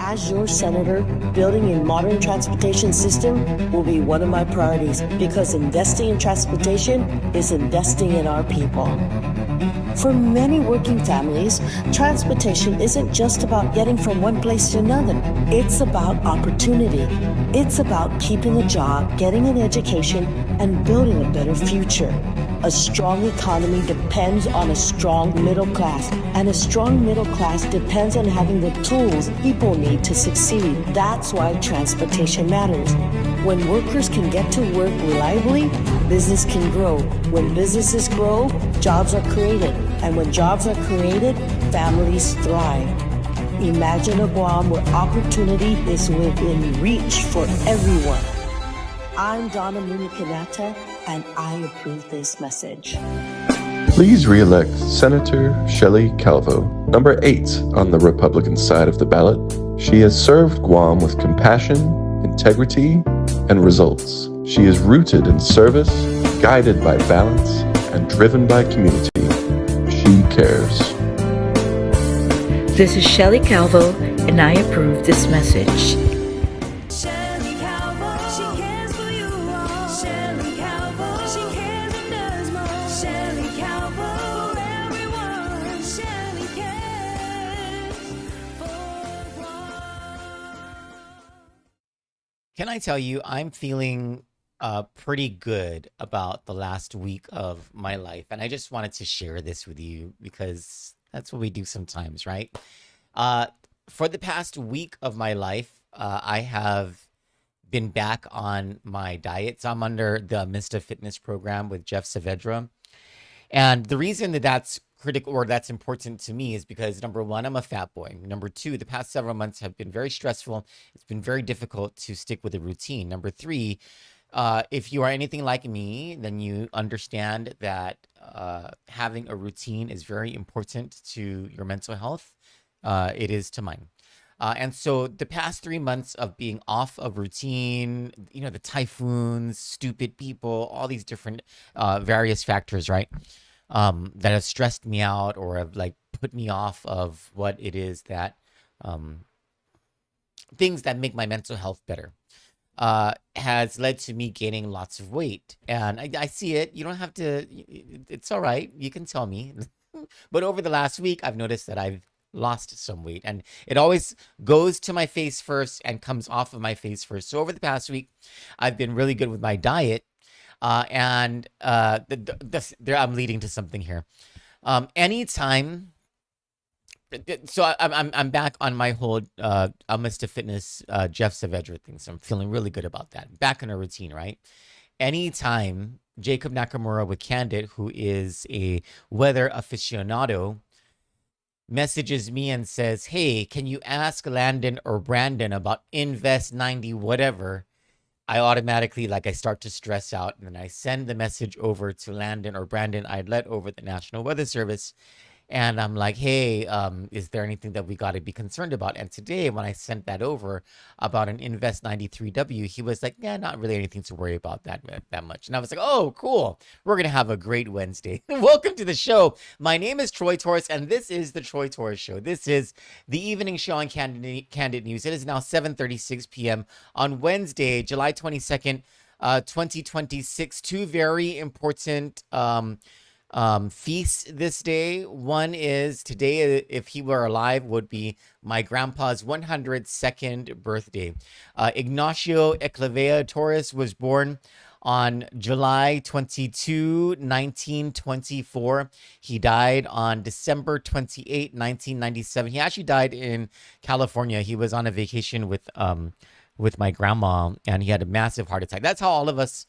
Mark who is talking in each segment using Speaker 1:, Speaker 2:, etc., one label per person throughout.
Speaker 1: As your senator, building a modern transportation system will be one of my priorities because investing in transportation is investing in our people. For many working families, transportation isn't just about getting from one place to another. It's about opportunity. It's about keeping a job, getting an education, and building a better future. A strong economy depends on a strong middle class, and a strong middle class depends on having the tools people need to succeed. That's why transportation matters. When workers can get to work reliably, business can grow. When businesses grow, jobs are created. And when jobs are created, families thrive. Imagine a Guam where opportunity is within reach for everyone. I'm Donna Munikanata, and I approve this message.
Speaker 2: Please re-elect Senator Shelley Calvo, number 8 on the Republican side of the ballot. She has served Guam with compassion, integrity, and results. She is rooted in service, guided by balance, and driven by community. She cares.
Speaker 3: This is Shelley Calvo, and I approve this message.
Speaker 4: Can I tell you, I'm feeling pretty good about the last week of my life. And I just wanted to share this with you because that's what we do sometimes, right? For the past week of my life, I have been back on my diet. So I'm under the Mista Fitness program with Jeff Saavedra. And the reason that that's critical or that's important to me is because number one, I'm a fat boy. Number two, the past several months have been very stressful. It's been very difficult to stick with a routine. Number three, if you are anything like me, then you understand that having a routine is very important to your mental health. It is to mine. And so the past 3 months of being off of routine, you know, the typhoons, stupid people, all these different various factors, right? That have stressed me out or have like put me off of what it is that things that make my mental health better has led to me gaining lots of weight. And I see it. You don't have to, it's all right. You can tell me. But over the last week, I've noticed that I've lost some weight and it always goes to my face first and comes off of my face first. So over the past week, I've been really good with my diet. I'm leading to something here. Anytime, so I'm back on my whole Mr. Fitness Jeff Saavedra thing. So I'm feeling really good about that. Back in a routine, right? Anytime Jacob Nakamura with Kandit, who is a weather aficionado, messages me and says, "Hey, can you ask Landon or Brandon about Invest 90 whatever?" I automatically, I start to stress out, and then I send the message over to Landon or Brandon I'd let over the National Weather Service. And I'm like, hey, is there anything that we got to be concerned about? And today, when I sent that over about an Invest 93W, he was like, yeah, not really anything to worry about that much. And I was like, oh, cool. We're going to have a great Wednesday. Welcome to the show. My name is Troy Torres, and this is the Troy Torres Show. This is the evening show on Kandit News. It is now 7:36 p.m. on Wednesday, July 22nd, 2026. Two very important feasts this day. One is today, if he were alive, would be my grandpa's 102nd birthday. Ignacio Eclevea Torres was born on July 22, 1924. He died on December 28, 1997. He actually died in California. He was on a vacation with my grandma, and he had a massive heart attack. That's how all of us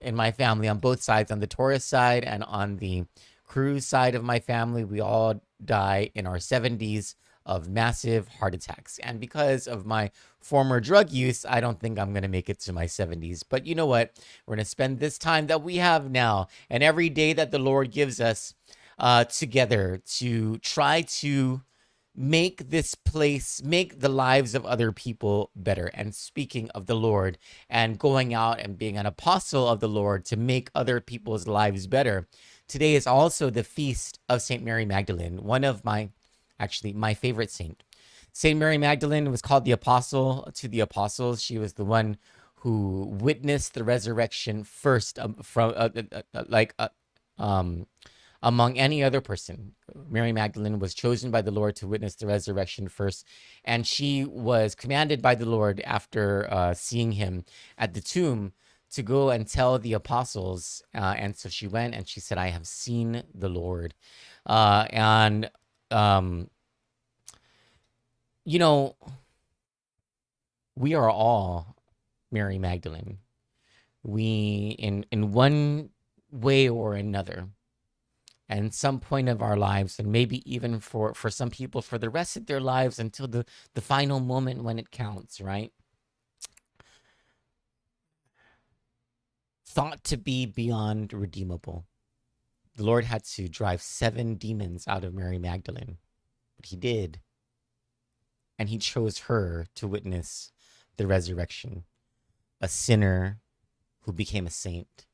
Speaker 4: in my family, on both sides, on the Torres side and on the Cruz side of my family, we all die in our 70s of massive heart attacks. And because of my former drug use, I don't think I'm going to make it to my 70s. But you know what? We're going to spend this time that we have now and every day that the Lord gives us together to try to make this place, make the lives of other people better. And speaking of the Lord and going out and being an apostle of the Lord to make other people's lives better, today is also the feast of St. Mary Magdalene, one of my favorite saint. Saint Mary Magdalene was called the apostle to the apostles. She was the one who witnessed the resurrection first, um, among any other person. Mary Magdalene was chosen by the Lord to witness the resurrection first, and she was commanded by the Lord after seeing him at the tomb to go and tell the apostles. And so she went and she said, I have seen the Lord. And you know, we are all Mary Magdalene. We, in one way or another, and some point of our lives, and maybe even for some people for the rest of their lives until the final moment when it counts, right? Thought to be beyond redeemable. The Lord had to drive 7 demons out of Mary Magdalene, but he did. And he chose her to witness the resurrection. A sinner who became a saint.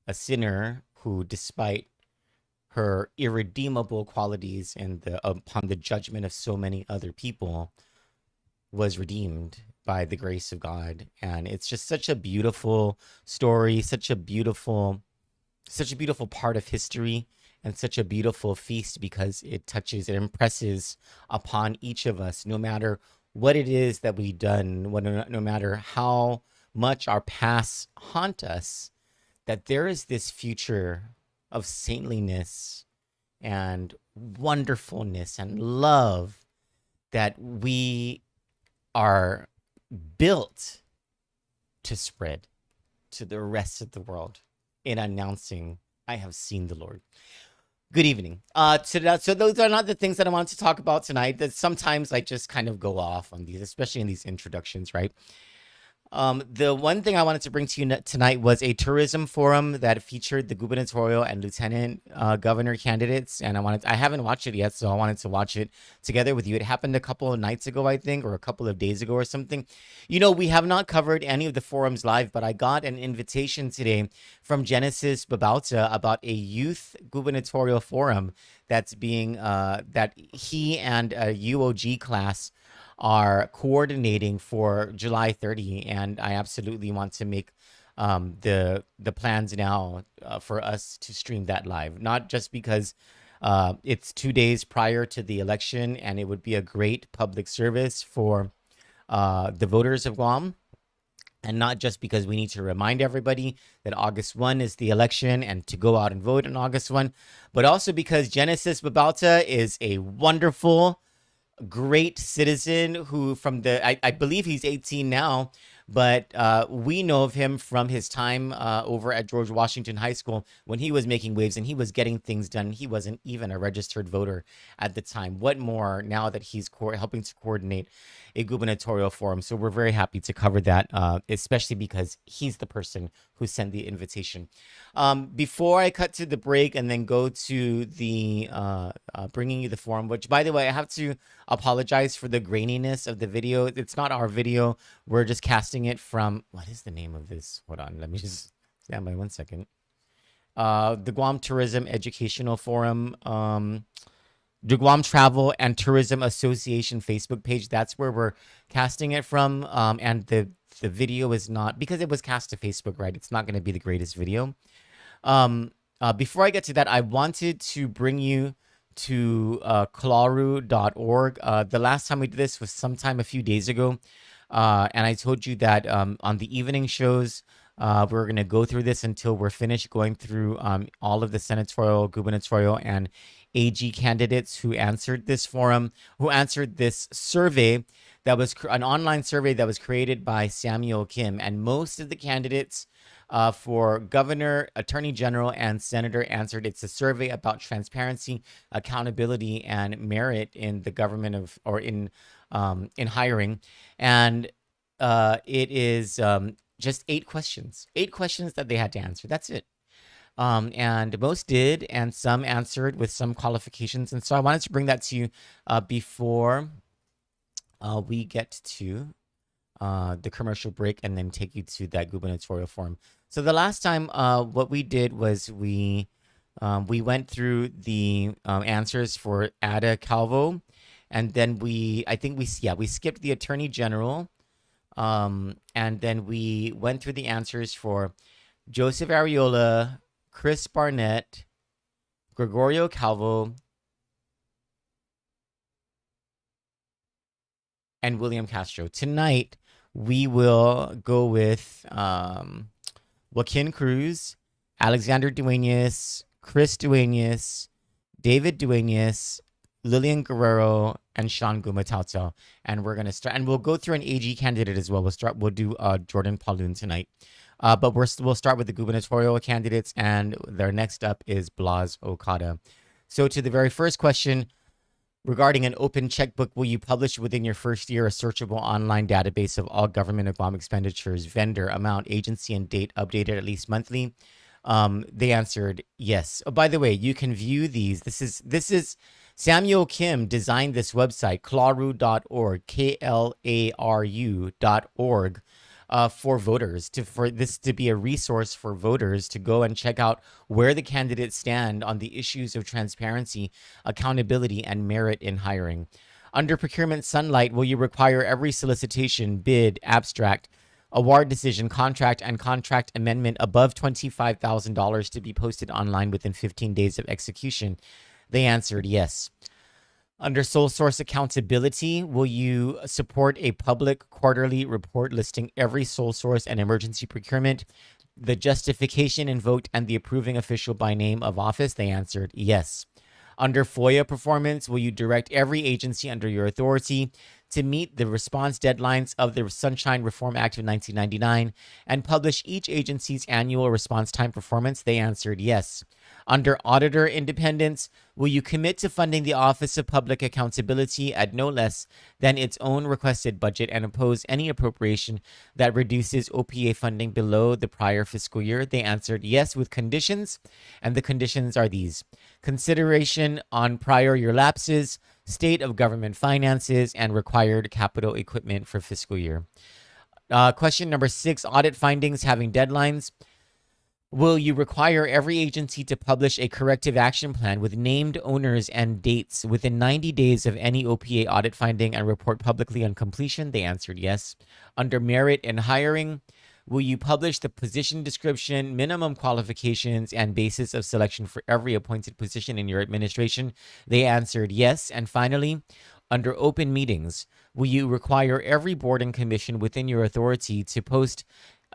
Speaker 4: A sinner who, despite her irredeemable qualities and upon the judgment of so many other people, was redeemed by the grace of God. And it's just such a beautiful story, such a beautiful part of history, and such a beautiful feast, because it impresses upon each of us, no matter what it is that we've done, no matter how much our pasts haunt us, that there is this future of saintliness and wonderfulness and love that we are built to spread to the rest of the world in announcing, I have seen the Lord. Good evening. So those are not the things that I want to talk about tonight. That sometimes I just kind of go off on these, especially in these introductions, right? The one thing I wanted to bring to you tonight was a tourism forum that featured the gubernatorial and lieutenant governor candidates, and I haven't watched it yet, so I wanted to watch it together with you. It happened a couple of nights ago, I think, or a couple of days ago or something. You know, we have not covered any of the forums live, but I got an invitation today from Genesis Babauta about a youth gubernatorial forum that's being that he and a UOG class are coordinating for July 30, and I absolutely want to make the plans now for us to stream that live. Not just because it's 2 days prior to the election, and it would be a great public service for the voters of Guam, and not just because we need to remind everybody that August 1 is the election and to go out and vote on August 1, but also because Genesis Babauta is a wonderful, great citizen who I believe he's 18 now, but we know of him from his time over at George Washington High School when he was making waves and he was getting things done. He wasn't even a registered voter at the time. What more now that he's helping to coordinate a gubernatorial forum? So we're very happy to cover that, especially because he's the person who sent the invitation. Before I cut to the break and then go to the bringing you the forum, which, by the way, I have to apologize for the graininess of the video. It's not our video. We're just casting it from, what is the name of this? Hold on, let me just stand by 1 second. The Guam Tourism Educational Forum, the Guam Travel and Tourism Association Facebook page. That's where we're casting it from. And the video is not, because it was cast to Facebook, right? It's not going to be the greatest video. Before I get to that, I wanted to bring you to klaru.org. The last time we did this was sometime a few days ago. And I told you that on the evening shows, we're going to go through this until we're finished going through all of the senatorial, gubernatorial, and AG candidates who answered this forum, who answered this survey that was an online survey that was created by Samuel Kim. And most of the candidates for governor, attorney general, and senator answered. It's a survey about transparency, accountability, and merit in the government in hiring. And it is just 8 questions that they had to answer. That's it. And most did, and some answered with some qualifications. And so I wanted to bring that to you before we get to the commercial break and then take you to that gubernatorial forum. So the last time what we did was we went through the answers for Ada Calvo And then we skipped the Attorney General. And then we went through the answers for Joseph Ariola, Chris Barnett, Gregorio Calvo, and William Castro. Tonight, we will go with Joaquin Cruz, Alexander Dueñas, Chris Dueñas, David Dueñas, Lillian Guerrero, and Sean Gumatauto. And we're going to start, and we'll go through an AG candidate as well. We'll do Jordan Pauloon tonight. But we'll start with the gubernatorial candidates, and their next up is Blas Okada. So to the very first question, regarding an open checkbook, will you publish within your first year a searchable online database of all government of Guam expenditures, vendor, amount, agency, and date updated at least monthly? They answered yes. Oh, by the way, you can view these. This is Samuel Kim designed this website, klaru.org, klaru.org, for voters, for this to be a resource for voters to go and check out where the candidates stand on the issues of transparency, accountability, and merit in hiring. Under Procurement Sunlight, will you require every solicitation, bid, abstract, award decision, contract, and contract amendment above $25,000 to be posted online within 15 days of execution? They answered yes. Under sole source accountability, will you support a public quarterly report listing every sole source and emergency procurement, the justification invoked, and the approving official by name of office? They answered yes. Under FOIA performance, will you direct every agency under your authority to meet the response deadlines of the Sunshine Reform Act of 1999 and publish each agency's annual response time performance? They answered yes. Under auditor independence, will you commit to funding the Office of Public Accountability at no less than its own requested budget and oppose any appropriation that reduces OPA funding below the prior fiscal year? They answered yes with conditions, and the conditions are these: consideration on prior year lapses, state of government finances, and required capital equipment for fiscal year. Question number 6, audit findings having deadlines. Will you require every agency to publish a corrective action plan with named owners and dates within 90 days of any OPA audit finding and report publicly on completion? They answered yes. Under merit and hiring, will you publish the position description, minimum qualifications, and basis of selection for every appointed position in your administration? They answered yes. And finally, under open meetings, will you require every board and commission within your authority to post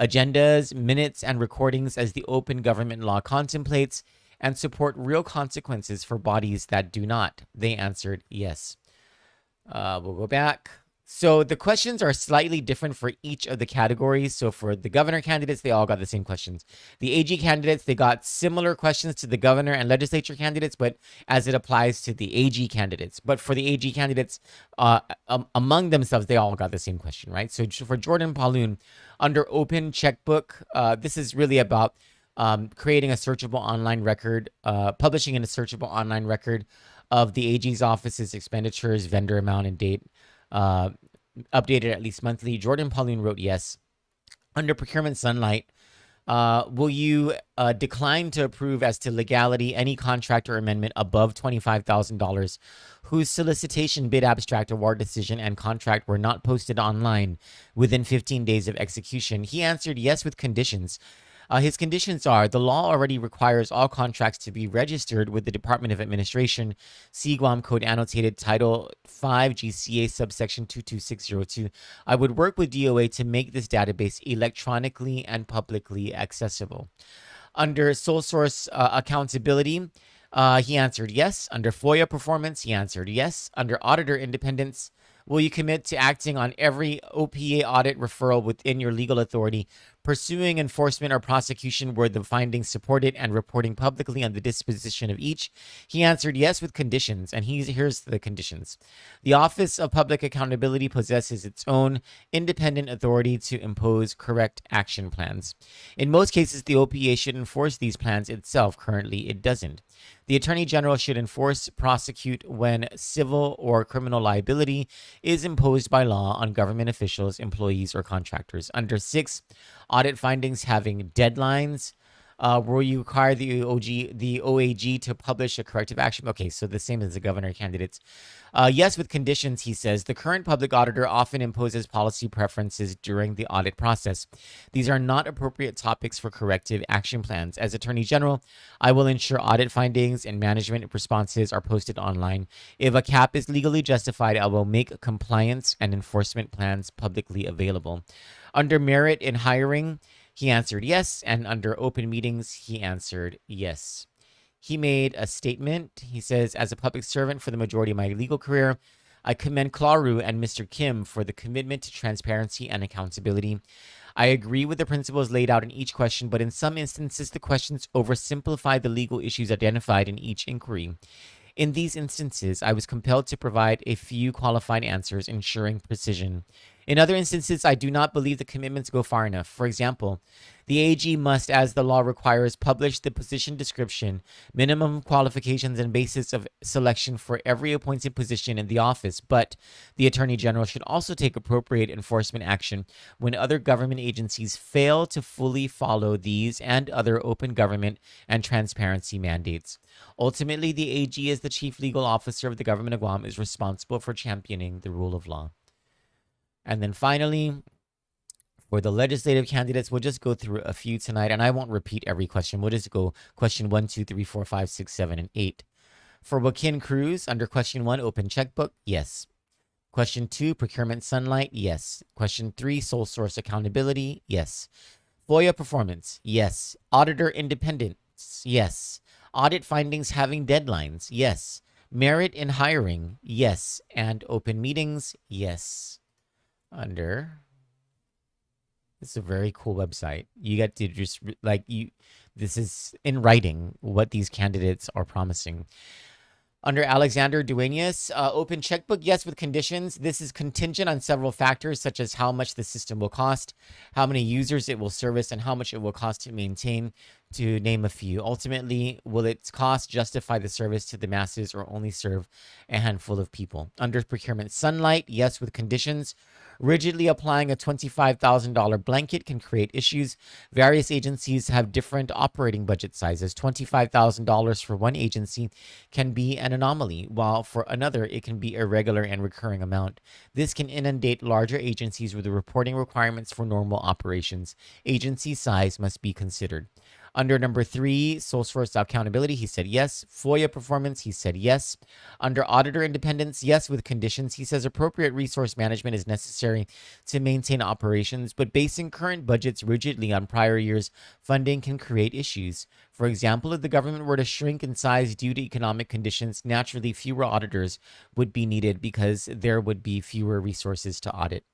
Speaker 4: agendas, minutes, and recordings as the open government law contemplates, and support real consequences for bodies that do not? They answered yes. We'll go back. So the questions are slightly different for each of the categories. So for the governor candidates, they all got the same questions. The AG candidates, they got similar questions to the governor and legislature candidates, but as it applies to the AG candidates. But for the AG candidates, among themselves, they all got the same question, right? So for Jordan Pauloon, under open checkbook, this is really about creating a searchable online record, publishing in a searchable online record of the AG's office's expenditures, vendor amount, and date, updated at least monthly. Jordan Pauloon wrote yes. Under Procurement Sunlight, will you decline to approve as to legality any contract or amendment above $25,000 whose solicitation, bid, abstract, award decision, and contract were not posted online within 15 days of execution? He answered yes with conditions. His conditions are: the law already requires all contracts to be registered with the Department of Administration, see Guam Code Annotated Title 5 GCA subsection 22602. I would work with DOA to make this database electronically and publicly accessible. Under sole source accountability, he answered yes. Under FOIA performance, he answered yes. Under auditor independence, will you commit to acting on every OPA audit referral within your legal authority, pursuing enforcement or prosecution where the findings support it, and reporting publicly on the disposition of each? He answered yes with conditions, and here's the conditions. The Office of Public Accountability possesses its own independent authority to impose correct action plans. In most cases, the OPA should enforce these plans itself. Currently, it doesn't. The Attorney General should enforce, prosecute when civil or criminal liability is imposed by law on government officials, employees, or contractors. Under 6, audit findings having deadlines. Will you require the OAG to publish a corrective action? Okay, so the same as the governor candidates. Yes, with conditions, he says. The current public auditor often imposes policy preferences during the audit process. These are not appropriate topics for corrective action plans. As Attorney General, I will ensure audit findings and management responses are posted online. If a cap is legally justified, I will make compliance and enforcement plans publicly available. Under merit in hiring, he answered yes, and under open meetings, he answered yes. He made a statement. He says, as a public servant for the majority of my legal career, I commend Klaru and Mr. Kim for the commitment to transparency and accountability. I agree with the principles laid out in each question, but in some instances, the questions oversimplify the legal issues identified in each inquiry. In these instances, I was compelled to provide a few qualified answers, ensuring precision. In other instances, I do not believe the commitments go far enough. For example, the AG must, as the law requires, publish the position description, minimum qualifications, and basis of selection for every appointed position in the office. But the Attorney General should also take appropriate enforcement action when other government agencies fail to fully follow these and other open government and transparency mandates. Ultimately, the AG, as the chief legal officer of the government of Guam, is responsible for championing the rule of law. And then finally, for the legislative candidates, we'll just go through a few tonight, and I won't repeat every question. We'll just go question 1, 2, 3, 4, 5, 6, 7, and 8. For Joaquin Cruz, under question 1, open checkbook, yes. Question 2, procurement sunlight, yes. Question 3, sole source accountability, yes. FOIA performance, yes. Auditor independence, yes. Audit findings having deadlines, yes. Merit in hiring, yes. And open meetings, yes. This is a very cool website. You get to just this is in writing what these candidates are promising. Under Alexander Duenas, open checkbook, yes, with conditions. This is contingent on several factors, such as how much the system will cost, how many users it will service, and how much it will cost to maintain, to name a few. Ultimately, will its cost justify the service to the masses or only serve a handful of people? Under procurement sunlight, yes, with conditions. Rigidly applying a $25,000 blanket can create issues. Various agencies have different operating budget sizes. $25,000 for one agency can be an anomaly, while for another, it can be a regular and recurring amount. This can inundate larger agencies with the reporting requirements for normal operations. Agency size must be considered. Under number 3, sole source accountability, he said yes. FOIA performance, he said yes. Under auditor independence, yes, with conditions. He says appropriate resource management is necessary to maintain operations, but basing current budgets rigidly on prior years' funding can create issues. For example, if the government were to shrink in size due to economic conditions, naturally fewer auditors would be needed because there would be fewer resources to audit.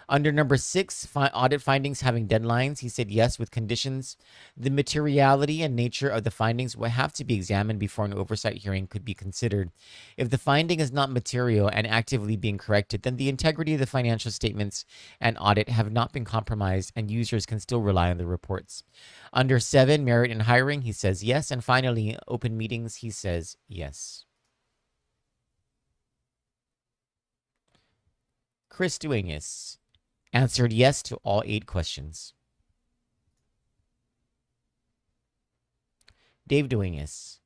Speaker 4: Under number 6, audit findings having deadlines, he said yes with conditions. The materiality and nature of the findings will have to be examined before an oversight hearing could be considered. If the finding is not material and actively being corrected, then the integrity of the financial statements and audit have not been compromised and users can still rely on the reports. Under 7, merit in hiring, he says yes. And finally, open meetings, he says yes. Chris Duenas answered yes to all 8 questions. Dave Duenas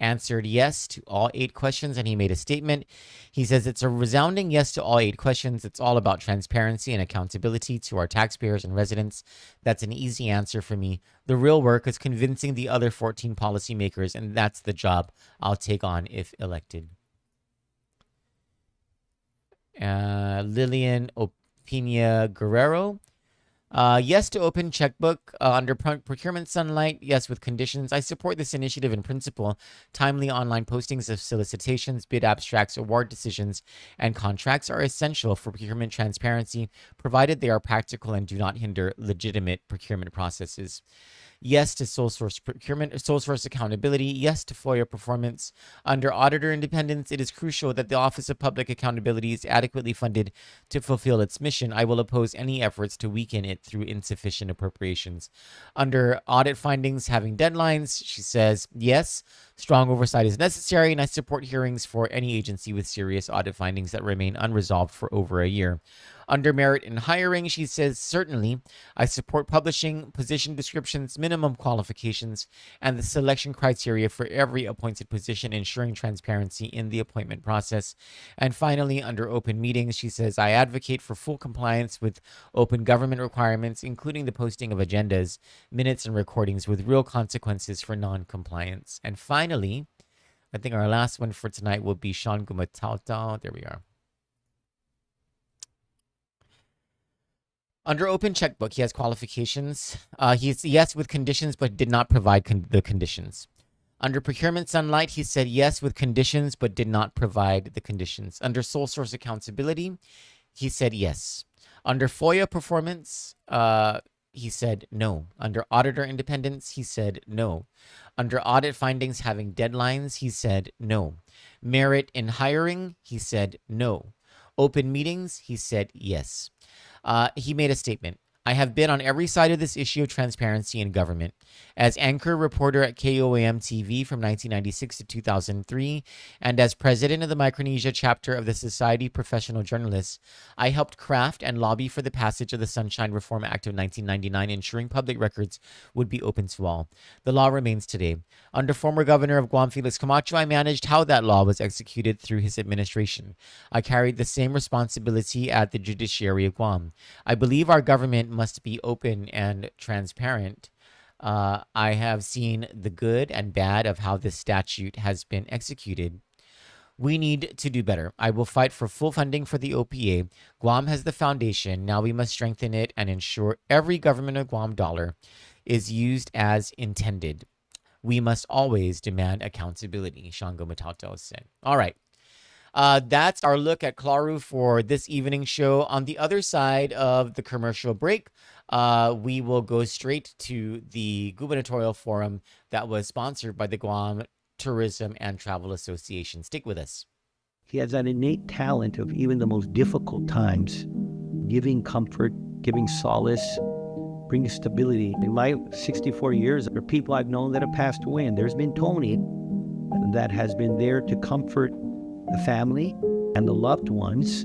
Speaker 4: answered yes to all 8 questions, and he made a statement. He says it's a resounding yes to all 8 questions. It's all about transparency and accountability to our taxpayers and residents. That's an easy answer for me. The real work is convincing the other 14 policymakers, and that's the job I'll take on if elected. Lillian Pina Guerrero. Yes to open checkbook under procurement sunlight. Yes with conditions. I support this initiative in principle. Timely online postings of solicitations, bid abstracts, award decisions, and contracts are essential for procurement transparency, provided they are practical and do not hinder legitimate procurement processes. Yes to sole source procurement, sole source accountability. Yes to FOIA performance. Under auditor independence, it is crucial that the Office of Public Accountability is adequately funded to fulfill its mission. I will oppose any efforts to weaken it through insufficient appropriations. Under audit findings having deadlines, she says yes. Strong oversight is necessary, and I support hearings for any agency with serious audit findings that remain unresolved for over a year. Under merit in hiring, she says, certainly, I support publishing position descriptions, minimum qualifications, and the selection criteria for every appointed position, ensuring transparency in the appointment process. And finally, under open meetings, she says, I advocate for full compliance with open government requirements, including the posting of agendas, minutes, and recordings with real consequences for non-compliance. And finally, I think our last one for tonight will be Sean Gumatauta. There we are. Under open checkbook, he has qualifications. He's yes with conditions, but did not provide the conditions. Under procurement sunlight, he said yes with conditions, but did not provide the conditions. Under sole source accountability, he said yes. Under FOIA performance, he said no. Under auditor independence, he said no. Under audit findings having deadlines, he said no. Merit in hiring, he said no. Open meetings, he said yes. He made a statement. I have been on every side of this issue of transparency in government. As anchor reporter at KOAM TV from 1996 to 2003, and as president of the Micronesia chapter of the Society of Professional Journalists, I helped craft and lobby for the passage of the Sunshine Reform Act of 1999, ensuring public records would be open to all. The law remains today. Under former governor of Guam, Felix Camacho, I managed how that law was executed through his administration. I carried the same responsibility at the judiciary of Guam. I believe our government must be open and transparent. I have seen the good and bad of how this statute has been executed. We need to do better. I will fight for full funding for the OPA. Guam has the foundation. Now we must strengthen it and ensure every government of Guam dollar is used as intended. We must always demand accountability, Shango Matato said. All right. That's our look at Klaru for this evening show. On the other side of the commercial break, we will go straight to the gubernatorial forum that was sponsored by the Guam Tourism and Travel Association. Stick with us.
Speaker 5: He has that innate talent of even the most difficult times, giving comfort, giving solace, bringing stability. In my 64 years, there are people I've known that have passed away, and there's been Tony that has been there to comfort the family and the loved ones,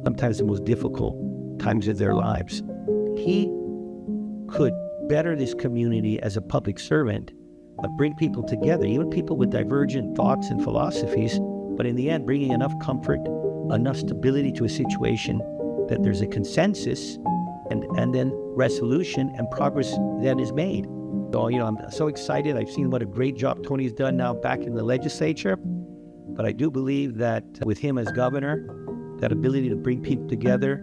Speaker 5: sometimes the most difficult times of their lives. He could better this community as a public servant, but bring people together, even people with divergent thoughts and philosophies, but in the end, bringing enough comfort, enough stability to a situation that there's a consensus and then resolution and progress that is made. So, I'm so excited. I've seen what a great job Tony's done now back in the legislature. But I do believe that with him as governor, that ability to bring people together,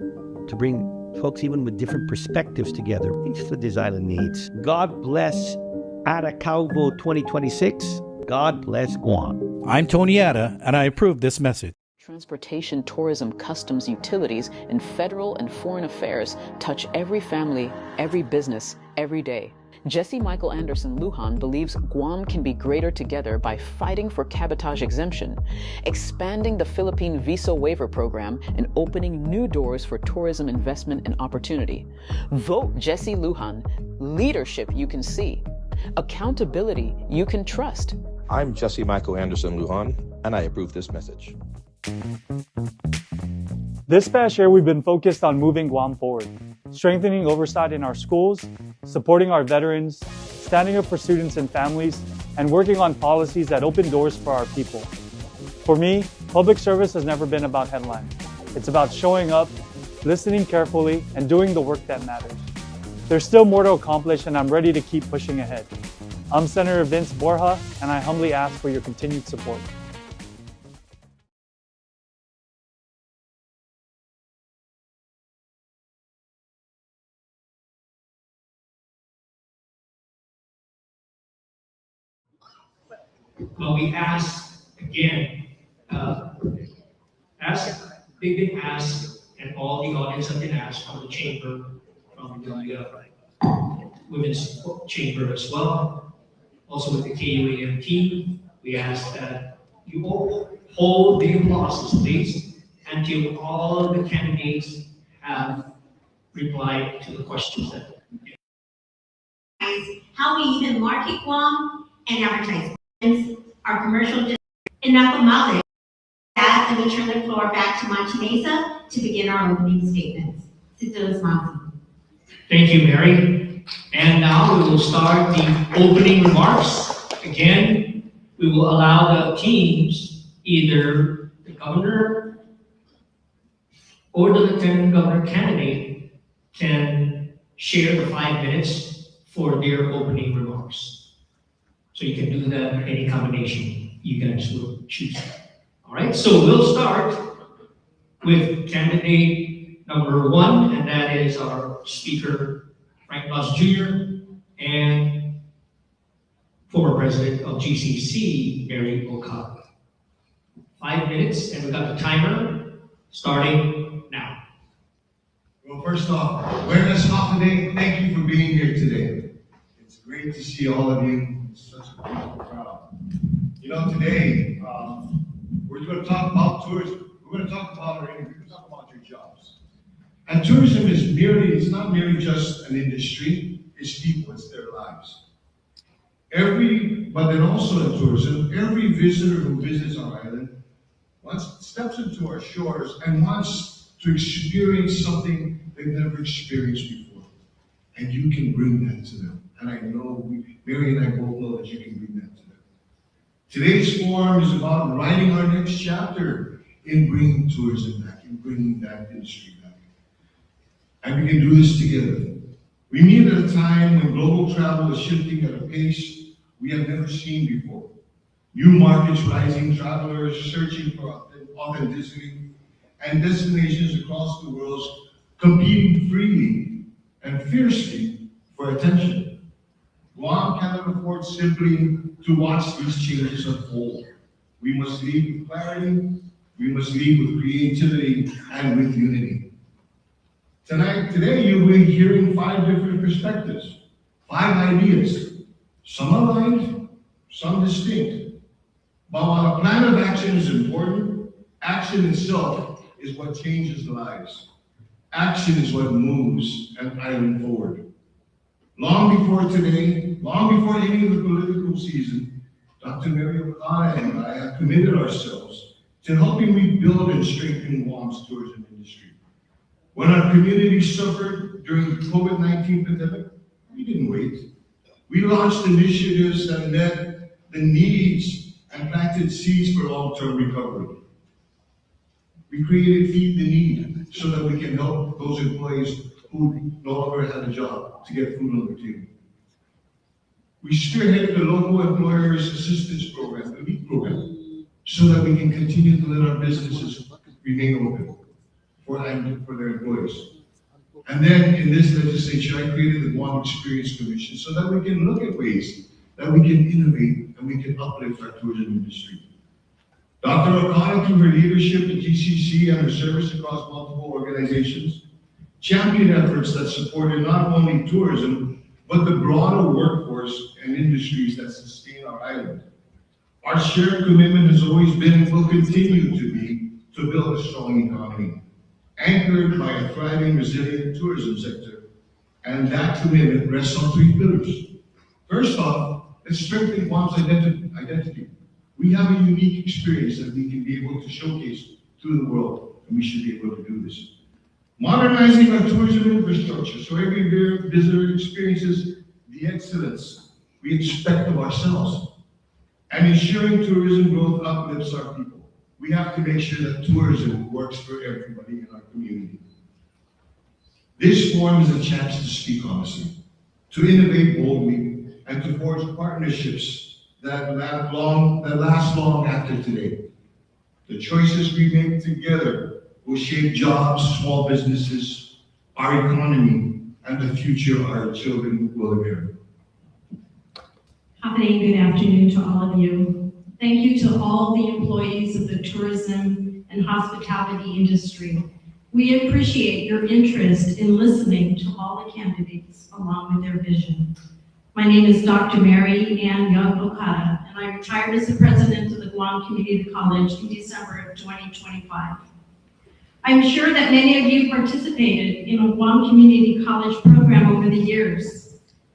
Speaker 5: to bring folks even with different perspectives together, it's what this island needs. God bless Atacalvo 2026. God bless Guam.
Speaker 6: I'm Tony Atta, and I approve this message.
Speaker 7: Transportation, tourism, customs, utilities, and federal and foreign affairs touch every family, every business, every day. Jesse Michael Anderson Lujan believes Guam can be greater together by fighting for cabotage exemption, expanding the Philippine visa waiver program, and opening new doors for tourism investment and opportunity. Vote Jesse Lujan. Leadership you can see. Accountability you can trust.
Speaker 8: I'm Jesse Michael Anderson Lujan, and I approve this message.
Speaker 9: This past year, we've been focused on moving Guam forward, strengthening oversight in our schools, supporting our veterans, standing up for students and families, and working on policies that open doors for our people. For me, public service has never been about headlines. It's about showing up, listening carefully, and doing the work that matters. There's still more to accomplish, and I'm ready to keep pushing ahead. I'm Senator Vince Borja, and I humbly ask for your continued support.
Speaker 10: Well, we ask again, they've been asked, and all the audience have been asked from the chamber, from the women's chamber as well, also with the KUAM team. We ask that you all hold the applauses, please, until all the candidates have replied to the questions that we
Speaker 11: how we even market Guam and advertise. our commercial district. Enough of my list. That, let me turn the floor back to Monte Mesa to begin our opening statements.
Speaker 10: Thank you, Mary. And now we will start the opening remarks. Again, we will allow the teams, either the governor or the lieutenant governor candidate, can share the 5 minutes for their opening remarks. So you can do that in any combination you guys will choose. All right, so we'll start with candidate number 1, and that is our speaker, Frank Moss Jr., and former president of GCC, Mary Okada. 5 minutes, and we got the timer starting now.
Speaker 12: Well, first off, Awareness Holiday, thank you for being here today. It's great to see all of you. It's such a beautiful crowd. You know, today, we're going to talk about tourism. We're going to talk about our interview. We're going to talk about your jobs. And tourism is it's not merely just an industry, it's people, it's their lives. But then also in tourism, every visitor who visits our island steps into our shores and wants to experience something they've never experienced before. And you can bring that to them. And I know, Mary and I both know that you can bring that to them. Today's forum is about writing our next chapter in bringing tourism back, in bringing that industry back. And we can do this together. We meet at a time when global travel is shifting at a pace we have never seen before. New markets rising, travelers searching for authenticity, and destinations across the world competing freely and fiercely for attention. Guam cannot afford simply to watch these changes unfold. We must lead with clarity, we must lead with creativity and with unity. Today you'll be hearing 5 different perspectives, 5 ideas, some aligned, some distinct. But while a plan of action is important, action itself is what changes lives. Action is what moves an island forward. Long before today, long before any of the political season, Dr. Mary Okada and I have committed ourselves to helping rebuild and strengthen Guam's tourism industry. When our community suffered during the COVID-19 pandemic, we didn't wait. We launched initiatives that met the needs and planted seeds for long-term recovery. We created Feed the Need so that we can help those employees who no longer have a job to get food on their table. We spearheaded the Local Employers Assistance Program, the LEAP program, so that we can continue to let our businesses remain open for their employees. And then in this legislature, I created the Guam Experience Commission so that we can look at ways that we can innovate and we can uplift our tourism industry. Dr. Okada, through her leadership at GCC and her service across multiple organizations, championed efforts that supported not only tourism, but the broader workforce and industries that sustain our island. Our shared commitment has always been and will continue to be to build a strong economy, anchored by a thriving, resilient tourism sector. And that commitment rests on 3 pillars. First off, let's strengthen Guam's identity. We have a unique experience that we can be able to showcase to the world, and we should be able to do this. Modernizing our tourism infrastructure so every visitor experiences the excellence we expect of ourselves. And ensuring tourism growth uplifts our people. We have to make sure that tourism works for everybody in our community. This forum is a chance to speak honestly, to innovate boldly, and to forge partnerships that last long after today. The choices we make together will shape jobs, small businesses, our economy, and the future our children will inherit.
Speaker 13: Good afternoon to all of you. Thank you to all the employees of the tourism and hospitality industry. We appreciate your interest in listening to all the candidates along with their vision. My name is Dr. Mary Ann Young Okada, and I retired as the president of the Guam Community College in December of 2025. I'm sure that many of you participated in a Guam Community College program over the years.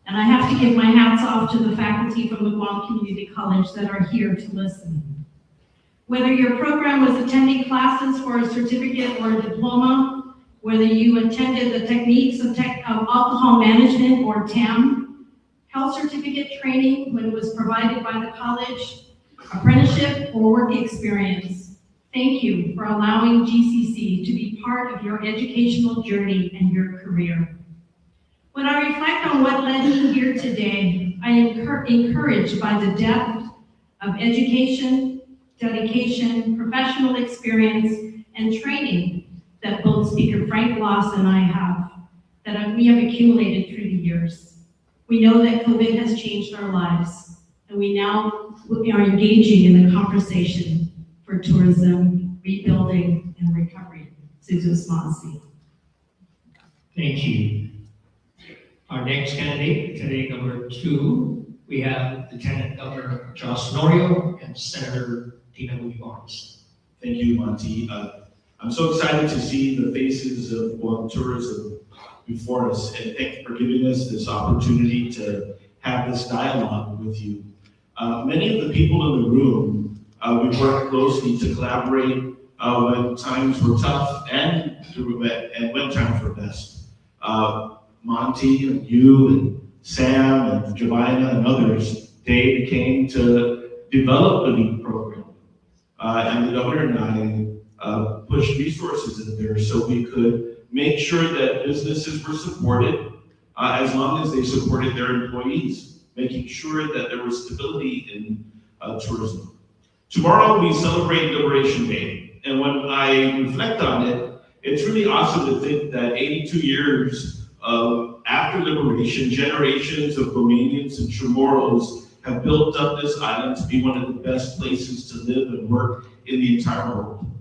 Speaker 13: And I have to give my hats off to the faculty from the Guam Community College that are here to listen. Whether your program was attending classes for a certificate or a diploma, whether you attended the techniques of alcohol management or TAM, health certificate training when it was provided by the college, apprenticeship or work experience, thank you for allowing GCC to be part of your educational journey and your career. When I reflect on what led me here today, I am encouraged by the depth of education, dedication, professional experience, and training that both Speaker Frank Loss and I have, that we have accumulated through the years. We know that COVID has changed our lives, and we now are engaging in the conversation for tourism, rebuilding, and recovery. Suzuki.
Speaker 10: Thank you. Our next candidate number 2, we have Lieutenant Governor Josh Norio and Senator Tina Moody Barnes.
Speaker 14: Thank you, Monty. I'm so excited to see the faces of Guam tourism before us, and thank you for giving us this opportunity to have this dialogue with you. Many of the people in the room, we worked closely to collaborate when times were tough and when times were best. Monty and you and Sam and Jovina and others, they came to develop the LEAP program. And the governor and I pushed resources in there so we could make sure that businesses were supported as long as they supported their employees, making sure that there was stability in tourism. Tomorrow we celebrate Liberation Day. And when I reflect on it, it's really awesome to think that 82 years after liberation, generations of Guamanians and Chamorros have built up this island to be one of the best places to live and work in the entire world.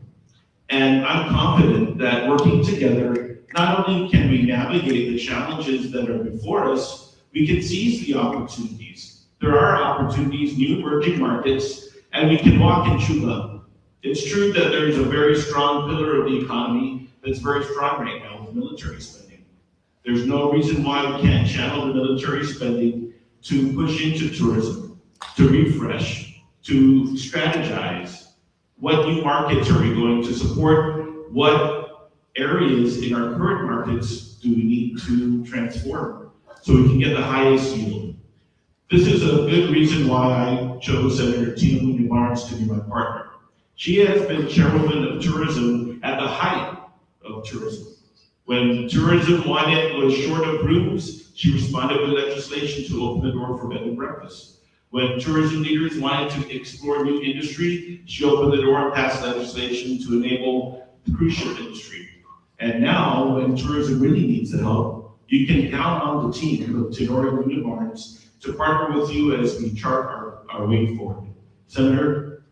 Speaker 14: And I'm confident that working together, not only can we navigate the challenges that are before us, we can seize the opportunities. There are opportunities, new emerging markets, and we can walk and chew gum. It's true that there's a very strong pillar of the economy that's very strong right now with military spending. There's no reason why we can't channel the military spending to push into tourism, to refresh, to strategize. What new markets are we going to support? What areas in our current markets do we need to transform so we can get the highest yield? This is a good reason why I chose Senator Tina Moody Barnes to be my partner. She has been chairwoman of tourism at the height of tourism. When tourism was short of rooms, she responded with legislation to open the door for bed and breakfast. When tourism leaders wanted to explore new industry, she opened the door and passed legislation to enable the cruise ship industry. And now, when tourism really needs the help, you can count on the team of Tenora Moody Barnes to partner with you as we chart our way forward. Senator?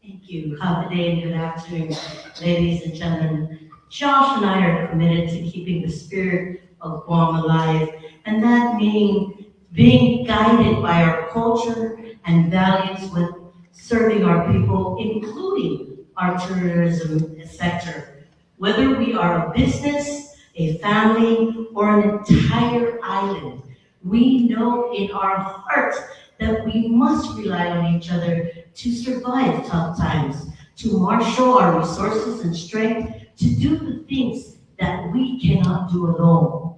Speaker 15: Thank you. Good day and good afternoon, ladies and gentlemen. Josh and I are committed to keeping the spirit of Guam alive, and that meaning being guided by our culture and values with serving our people, including our tourism sector. Whether we are a business, a family, or an entire island, we know in our heart that we must rely on each other to survive tough times, to marshal our resources and strength to do the things that we cannot do alone.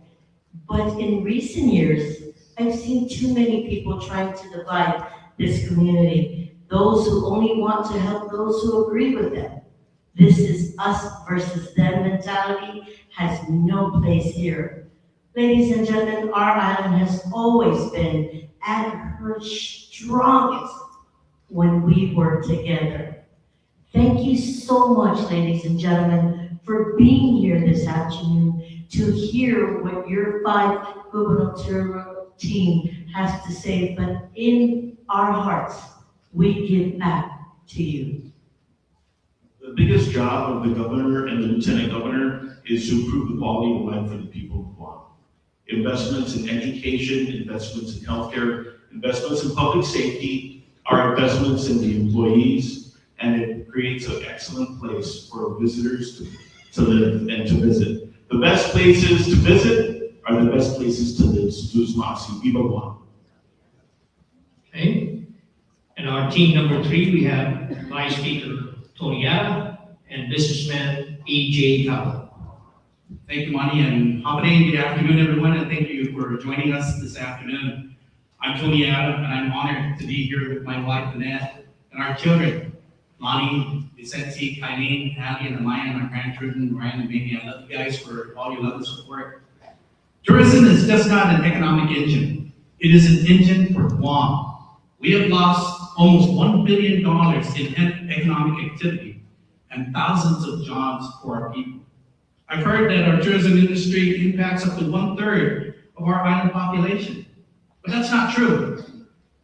Speaker 15: But in recent years, I've seen too many people trying to divide this community. Those who only want to help those who agree with them. This is us versus them mentality has no place here. Ladies and gentlemen, our island has always been at her strongest when we work together. Thank you so much, ladies and gentlemen, for being here this afternoon to hear what your 5 gubernatorial team has to say, but in our hearts, we give back to you.
Speaker 14: The biggest job of the governor and the lieutenant governor is to improve the quality of life for the people of Guam. Investments in education, investments in healthcare, investments in public safety are investments in the employees, and it creates an excellent place for visitors to live and to visit. The best places to visit are the best places to live. Suzuki, Viva Guam.
Speaker 10: Okay. And our team number 3, we have Vice Speaker Tony Yara and businessman E.J. Cabo.
Speaker 16: Thank you, Monty, and good afternoon, everyone, and thank you for joining us this afternoon. I'm Tony Yara, and I'm honored to be here with my wife, Annette, and our children, Lonnie, Vicente, Kylie, Hallie, and Amaya, and our grandchildren, Ryan and Baby. I love you guys for all your love and support. Tourism is just not an economic engine. It is an engine for Guam. We have lost almost $1 billion in economic activity and thousands of jobs for our people. I've heard that our tourism industry impacts up to 1/3 of our island population, but that's not true.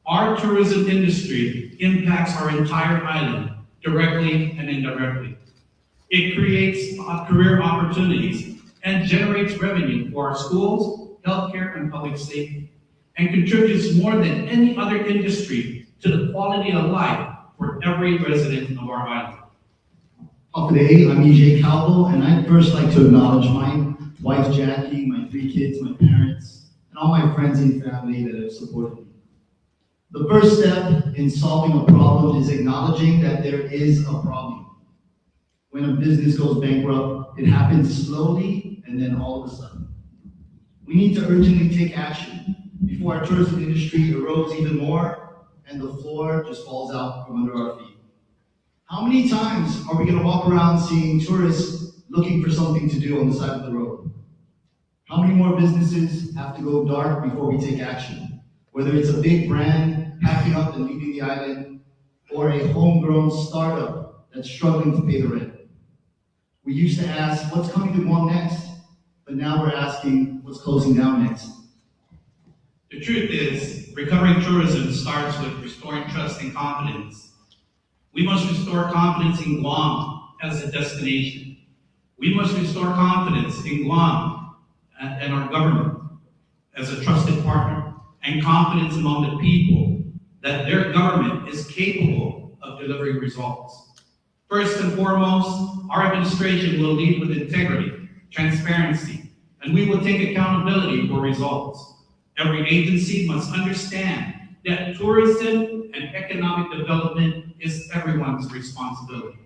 Speaker 16: Our tourism industry impacts our entire island directly and indirectly. It creates career opportunities and generates revenue for our schools, healthcare, and public safety, and contributes more than any other industry to the quality of life for every resident of our island.
Speaker 17: Today, I'm E.J. Calvo, and I'd first like to acknowledge my wife Jackie, my 3 kids, my parents, and all my friends and family that have supported me. The first step in solving a problem is acknowledging that there is a problem. When a business goes bankrupt, it happens slowly and then all of a sudden. We need to urgently take action before our tourism industry erodes even more and the floor just falls out from under our feet. How many times are we going to walk around seeing tourists looking for something to do on the side of the road? How many more businesses have to go dark before we take action? Whether it's a big brand packing up and leaving the island, or a homegrown startup that's struggling to pay the rent. We used to ask, what's coming to Guam next? But now we're asking, what's closing down next?
Speaker 16: The truth is, recovering tourism starts with restoring trust and confidence. We must restore confidence in Guam as a destination. We must restore confidence in Guam and our government as a trusted partner, and confidence among the people that their government is capable of delivering results. First and foremost, our administration will lead with integrity, transparency, and we will take accountability for results. Every agency must understand that tourism and economic development is everyone's responsibility.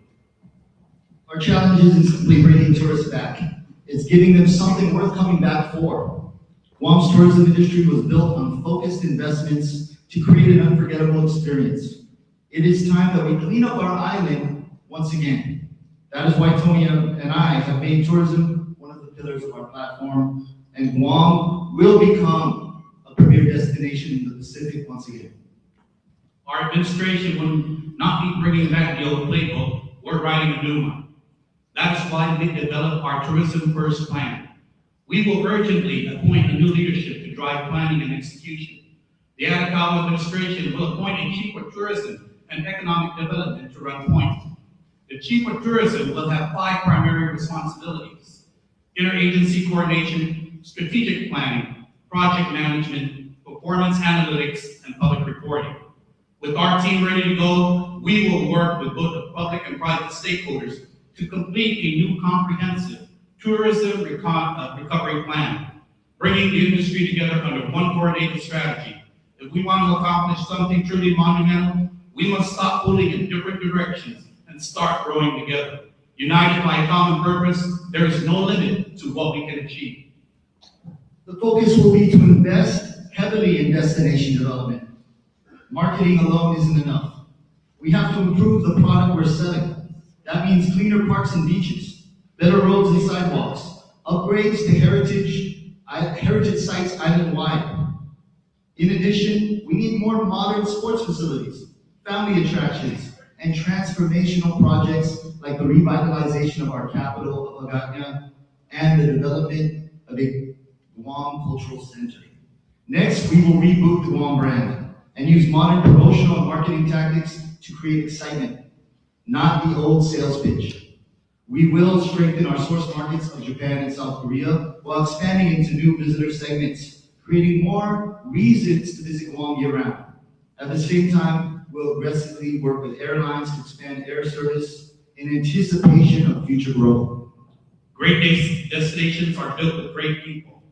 Speaker 17: Our challenge isn't simply bringing tourists back. It's giving them something worth coming back for. Guam's tourism industry was built on focused investments to create an unforgettable experience. It is time that we clean up our island once again. That is why Tony and I have made tourism one of the pillars of our platform, and Guam will become a premier destination in the Pacific once again.
Speaker 16: Our administration will not be bringing back the old playbook. We're writing a new one. That's why we developed our Tourism First Plan. We will urgently appoint a new leadership to drive planning and execution. The Atacama administration will appoint a chief of tourism and economic development to run point. The chief of tourism will have 5 primary responsibilities: interagency coordination, strategic planning, project management, performance analytics, and public reporting. With our team ready to go, we will work with both the public and private stakeholders to complete a new comprehensive tourism recovery plan, bringing the industry together under one coordinated strategy. If we want to accomplish something truly monumental, we must stop pulling in different directions and start growing together. United by a common purpose, there is no limit to what we can achieve.
Speaker 17: The focus will be to invest heavily in destination development. Marketing alone isn't enough. We have to improve the product we're selling. That means cleaner parks and beaches, better roads and sidewalks, upgrades to heritage sites island-wide. In addition, we need more modern sports facilities, family attractions, and transformational projects like the revitalization of our capital of Agagna and the development of a Guam Cultural Center. Next, we will reboot the Guam brand and use modern promotional and marketing tactics to create excitement, not the old sales pitch. We will strengthen our source markets of Japan and South Korea while expanding into new visitor segments, creating more reasons to visit Guam year-round. At the same time, we'll aggressively work with airlines to expand air service in anticipation of future growth.
Speaker 16: Great destinations are built with great people.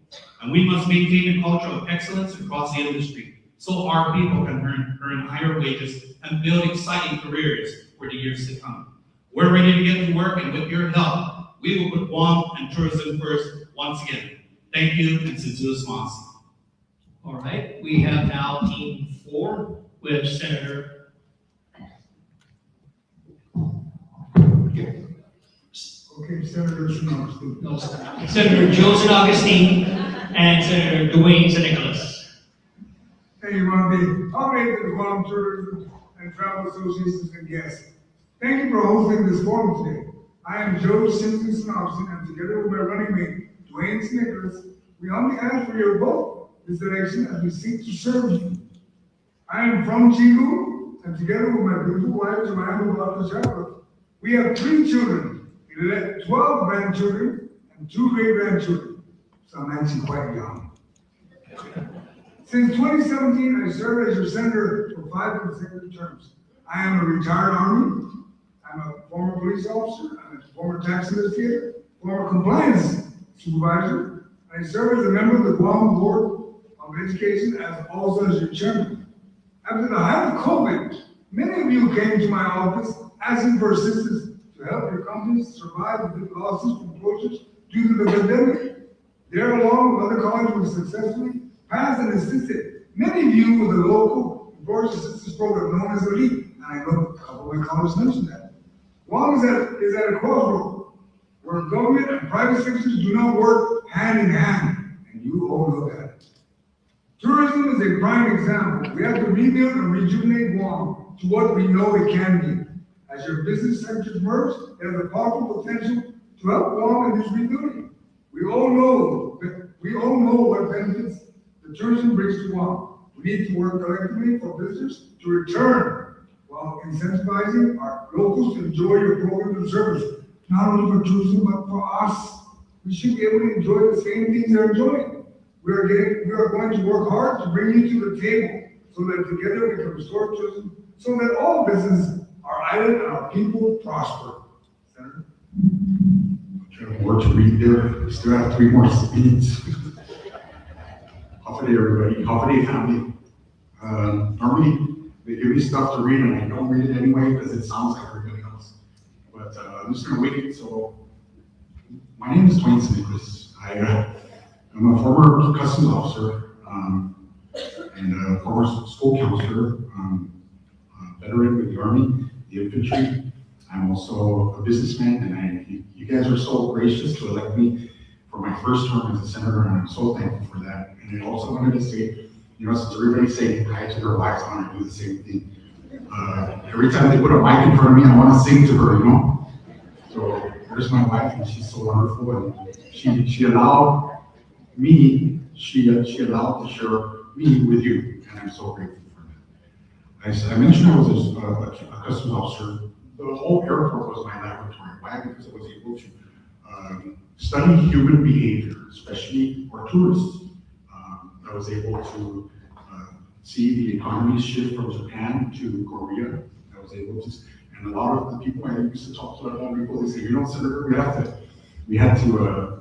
Speaker 16: And we must maintain a culture of excellence across the industry so our people can earn higher wages and build exciting careers for the years to come. We're ready to get to work, and with your help, we will put Guam and tourism first once again. Thank you, and sincere response.
Speaker 10: All right, we have now team 4 with Senator.
Speaker 12: Okay, Senator Augustine.
Speaker 10: No, Senator Joseph Augustine and Senator Dwayne St. Nicholas.
Speaker 12: Thank you, Monty. I'll make the Guam Tourism and Travel Associations and guests. Thank you for hosting this forum today. I am Joe Simpson Snobson, and together with my running mate, Dwayne St. Nicholas, we humbly ask for your vote this election as we seek to serve you. I am from Chigu, and together with my beautiful wife, Joanna Batachapa, we have 3 children, 12 grandchildren, and 2 great-grandchildren. So I'm actually quite young. Since 2017, I served as your senator for 5 consecutive terms. I am a retired Army. I'm a former police officer. I'm a former tax investigator, former compliance supervisor. I serve as a member of the Guam Board of Education, as also as your chairman. After the height of COVID, many of you came to my office asking for assistance to help your companies survive the losses from closures due to the pandemic. There, along with other colleagues, we successfully passed and assisted many of you with the local employers assistance program known as ELITE. And I know a couple of my colleagues mentioned that. Guam is at a crossroad where government and private sectors do not work hand in hand, and you all know that. Tourism is a prime example. We have to rebuild and rejuvenate Guam to what we know it can be. As your business sectors merge, there's a powerful potential to help Guam in this rebuilding. We all know what benefits the tourism brings to Guam. We need to work collectively for visitors to return while incentivizing our locals to enjoy your programs and services. Not only for tourism, but for us. We should be able to enjoy the same things they're enjoying. We are going to work hard to bring you to the table so that together we can restore tourism so that all businesses, our island, and our people prosper. Senator?
Speaker 18: I have more to read there. We still have 3 more speeds. Holiday, everybody. Holiday family. Normally, they give me stuff to read, and I don't read it anyway because it sounds like everybody else. But I'm just going to wait. So, my name is Dwayne St. Nicholas. I'm a former customs officer and a former school counselor, veteran with the Army, the infantry. I'm also a businessman, and you guys are so gracious to elect me for my first term as a senator, and I'm so thankful for that. And I also wanted to say, since everybody's saying hi to their wives, I want to do the same thing. Every time they put a mic in front of me, I want to sing to her, So there's my wife, and she's so wonderful, and she allowed me, she allowed to share me with you, and I'm so grateful for that. As I mentioned, I was a customs officer. The whole airport was my laboratory. Why? Because I was able to study human behavior, especially for tourists. I was able to see the economy shift from Japan to Korea. I was able to, and a lot of the people I used to talk to at home, people, they say, Senator, we had to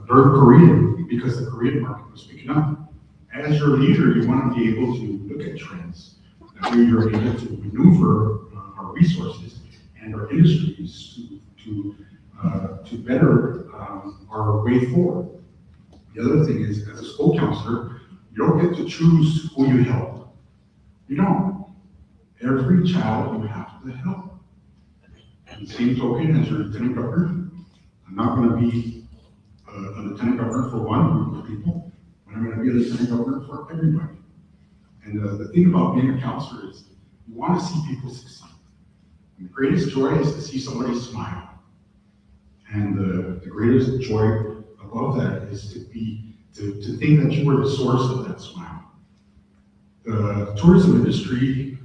Speaker 18: learn Korean because the Korean market was picking up. As your leader, you want to be able to look at trends. That way you're able to maneuver our resources and our industries to better our way forward. The other thing is, as a school counselor, you don't get to choose who you help. You don't. Every child you have to help. And the same token as your lieutenant governor, I'm not going to be a lieutenant governor for one group of people, but I'm going to be a lieutenant governor for everybody. And the thing about being a counselor is you want to see people succeed. And the greatest joy is to see somebody smile. And the greatest joy above that is to think that you were the source of that smile. The tourism industry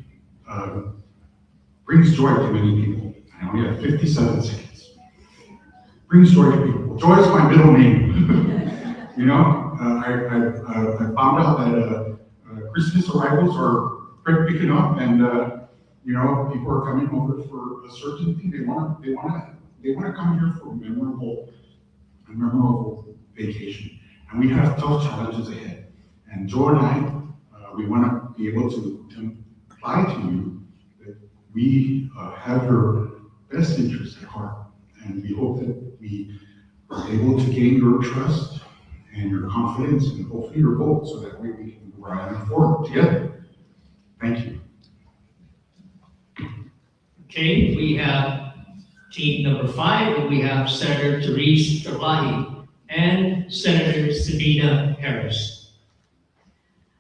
Speaker 18: brings joy to many people. I only have 57 seconds. Brings joy to people. Joy is my middle name. I found out that Christmas arrivals are picking up, and people are coming over for a certain thing. They want to come here for a memorable vacation. and we have tough challenges ahead. And Joe and I, we want to be able to imply to you that we have your best interests at heart, and we hope that we are able to gain your trust and your confidence and hopefully your vote, so that way we can go right forward together. Thank you.
Speaker 10: Okay, we have team number 5, and we have Senator Therese Terlahi and Senator Sabina Harris.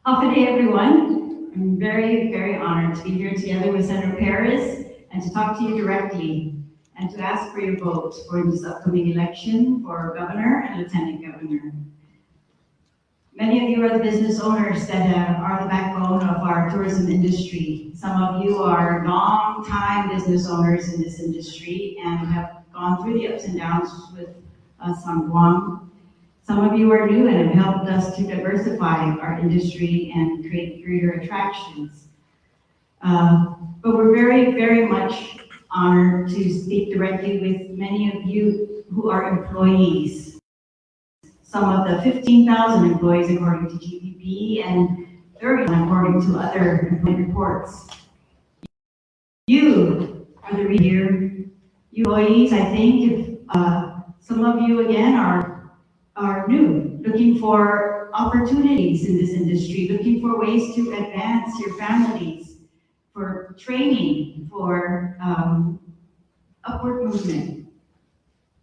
Speaker 19: Good day, everyone. I'm very, very honored to be here together with Senator Perez and to talk to you directly and to ask for your vote for this upcoming election for governor and lieutenant governor. Many of you are the business owners that are the backbone of our tourism industry. Some of you are long-time business owners in this industry and have gone through the ups and downs with us on Guam. Some of you are new and have helped us to diversify our industry and create greater attractions. But we're very, very much honored to speak directly with many of you who are employees. Some of the 15,000 employees according to GDP and 30 according to other employment reports. You are the here. You employees, I think, if some of you again are new, looking for opportunities in this industry, looking for ways to advance your families, for training, for upward movement.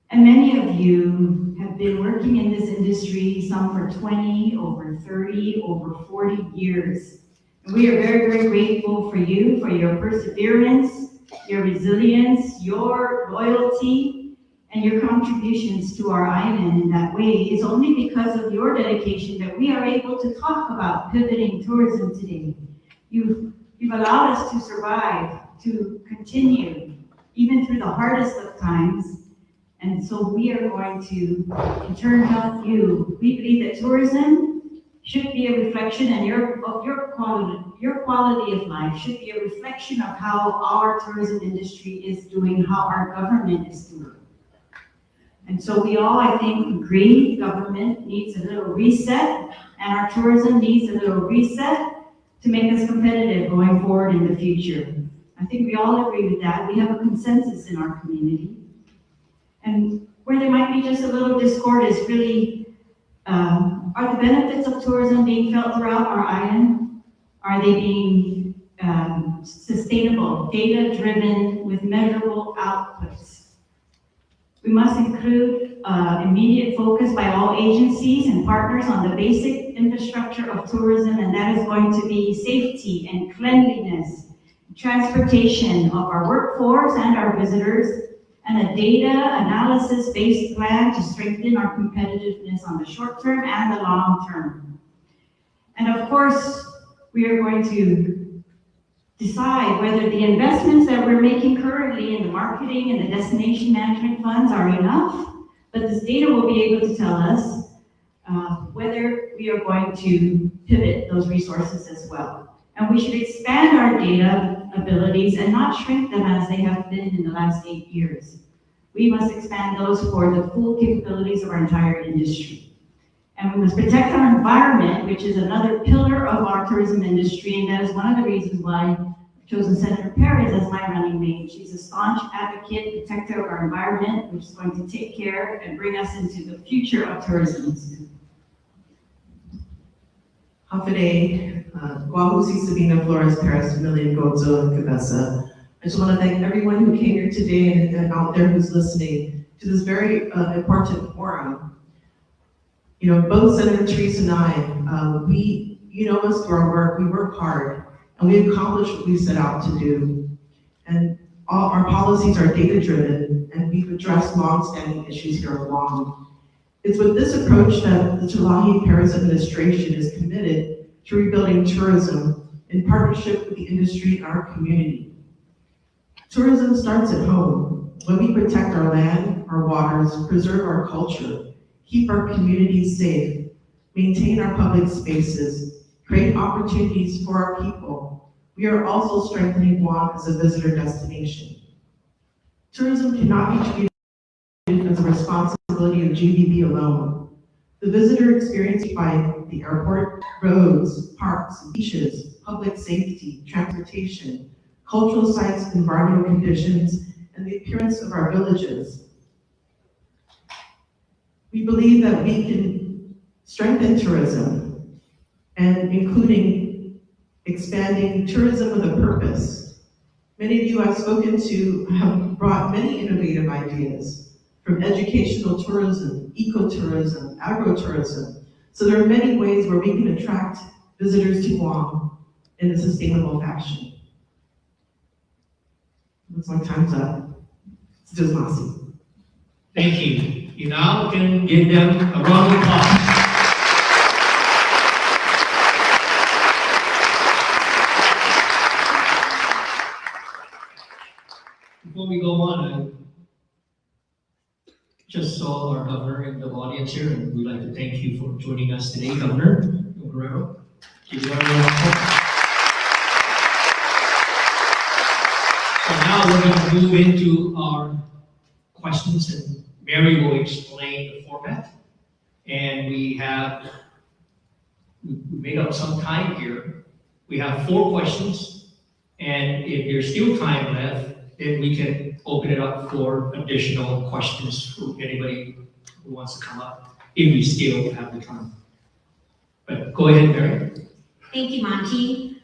Speaker 19: And many of you have been working in this industry, some for 20, over 30, over 40 years. And we are very, very grateful for you, for your perseverance, your resilience, your loyalty, and your contributions to our island in that way. It's only because of your dedication that we are able to talk about pivoting tourism today. You've allowed us to survive, to continue, even through the hardest of times. And so we are going to, in turn, help you. We believe that tourism should be a reflection, and your quality of life should be a reflection of how our tourism industry is doing, how our government is doing. And so we all, I think, agree government needs a little reset, and our tourism needs a little reset to make us competitive going forward in the future. I think we all agree with that. We have a consensus in our community. And where there might be just a little discord is really, are the benefits of tourism being felt throughout our island? Are they being sustainable, data-driven with measurable outputs? We must include immediate focus by all agencies and partners on the basic infrastructure of tourism, and that is going to be safety and cleanliness, transportation of our workforce and our visitors, and a data analysis-based plan to strengthen our competitiveness on the short term and the long term. And of course, we are going to decide whether the investments that we're making currently in the marketing and the destination management funds are enough, but this data will be able to tell us whether we are going to pivot those resources as well. And we should expand our data abilities and not shrink them as they have been in the last 8 years. We must expand those for the full capabilities of our entire industry. And we must protect our environment, which is another pillar of our tourism industry, and that is one of the reasons why I've chosen Senator Perez as my running mate. She's a staunch advocate, protector of our environment, which is going to take care and bring us into the future of tourism.
Speaker 20: Hafide, Guahusi, Sabina, Flores, Perez, Million, Gozo, and Cabeza. I just want to thank everyone who came here today and out there who's listening to this very important forum. You know, both Senator Therese and I, you know us through our work, we work hard, and we accomplish what we set out to do. And all our policies are data-driven, and we've addressed long-standing issues here at Guam. It's with this approach that the Terlahi-Perez administration is committed to rebuilding tourism in partnership with the industry and our community. Tourism starts at home. When we protect our land, our waters, preserve our culture, keep our communities safe, maintain our public spaces, create opportunities for our people, we are also strengthening Guam as a visitor destination. Tourism cannot be treated as a responsibility of GDP alone. The visitor experience by the airport, roads, parks, beaches, public safety, transportation, cultural sites, environmental conditions, and the appearance of our villages. We believe that we can strengthen tourism, and including expanding tourism with a purpose. Many of you I've spoken to have brought many innovative ideas, from educational tourism, ecotourism, agro-tourism. So there are many ways where we can attract visitors to Guam in a sustainable fashion. Looks like time's up. It's just Masi.
Speaker 10: Thank you. You now can give them a round of applause. Before we go on, I just saw our governor in the audience here, and we'd like to thank you for joining us today, Governor Guerrero. So now we're going to move into our questions, and Mary will explain the format. And we made up some time here. We have 4 questions, and if there's still time left, then we can open it up for additional questions for anybody who wants to come up, if we still have the time. But go ahead, Mary.
Speaker 11: Thank you, Monty.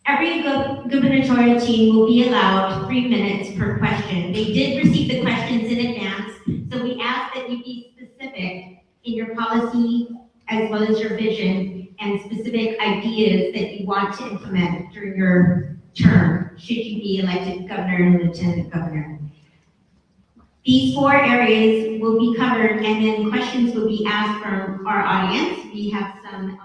Speaker 11: Every gubernatorial team will be allowed 3 minutes per question. They did receive the questions in advance, so we ask that you be specific in your policy as well as your vision and specific ideas that you want to implement during your term, should you be elected governor and lieutenant governor. These 4 areas will be covered, and then questions will be asked from our audience. We have some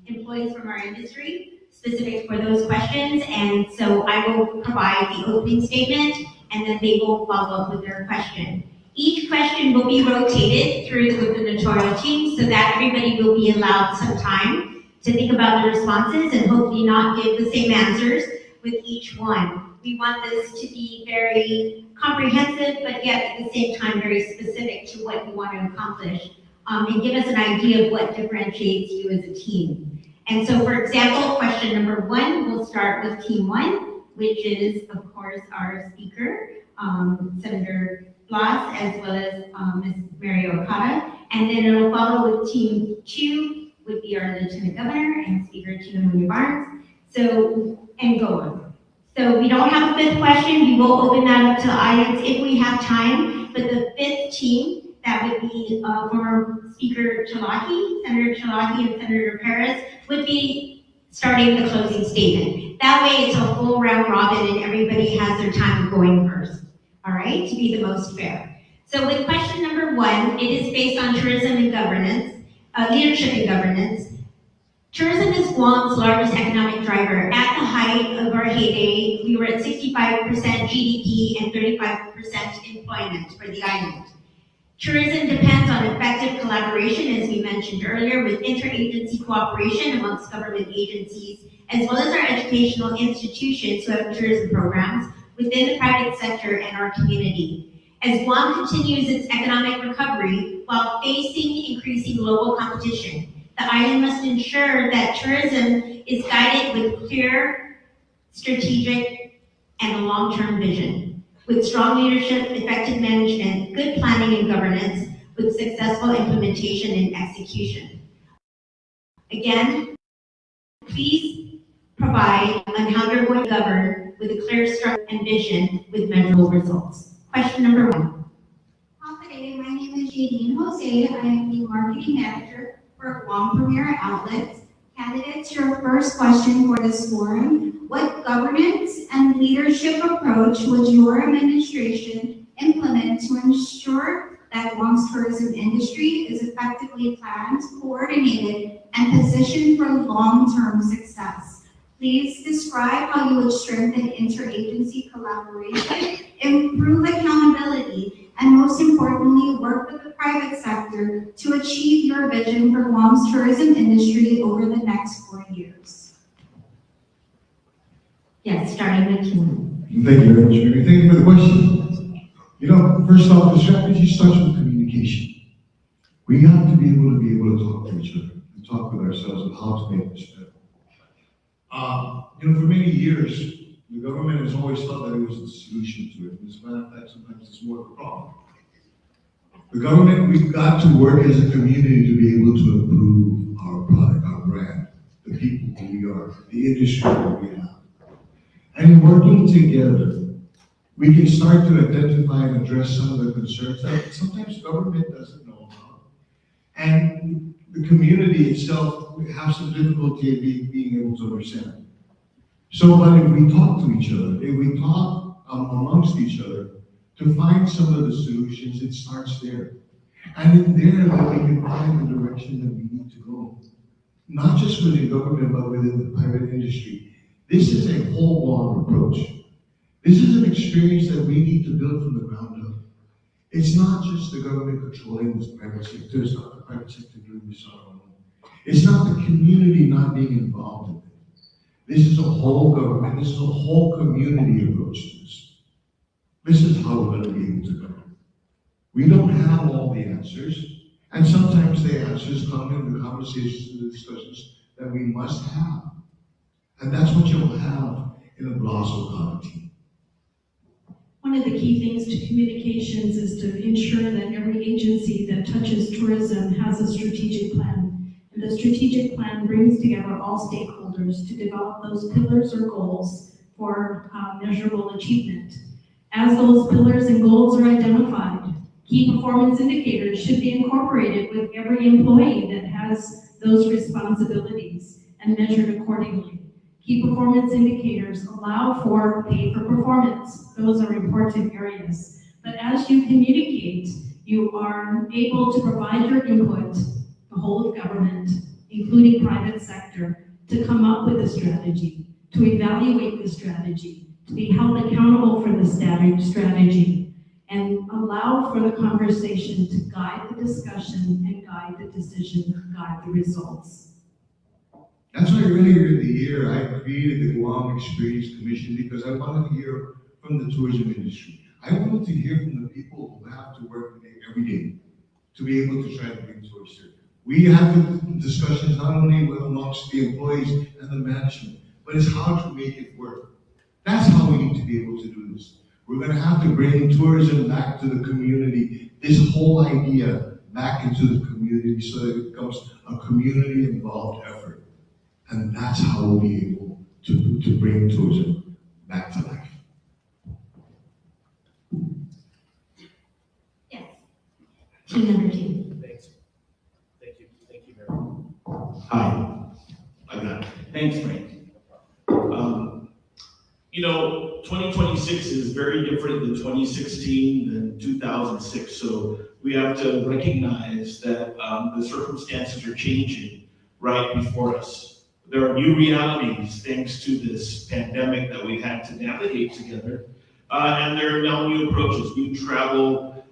Speaker 11: employees from our industry specific for those questions, and so I will provide the opening statement, and then they will follow up with their question. Each question will be rotated through the gubernatorial team so that everybody will be allowed some time to think about the responses and hopefully not give the same answers with each one. We want this to be very comprehensive, but yet at the same time very specific to what you want to accomplish, and give us an idea of what differentiates you as a team. And so, for example, question number 1, we'll start with team 1, which is, of course, our speaker, Senator Blas, as well as Ms. Mary Okada. And then it'll follow with team 2, would be our Lieutenant Governor and Speaker Tina Mooney Barnes. So, and go on. So we don't have a 5th question. We will open that up to the audience if we have time. But the 5th team, that would be former Speaker Chalahi, Senator Chalahi and Senator Perez, would be starting the closing statement. That way it's a full round robin and everybody has their time going first. All right, to be the most fair. So with question number 1, it is based on tourism and governance, leadership and governance. Tourism is Guam's largest economic driver. At the height of our heyday, we were at 65% GDP and 35% employment for the island. Tourism depends on effective collaboration, as we mentioned earlier, with interagency cooperation amongst government agencies, as well as our educational institutions who have tourism programs within the private sector and our community. As Guam continues its economic recovery while facing increasing global competition, the island must ensure that tourism is guided with clear, strategic, and a long-term vision. With strong leadership, effective management, good planning and governance, with successful implementation and execution. Again, please provide on how you're going to govern with a clear structure and vision with measurable results. Question number 1.
Speaker 21: Today, my name is Jadine Jose. I am the marketing manager for Guam Premier Outlets. Candidates, your first question for this forum: what governance and leadership approach would your administration implement to ensure that Guam's tourism industry is effectively planned, coordinated, and positioned for long-term success? Please describe how you would strengthen interagency collaboration, improve accountability, and most importantly, work with the private sector to achieve your vision for Guam's tourism industry over the next 4 years.
Speaker 11: Yes, starting with you.
Speaker 12: Thank you very much, Mary. Thank you for the question. You know, first off, the strategy starts with communication. We have to be able talk to each other and talk with ourselves of how to make this better. For many years, the government has always thought that it was the solution to it. As a matter of fact, sometimes it's more of a problem. The government, we've got to work as a community to be able to improve our product, our brand, the people who we are, the industry that we have. And in working together, we can start to identify and address some of the concerns that sometimes government doesn't know about. And the community itself has some difficulty in being able to understand. So, but if we talk to each other, if we talk amongst each other to find some of the solutions, it starts there. And in there, that we can find the direction that we need to go. Not just within government, but within the private industry. This is a whole Guam approach. This is an experience that we need to build from the ground up. It's not just the government controlling this private sector. It's not the private sector doing this on our own. It's not the community not being involved in it. This is a whole government. This is a whole community approach to this. This is how we're going to be able to go. We don't have all the answers, and sometimes the answers come in the conversations and the discussions that we must have. And that's what you'll have in a Blaso team.
Speaker 13: One of the key things to communications is to ensure that every agency that touches tourism has a strategic plan. And the strategic plan brings together all stakeholders to develop those pillars or goals for measurable achievement. As those pillars and goals are identified, key performance indicators should be incorporated with every employee that has those responsibilities and measured accordingly. Key performance indicators allow for pay for performance. Those are important areas. But as you communicate, you are able to provide your input, the whole of government, including private sector, to come up with a strategy, to evaluate the strategy, to be held accountable for the strategy, and allow for the conversation to guide the discussion and guide the decision, guide the results.
Speaker 12: That's why earlier in the year, I created the Guam Experience Commission because I wanted to hear from the tourism industry. I wanted to hear from the people who have to work every day to be able to try to bring tourists here. We have discussions not only amongst the employees and the management, but it's how to make it work. That's how we need to be able to do this. We're going to have to bring tourism back to the community, this whole idea back into the community so that it becomes a community-involved effort. And that's how we'll be able to bring tourism back to life.
Speaker 21: Yes. Team number 2.
Speaker 14: Thanks. Thank you very much. Hi. I got it. Thanks, Frank. 2026 is very different than 2016 than 2006. So we have to recognize that the circumstances are changing right before us. There are new realities thanks to this pandemic that we had to navigate together. And there are now new approaches, new travel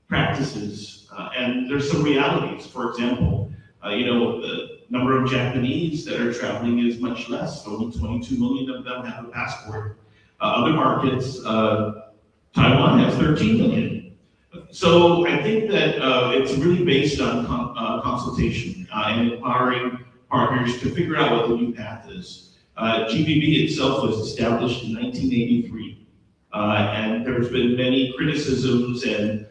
Speaker 14: practices. And there's some realities. For example, the number of Japanese that are traveling is much less. Only 22 million of them have a passport. Other markets, Taiwan has 13 million. So I think that it's really based on consultation and empowering partners to figure out what the new path is. GBB itself was established in 1983, and there's been many criticisms and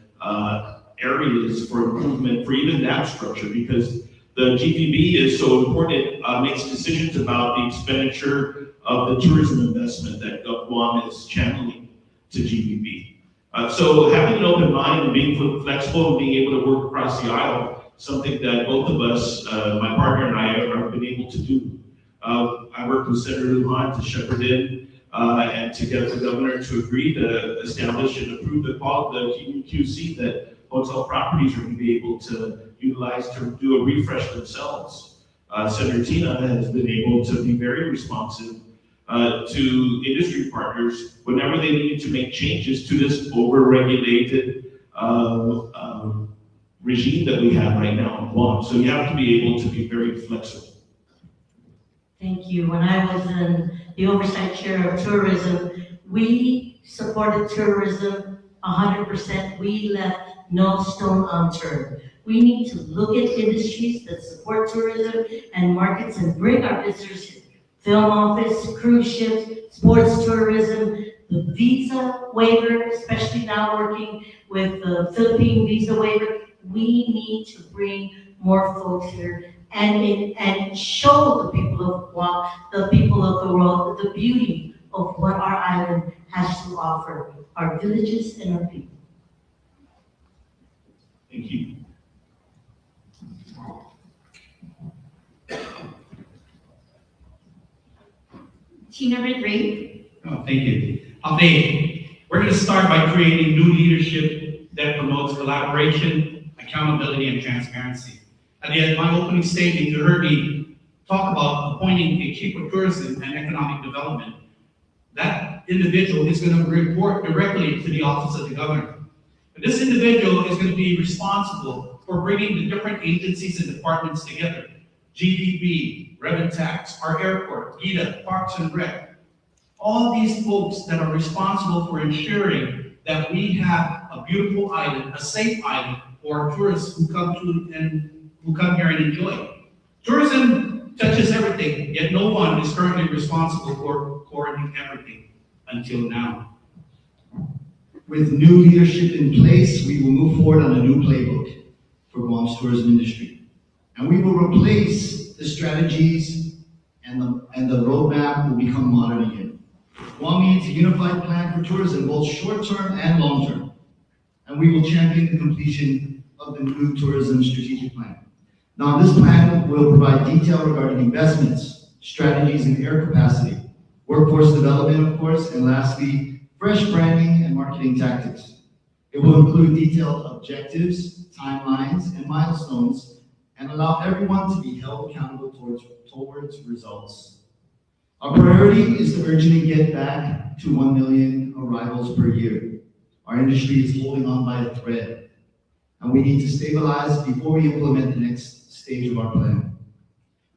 Speaker 14: areas for improvement for even that structure because the GBB is so important. It makes decisions about the expenditure of the tourism investment that Guam is channeling to GBB. So having an open mind and being flexible and being able to work across the aisle, something that both of us, my partner and I, have been able to do. I worked with Senator Lujan to shepherd in and to get the governor to agree to establish and approve the QC that hotel properties are going to be able to utilize to do a refresh themselves. Senator Tina has been able to be very responsive to industry partners whenever they need to make changes to this over-regulated regime that we have right now in Guam. So you have to be able to be very flexible.
Speaker 15: Thank you. When I was in the oversight chair of tourism, we supported tourism 100%. We left no stone unturned. We need to look at industries that support tourism and markets and bring our visitors here. Film office, cruise ships, sports tourism, the visa waiver, especially now working with the Philippine visa waiver. We need to bring more folks here and show the people of Guam, the people of the world, the beauty of what our island has to offer, our villages and our people.
Speaker 16: Thank you.
Speaker 11: Team number 3.
Speaker 16: Oh, thank you. Update. We're going to start by creating new leadership that promotes collaboration, accountability, and transparency. At the end of my opening statement, you heard me talk about appointing a chief of tourism and economic development. That individual is going to report directly to the office of the governor. And this individual is going to be responsible for bringing the different agencies and departments together. GDP, Revenue Tax, our airport, GIDA, Parks and Rec. All these folks that are responsible for ensuring that we have a beautiful island, a safe island for tourists who come here and enjoy. Tourism touches everything, yet no one is currently responsible for coordinating everything until now.
Speaker 17: With new leadership in place, we will move forward on a new playbook for Guam's tourism industry. And we will replace the strategies and the roadmap will become modern again. Guam needs a unified plan for tourism, both short-term and long-term. And we will champion the completion of the new tourism strategic plan. Now, this plan will provide detail regarding investments, strategies in air capacity, workforce development, of course, and lastly, fresh branding and marketing tactics. It will include detailed objectives, timelines, and milestones, and allow everyone to be held accountable towards results. Our priority is to urgently get back to 1 million arrivals per year. Our industry is holding on by a thread, and we need to stabilize before we implement the next stage of our plan.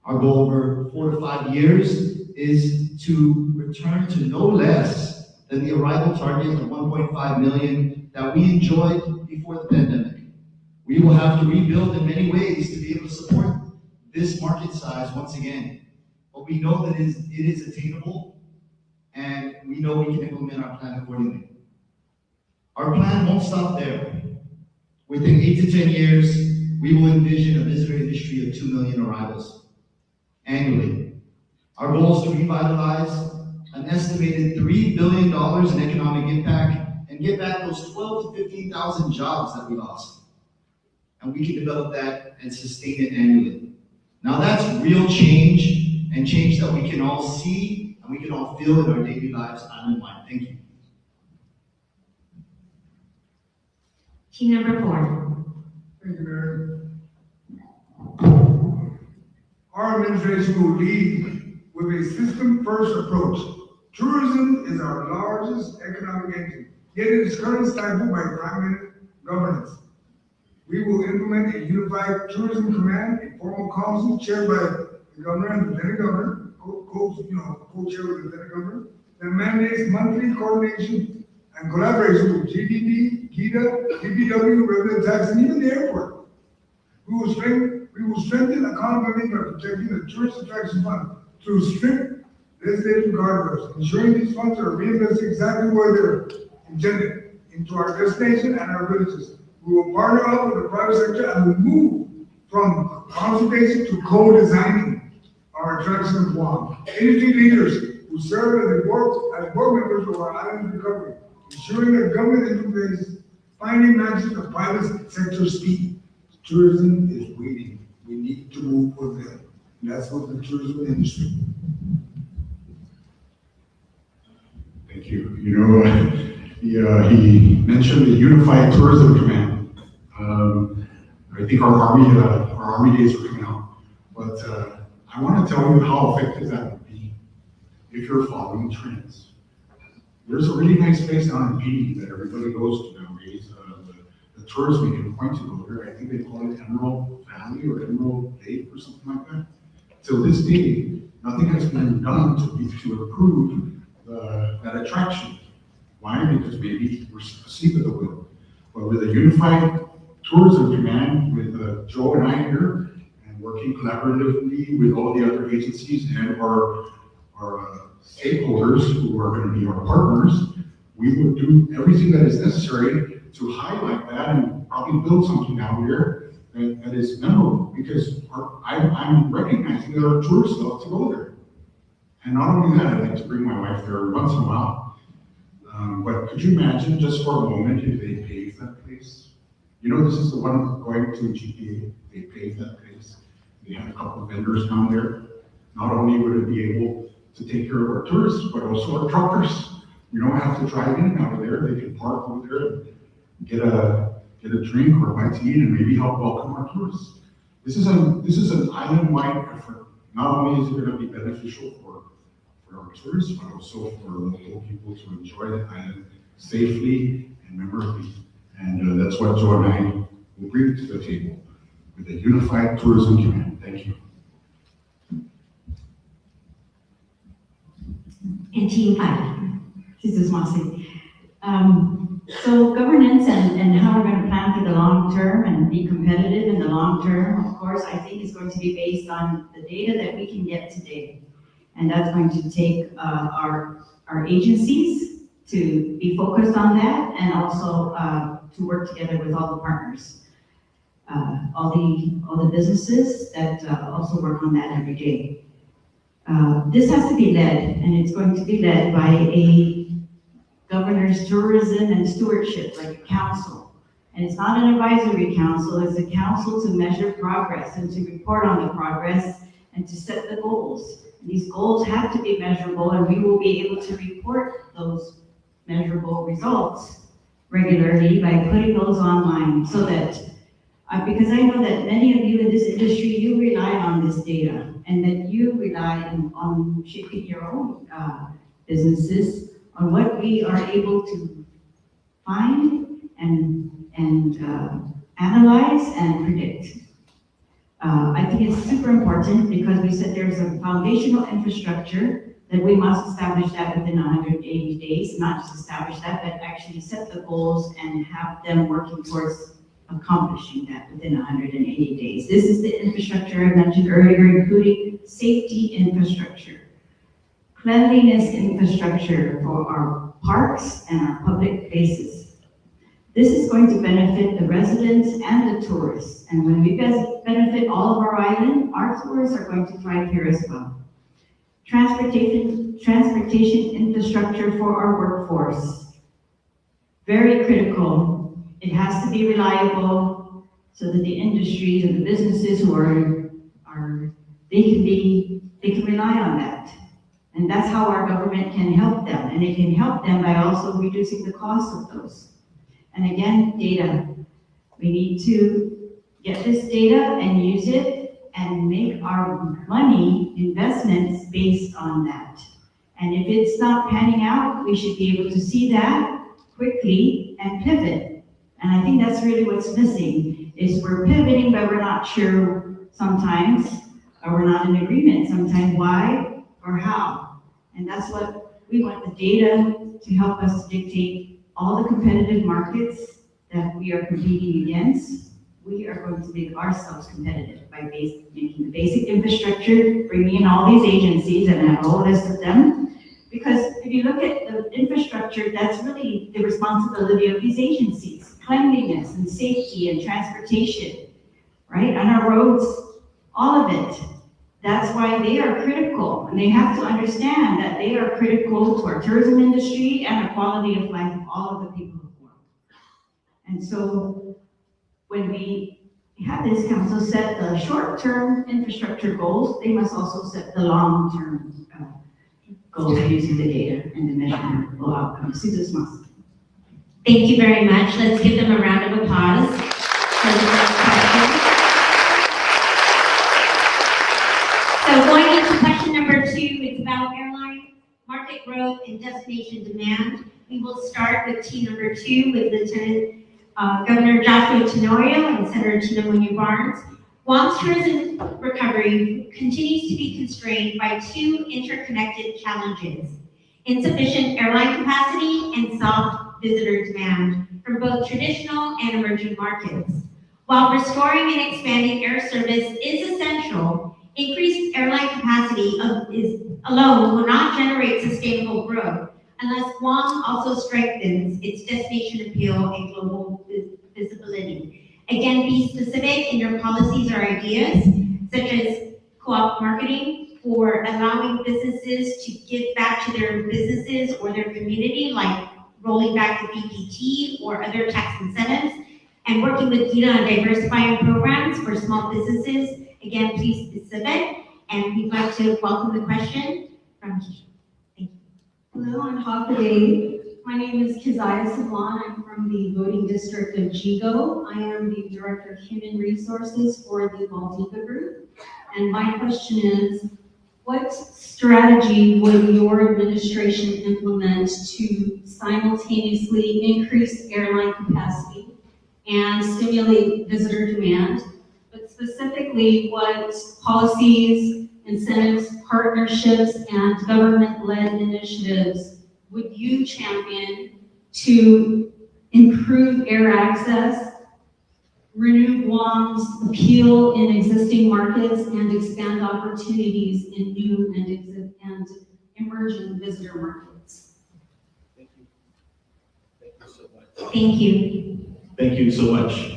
Speaker 17: Our goal over 4 to 5 years is to return to no less than the arrival target of 1.5 million that we enjoyed before the pandemic. We will have to rebuild in many ways to be able to support this market size once again. But we know that it is attainable, and we know we can implement our plan accordingly. Our plan won't stop there. Within 8 to 10 years, we will envision a visitor industry of 2 million arrivals annually. Our goal is to revitalize an estimated $3 billion in economic impact and get back those 12 to 15,000 jobs that we lost. And we can develop that and sustain it annually. Now that's real change, and change that we can all see and we can all feel in our daily lives island-wide. Thank you.
Speaker 11: Team number 4.
Speaker 1: Thank you, Mayor. Our administration will lead with a system-first approach. Tourism is our largest economic engine, yet it is currently stifled by fragmented governance. We will implement a unified tourism command, a formal council chaired by the governor and lieutenant governor, co-chair with the lieutenant governor, that mandates monthly coordination and collaboration with GDP, GIDA, DPW, Revenue Tax, and even the airport. We will strengthen accountability by protecting the Tourist Attraction Fund through strict legislative guardrails, ensuring these funds are reinvested exactly where they're intended, into our destination and our villages. We will partner up with the private sector and we'll move from consultation to co-designing our attraction of Guam. Industry leaders who serve as board members of our island recovery, ensuring that government interface, finding matches the private sector speed. Tourism is waiting. We need to move with them. And that's what the tourism industry.
Speaker 18: Thank you. He mentioned the Unified Tourism Command. I think our Army days are coming out. But I want to tell you how effective that would be if you're following trends. There's a really nice place down in Haiti that everybody goes to nowadays. The tourists we can point to go there. I think they call it Emerald Valley or Emerald Lake or something like that. Till this day, nothing has been done to improve that attraction. Why? Because maybe we're asleep at the wheel. But with a unified tourism command, with Joe and I here, and working collaboratively with all the other agencies and our stakeholders who are going to be our partners, we would do everything that is necessary to highlight that and probably build something out here that is memorable, because I'm recognizing that our tourists love to go there. And not only that, I like to bring my wife there once in a while. But could you imagine just for a moment if they paved that place? You know, this is the one going to GPA, they paved that place. They had a couple of vendors down there. Not only would it be able to take care of our tourists, but also our truckers. We don't have to drive in and out of there. They can park over there and get a drink or a bite to eat and maybe help welcome our tourists. This is an island-wide effort. Not only is it going to be beneficial for our tourists, but also for local people to enjoy the island safely and memorably. And that's what Joe and I will bring to the table with a unified tourism command. Thank you.
Speaker 19: And Team 5, this is Mossy. So governance and how we're going to plan for the long term and be competitive in the long term, of course, I think is going to be based on the data that we can get today. And that's going to take our agencies to be focused on that, and also to work together with all the partners, all the businesses that also work on that every day. This has to be led, and it's going to be led by a governor's tourism and stewardship, like a council. And it's not an advisory council, it's a council to measure progress and to report on the progress and to set the goals. And these goals have to be measurable, and we will be able to report those measurable results regularly by putting those online, so that, because I know that many of you in this industry, you rely on this data, and that you rely on shaping your own businesses on what we are able to find and analyze and predict. I think it's super important because we said there's a foundational infrastructure that we must establish that within 180 days, not just establish that, but actually set the goals and have them working towards accomplishing that within 180 days. This is the infrastructure I mentioned earlier, including safety infrastructure, cleanliness infrastructure for our parks and our public places. This is going to benefit the residents and the tourists. And when we benefit all of our island, our tourists are going to thrive here as well. Transportation infrastructure for our workforce. Very critical. It has to be reliable so that the industries and the businesses who they can rely on that. And that's how our government can help them. And it can help them by also reducing the cost of those. And again, data. We need to get this data and use it and make our money investments based on that. And if it's not panning out, we should be able to see that quickly and pivot. And I think that's really what's missing, is we're pivoting, but we're not sure sometimes, or we're not in agreement sometimes why or how. And that's what we want the data to help us to dictate all the competitive markets that we are competing against. We are going to make ourselves competitive by making the basic infrastructure, bringing in all these agencies, and I have a whole list of them. Because if you look at the infrastructure, that's really the responsibility of these agencies. Cleanliness and safety and transportation, right? On our roads, all of it. That's why they are critical, and they have to understand that they are critical to our tourism industry and the quality of life of all of the people of Guam. And so when we have this council set the short-term infrastructure goals, they must also set the long-term goals using the data and the measurable outcomes. Susan Moss.
Speaker 11: Thank you very much. Let's give them a round of applause for the first question. So going into question number 2, it's about airline market growth and destination demand. We will start with team number 2 with Lieutenant Governor Joshua Tenorio and Senator Chinamunya Barnes. Guam's tourism recovery continues to be constrained by 2 interconnected challenges: insufficient airline capacity and soft visitor demand from both traditional and emerging markets. While restoring and expanding air service is essential, increased airline capacity alone will not generate sustainable growth unless Guam also strengthens its destination appeal and global visibility. Again, be specific in your policies or ideas, such as co-op marketing for allowing businesses to give back to their businesses or their community, like rolling back the BPT or other tax incentives, and working with GITA on diversifying programs for small businesses. Again, please be specific. And we'd like to welcome the question from Keisha. Thank you.
Speaker 19: Hello, on Hawk Day. My name is Keziah Sablan. I'm from the voting district of Jigo. I am the Director of Human Resources for the Valdivia Group. And my question is, what strategy would your administration implement to simultaneously increase airline capacity and stimulate visitor demand? But specifically, what policies, incentives, partnerships, and government-led initiatives would you champion to improve air access, renew Guam's appeal in existing markets, and expand opportunities in new and emerging visitor markets?
Speaker 11: Thank you.
Speaker 14: Thank you so much.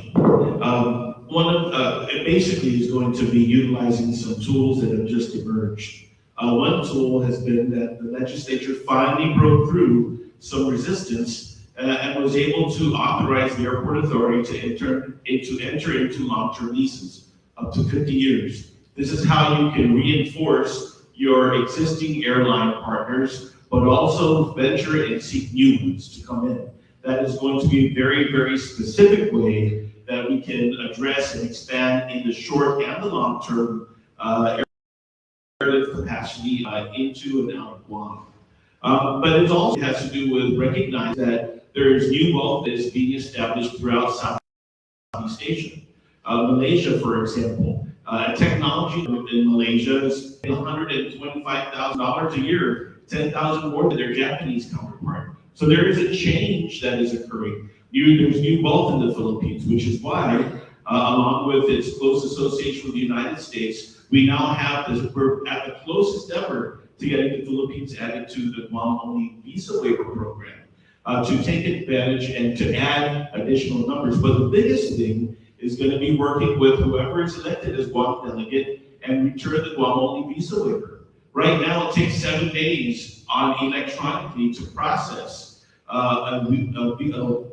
Speaker 14: It basically is going to be utilizing some tools that have just emerged. One tool has been that the legislature finally broke through some resistance and was able to authorize the airport authority to enter into long-term leases up to 50 years. This is how you can reinforce your existing airline partners, but also venture and seek new ones to come in. That is going to be a very, very specific way that we can address and expand in the short and the long term airlift capacity into and out of Guam. But it also has to do with recognizing that there is new wealth that is being established throughout Southeast Asia. Malaysia, for example, technology in Malaysia is $125,000 a year, 10,000 more than their Japanese counterpart. So there is a change that is occurring. There's new wealth in the Philippines, which is why, along with its close association with the United States, we now have this, we're at the closest ever to getting the Philippines added to the Guam-only visa waiver program, to take advantage and to add additional numbers. But the biggest thing is going to be working with whoever is elected as Guam delegate and return the Guam-only visa waiver. Right now, it takes 7 days electronically to process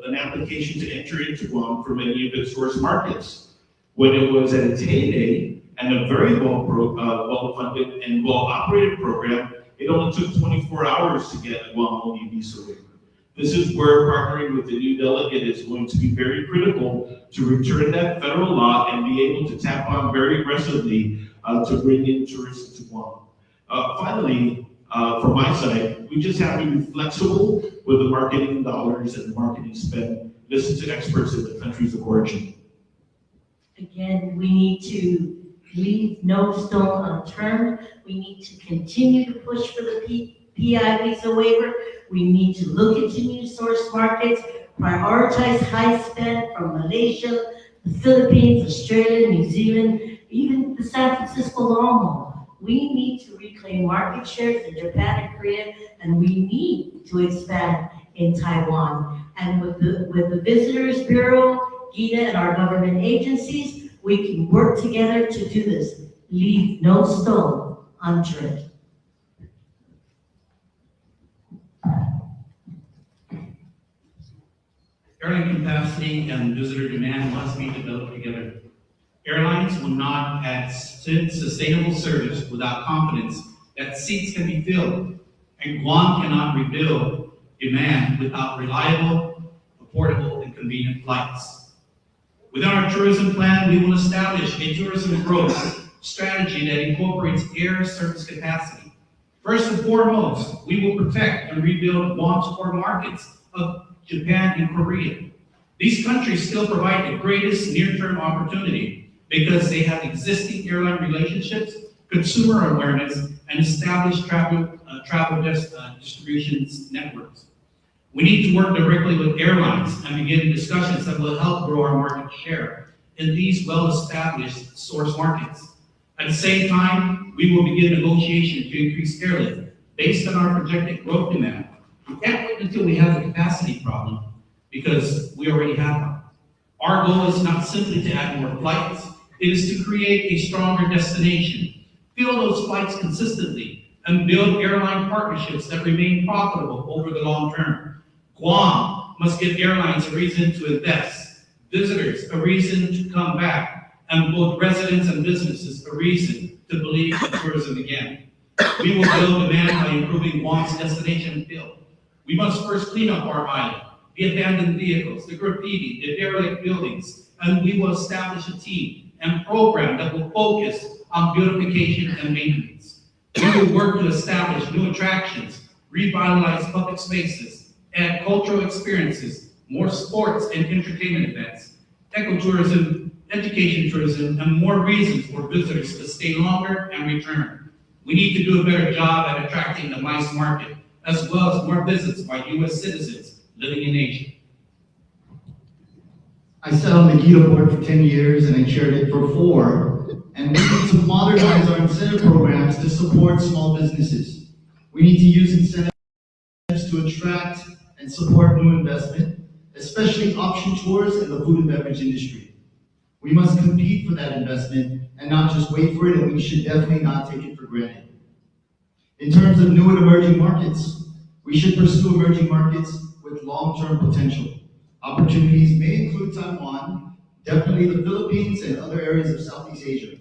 Speaker 14: an application to enter into Guam from any of its source markets. When it was at its heyday and a very well-funded and well-operated program, it only took 24 hours to get a Guam-only visa waiver. This is where partnering with the new delegate is going to be very critical to return that federal law and be able to tap on very aggressively to bring in tourists to Guam. Finally, from my side, we just have to be flexible with the marketing dollars and the marketing spend. Listen to experts in the countries of origin.
Speaker 15: Again, we need to leave no stone unturned. We need to continue to push for the PI visa waiver. We need to look into new source markets, prioritize high spend from Malaysia, the Philippines, Australia, New Zealand, even the San Francisco long haul. We need to reclaim market shares in Japan and Korea, and we need to expand in Taiwan. And with the Visitors Bureau, GITA, and our government agencies, we can work together to do this. Leave no stone unturned.
Speaker 16: Airline capacity and visitor demand must be developed together. Airlines will not add sustainable service without confidence that seats can be filled, and Guam cannot rebuild demand without reliable, affordable, and convenient flights. Within our tourism plan, we will establish a tourism growth strategy that incorporates air service capacity. First and foremost, we will protect and rebuild Guam's core markets of Japan and Korea. These countries still provide the greatest near-term opportunity because they have existing airline relationships, consumer awareness, and established travel distribution networks. We need to work directly with airlines and begin discussions that will help grow our market share in these well-established source markets. At the same time, we will begin negotiation to increase airlift based on our projected growth demand. We can't wait until we have a capacity problem because we already have one. Our goal is not simply to add more flights, it is to create a stronger destination, fill those flights consistently, and build airline partnerships that remain profitable over the long term. Guam must give airlines a reason to invest, visitors a reason to come back, and both residents and businesses a reason to believe in tourism again. We will build demand by improving Guam's destination appeal. We must first clean up our island, the abandoned vehicles, the graffiti, the derelict buildings, and we will establish a team and program that will focus on beautification and maintenance. We will work to establish new attractions, revitalize public spaces, add cultural experiences, more sports and entertainment events, ecotourism, education tourism, and more reasons for visitors to stay longer and return. We need to do a better job at attracting the MICE market, as well as more visits by U.S. citizens living in Asia.
Speaker 17: I sat on the GITA board for 10 years and I chaired it for 4, and we need to modernize our incentive programs to support small businesses. We need to use incentives to attract and support new investment, especially option tours and the food and beverage industry. We must compete for that investment and not just wait for it, and we should definitely not take it for granted. In terms of new and emerging markets, we should pursue emerging markets with long-term potential. Opportunities may include Taiwan, definitely the Philippines, and other areas of Southeast Asia.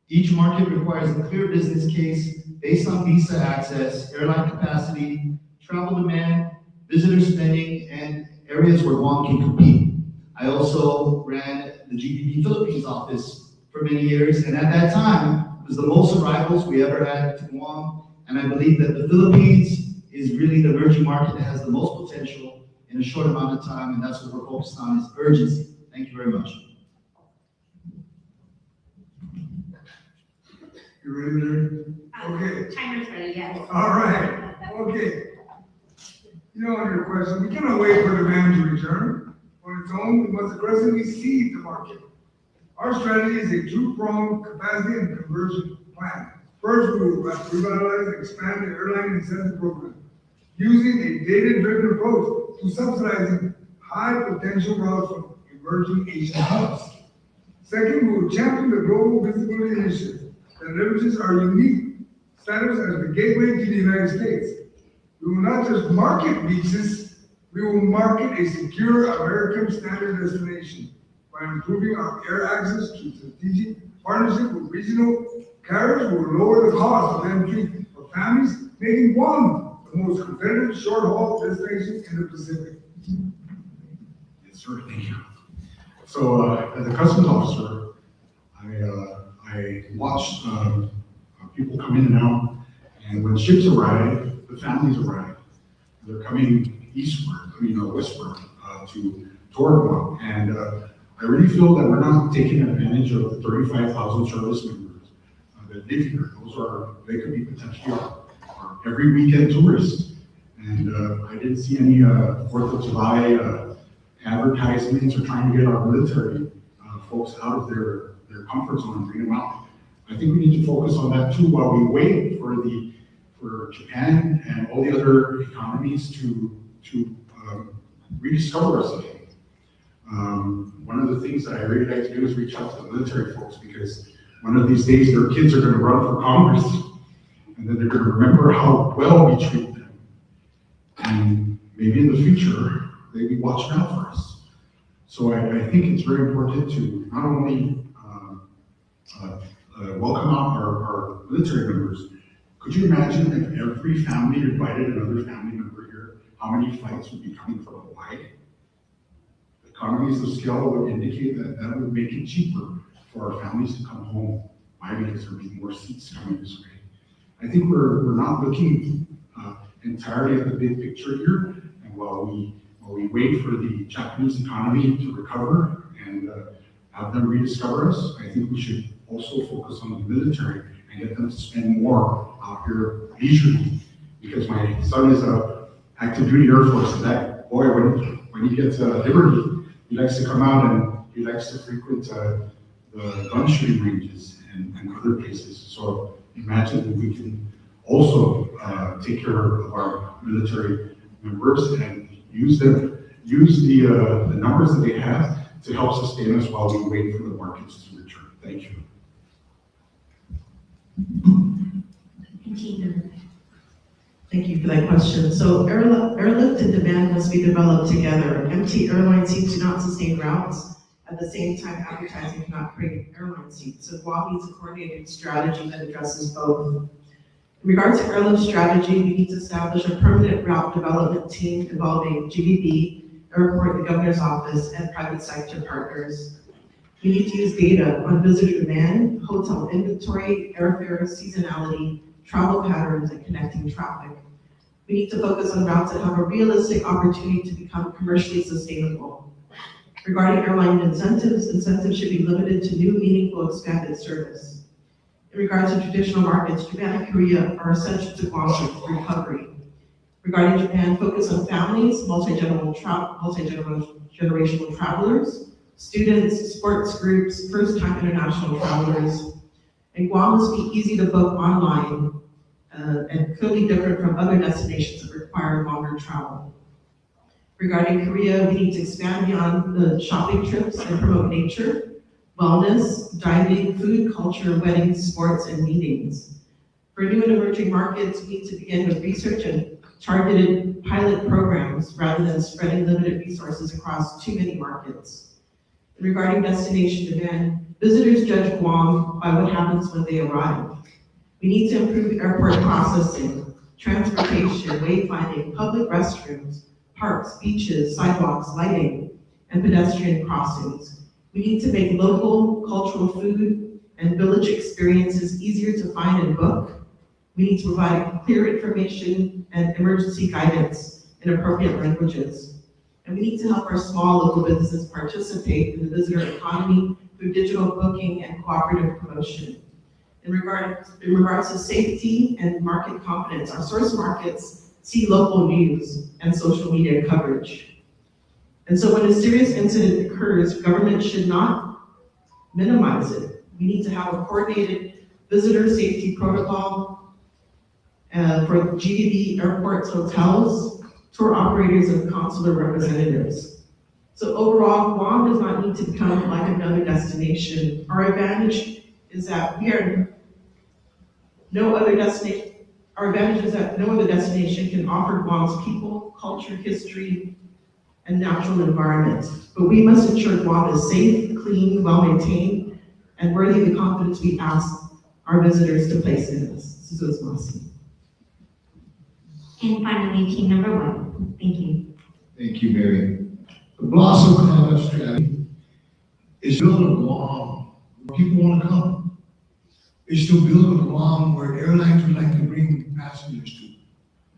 Speaker 17: Each market requires a clear business case based on visa access, airline capacity, travel demand, visitor spending, and areas where Guam can compete. I also ran the GPP Philippines office for many years, and at that time, it was the most arrivals we ever had to Guam, and I believe that the Philippines is really the emerging market that has the most potential in a short amount of time, and that's what we're focused on, is urgency. Thank you very much.
Speaker 1: You ready there? Okay.
Speaker 11: Timer's ready, yes.
Speaker 1: All right, okay. You know, on your question, we cannot wait for demand to return. On its own, we must aggressively seed the market. Our strategy is a two-pronged capacity and conversion plan. First, we will revitalize and expand the airline incentive program, using a data-driven approach to subsidizing high-potential routes from emerging Asian hubs. Second, we will champion the Global Visibility Initiative that leverages our unique status as the gateway to the United States. We will not just market beaches, we will market a secure American standard destination by improving our air access to strategic partnership with regional carriers. Will lower the cost of entry for families, making Guam the most competitive short-haul destination in the Pacific.
Speaker 18: Yes, sir, thank you. So, as a customs officer, I watched people come in and out, and when ships arrive, the families arrive. They're coming westward toward Guam, and I really feel that we're not taking advantage of the 35,000 service members that live here. They could be potentially our every weekend tourists. And I didn't see any 4th of July advertisements or trying to get our military folks out of their comfort zone and bring them out. I think we need to focus on that too while we wait for Japan and all the other economies to rediscover us again. One of the things that I really like to do is reach out to the military folks, because one of these days their kids are going to run for Congress, and then they're going to remember how well we treat them. And maybe in the future, they'll be watching out for us. So I think it's very important to not only welcome out our military members. Could you imagine if every family invited another family member here, how many flights would be coming from Hawaii? Economies of scale would indicate that would make it cheaper for our families to come home. Why? Because there would be more seats coming this way. I think we're not looking entirely at the big picture here, and while we wait for the Japanese economy to recover and have them rediscover us, I think we should also focus on the military and get them to spend more out here leisurely. Because my son is a active duty Air Force, and that boy, when he gets liberty, he likes to come out he likes to frequent the gun shooting ranges and other places. So imagine if we can also take care of our military members and use the numbers that they have to help sustain us while we wait for the markets to return. Thank you.
Speaker 20: Thank you for that question. So airlift and demand must be developed together. Empty airline seats do not sustain routes. At the same time, advertising cannot create airline seats. So Guam needs a coordinated strategy that addresses both. In regards to airlift strategy, we need to establish a permanent route development team involving GBB, airport, the governor's office, and private sector partners. We need to use data on visitor demand, hotel inventory, airfare, seasonality, travel patterns, and connecting traffic. We need to focus on routes that have a realistic opportunity to become commercially sustainable. Regarding airline incentives should be limited to new, meaningful, expanded service. In regards to traditional markets, Japan and Korea are essential to Guam's recovery. Regarding Japan, focus on families, multi-generational travelers, students, sports groups, first-time international travelers. And Guam must be easy to book online and clearly different from other destinations that require longer travel. Regarding Korea, we need to expand beyond the shopping trips and promote nature, wellness, diving, food, culture, weddings, sports, and meetings. For new and emerging markets, we need to begin with research and targeted pilot programs rather than spreading limited resources across too many markets. Regarding destination demand, visitors judge Guam by what happens when they arrive. We need to improve airport processing, transportation, wayfinding, public restrooms, parks, beaches, sidewalks, lighting, and pedestrian crossings. We need to make local cultural food and village experiences easier to find and book. We need to provide clear information and emergency guidance in appropriate languages. And we need to help our small local businesses participate in the visitor economy through digital booking and cooperative promotion. In regards to safety and market confidence, our source markets see local news and social media coverage. And so when a serious incident occurs, government should not minimize it. We need to have a coordinated visitor safety protocol for GDB airports, hotels, tour operators, and consular representatives. So overall, Guam does not need to become like another destination. Our advantage is that no other destination can offer Guam's people, culture, history, and natural environment. But we must ensure Guam is safe, clean, well-maintained, and worthy of the confidence we ask our visitors to place in us.
Speaker 11: And finally, team number 1. Thank you.
Speaker 12: Thank you, Mary. The Blossom Conduct strategy is to build a Guam where people want to come. It's to build a Guam where airlines would like to bring passengers to.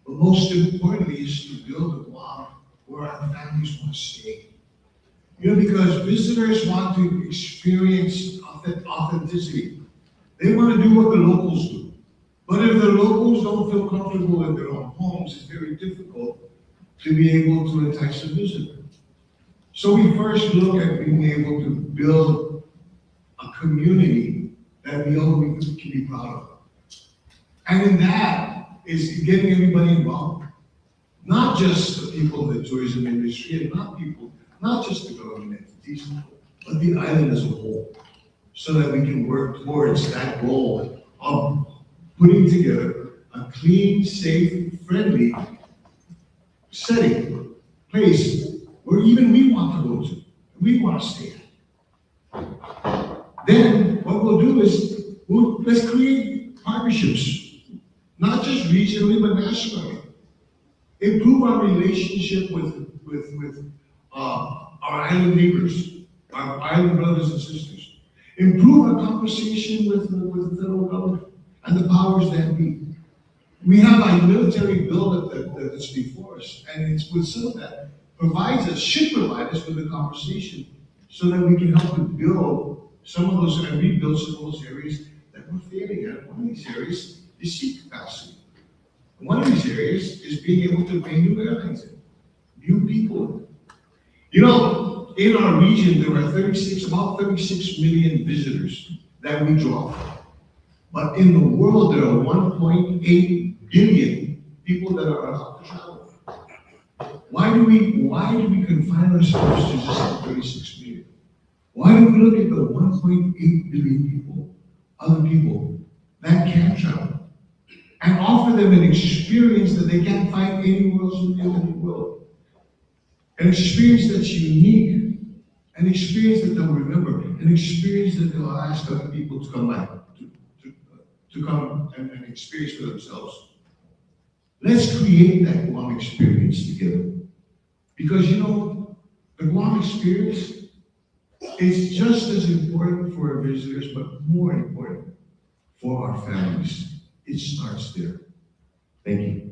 Speaker 12: But most importantly, is to build a Guam where our families want to stay. Because visitors want to experience authenticity. They want to do what the locals do. But if the locals don't feel comfortable in their own homes, it's very difficult to be able to entice a visitor. So we first look at being able to build a community that we all can be proud of. And in that is getting everybody involved. Not just the people in the tourism industry, and not just the government entities, but the island as a whole, so that we can work towards that goal of putting together a clean, safe, friendly setting, place where even we want to go to, we want to stay at. Then what we'll do is let's create partnerships, not just regionally but nationally. Improve our relationship with our island neighbors, our island brothers and sisters. Improve our conversation with the federal government and the powers that be. We have a military bill that's before us, and it's with some of that should provide us with a conversation so that we can help to build some of those and rebuild some of those areas that we're failing at. One of these areas is seat capacity. One of these areas is being able to bring new airlines in, new people in. in our region, there are about 36 million visitors that we draw. But in the world, there are 1.8 billion people that are allowed to travel. Why do we confine ourselves to just 36 million? Why don't we look at the 1.8 billion people, other people that can travel, and offer them an experience that they can't find anywhere else in the world? An experience that's unique, an experience that they'll remember, an experience that they'll ask other people to come back, to come and experience for themselves. Let's create that Guam experience together. Because you know, the Guam experience is just as important for our visitors, but more important for our families. It starts there. Thank you.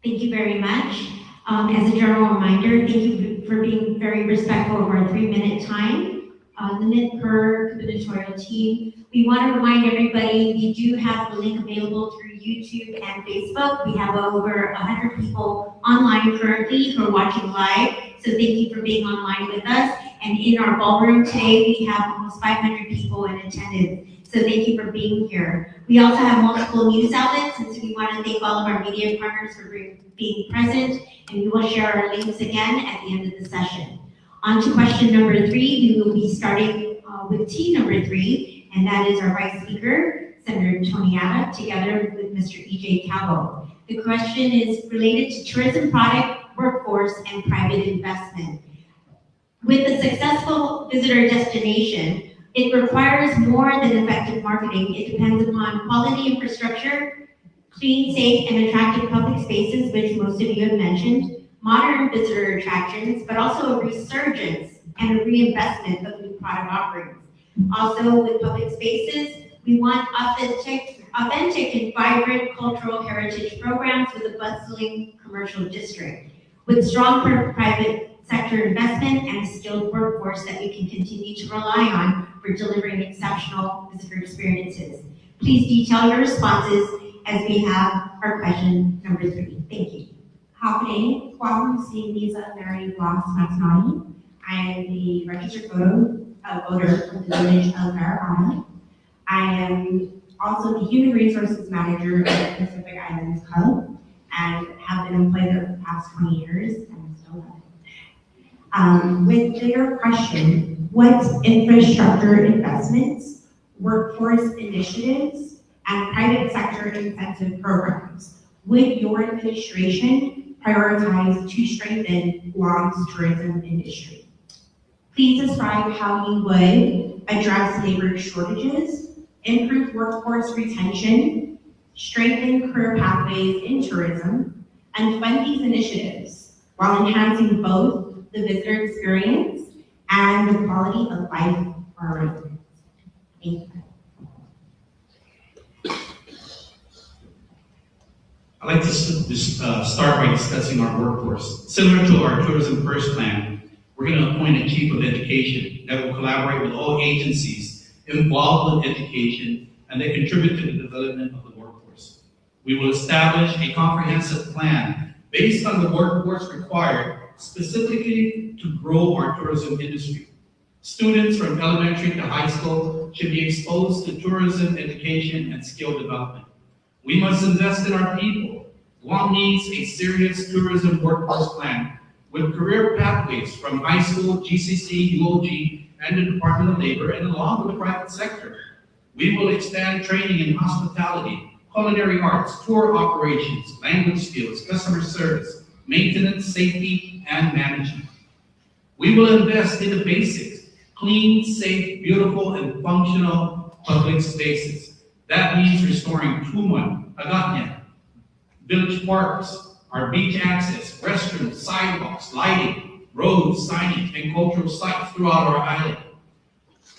Speaker 11: Thank you very much. As a general reminder, thank you for being very respectful of our 3-minute time limit per gubernatorial team. We want to remind everybody we do have the link available through YouTube and Facebook. We have over 100 people online currently who are watching live. So thank you for being online with us. And in our ballroom today, we have almost 500 people in attendance. So thank you for being here. We also have multiple news outlets, and so we want to thank all of our media partners for being present, and we will share our links again at the end of the session. On to question number 3, we will be starting with team number 3, and that is our Vice Speaker, Senator Tony Atta, together with Mr. E.J. Calvo. The question is related to tourism product, workforce, and private investment. With a successful visitor destination, it requires more than effective marketing. It depends upon quality infrastructure, clean, safe, and attractive public spaces, which most of you have mentioned, modern visitor attractions, but also a resurgence and a reinvestment of new product offerings. Also, with public spaces, we want authentic and vibrant cultural heritage programs with a bustling commercial district, with strong private sector investment and a skilled workforce that we can continue to rely on for delivering exceptional visitor experiences. Please detail your responses as we have our question number 3. Thank you.
Speaker 2: Happening, Guam Visa Mary Blanc Maxnani. I am the registered voter for the village of Marijuana. I am also the Human Resources Manager at the Pacific Islands Hub and have been employed there for the past 20 years and still love it. With your question, what infrastructure investments, workforce initiatives, and private sector incentive programs would your administration prioritize to strengthen Guam's tourism industry? Please describe how you would address labor shortages, improve workforce retention, strengthen career pathways in tourism, and fund these initiatives while enhancing both the visitor experience and the quality of life for our residents. Thank you.
Speaker 16: I'd like to start by discussing our workforce. Similar to our Tourism First plan, we're going to appoint a chief of education that will collaborate with all agencies involved in education and that contribute to the development of the workforce. We will establish a comprehensive plan based on the workforce required specifically to grow our tourism industry. Students from elementary to high school should be exposed to tourism education and skill development. We must invest in our people. Guam needs a serious tourism workforce plan with career pathways from high school, GCC, UOG, and the Department of Labor, and along with the private sector. We will expand training in hospitality, culinary arts, tour operations, language skills, customer service, maintenance, safety, and management. We will invest in the basics: clean, safe, beautiful, and functional public spaces. That means restoring Tuman, Agatnya, village parks, our beach access, restrooms, sidewalks, lighting, roads, signage, and cultural sites throughout our island.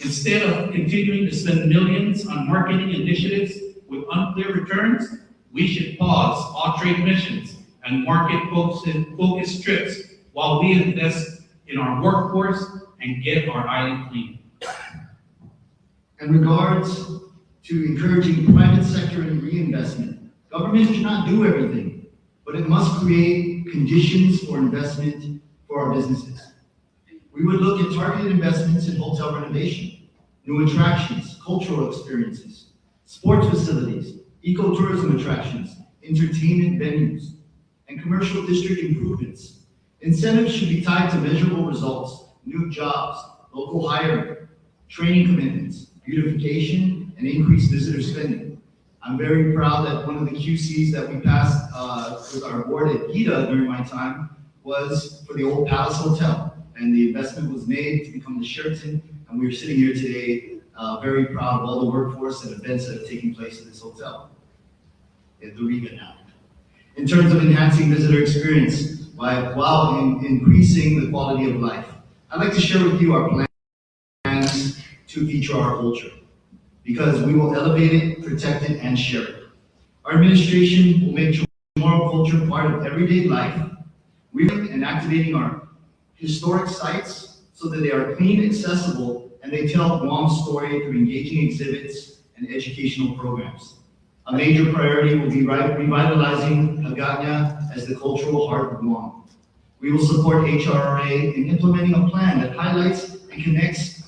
Speaker 16: Instead of continuing to spend millions on marketing initiatives with unclear returns, we should pause all trade missions and market-focused trips while we invest in our workforce and get our island clean.
Speaker 17: In regards to encouraging private sector and reinvestment, government cannot do everything, but it must create conditions for investment for our businesses. We would look at targeted investments in hotel renovation, new attractions, cultural experiences, sports facilities, ecotourism attractions, entertainment venues, and commercial district improvements. Incentives should be tied to measurable results, new jobs, local hiring, training commitments, beautification, and increased visitor spending. I'm very proud that one of the QCs that we passed with our board at GITA during my time was for the old Palace Hotel. And the investment was made to become the Sheraton. And we are sitting here today very proud of all the workforce and events that have taken place at this hotel, at the Riga now. In terms of enhancing visitor experience, while increasing the quality of life, I'd like to share with you our plans to feature our culture, because we will elevate it, protect it, and share it. Our administration will make Chamorro culture part of everyday life. We're activating our historic sites so that they are clean, accessible, and they tell Guam's story through engaging exhibits and educational programs. A major priority will be revitalizing Hagåtña as the cultural heart of Guam. We will support HRRA in implementing a plan that highlights and connects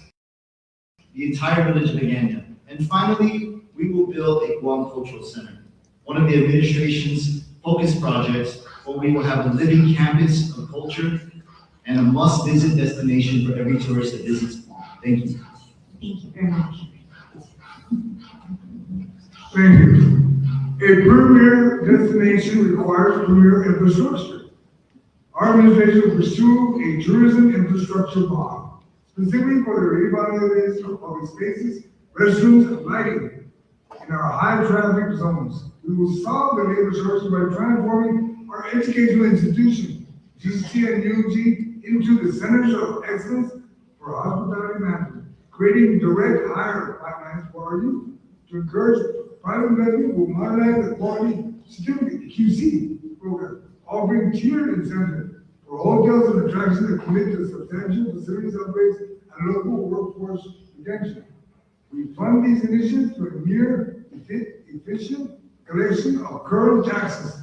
Speaker 17: the entire village of Hagåtña. And finally, we will build a Guam Cultural Center, one of the administration's focus projects where we will have a living campus of culture and a must-visit destination for every tourist that visits Guam. Thank you.
Speaker 11: Thank you very much.
Speaker 1: Thank you. A premier destination requires premier infrastructure. Our administration will pursue a tourism infrastructure bond, specifically for the revitalization of public spaces, restrooms, and lighting in our high-traffic zones. We will solve the labor shortage by transforming our educational institution, GC and UG, into the centers of excellence for hospitality management, creating direct hire pipelines for our youth. To encourage private investment, will modernize the quality certificate, the QC program, offering tiered incentives for hotels and attractions that commit to substantial facilities upgrades and local workforce retention. We fund these initiatives to a near efficient collection of current taxes,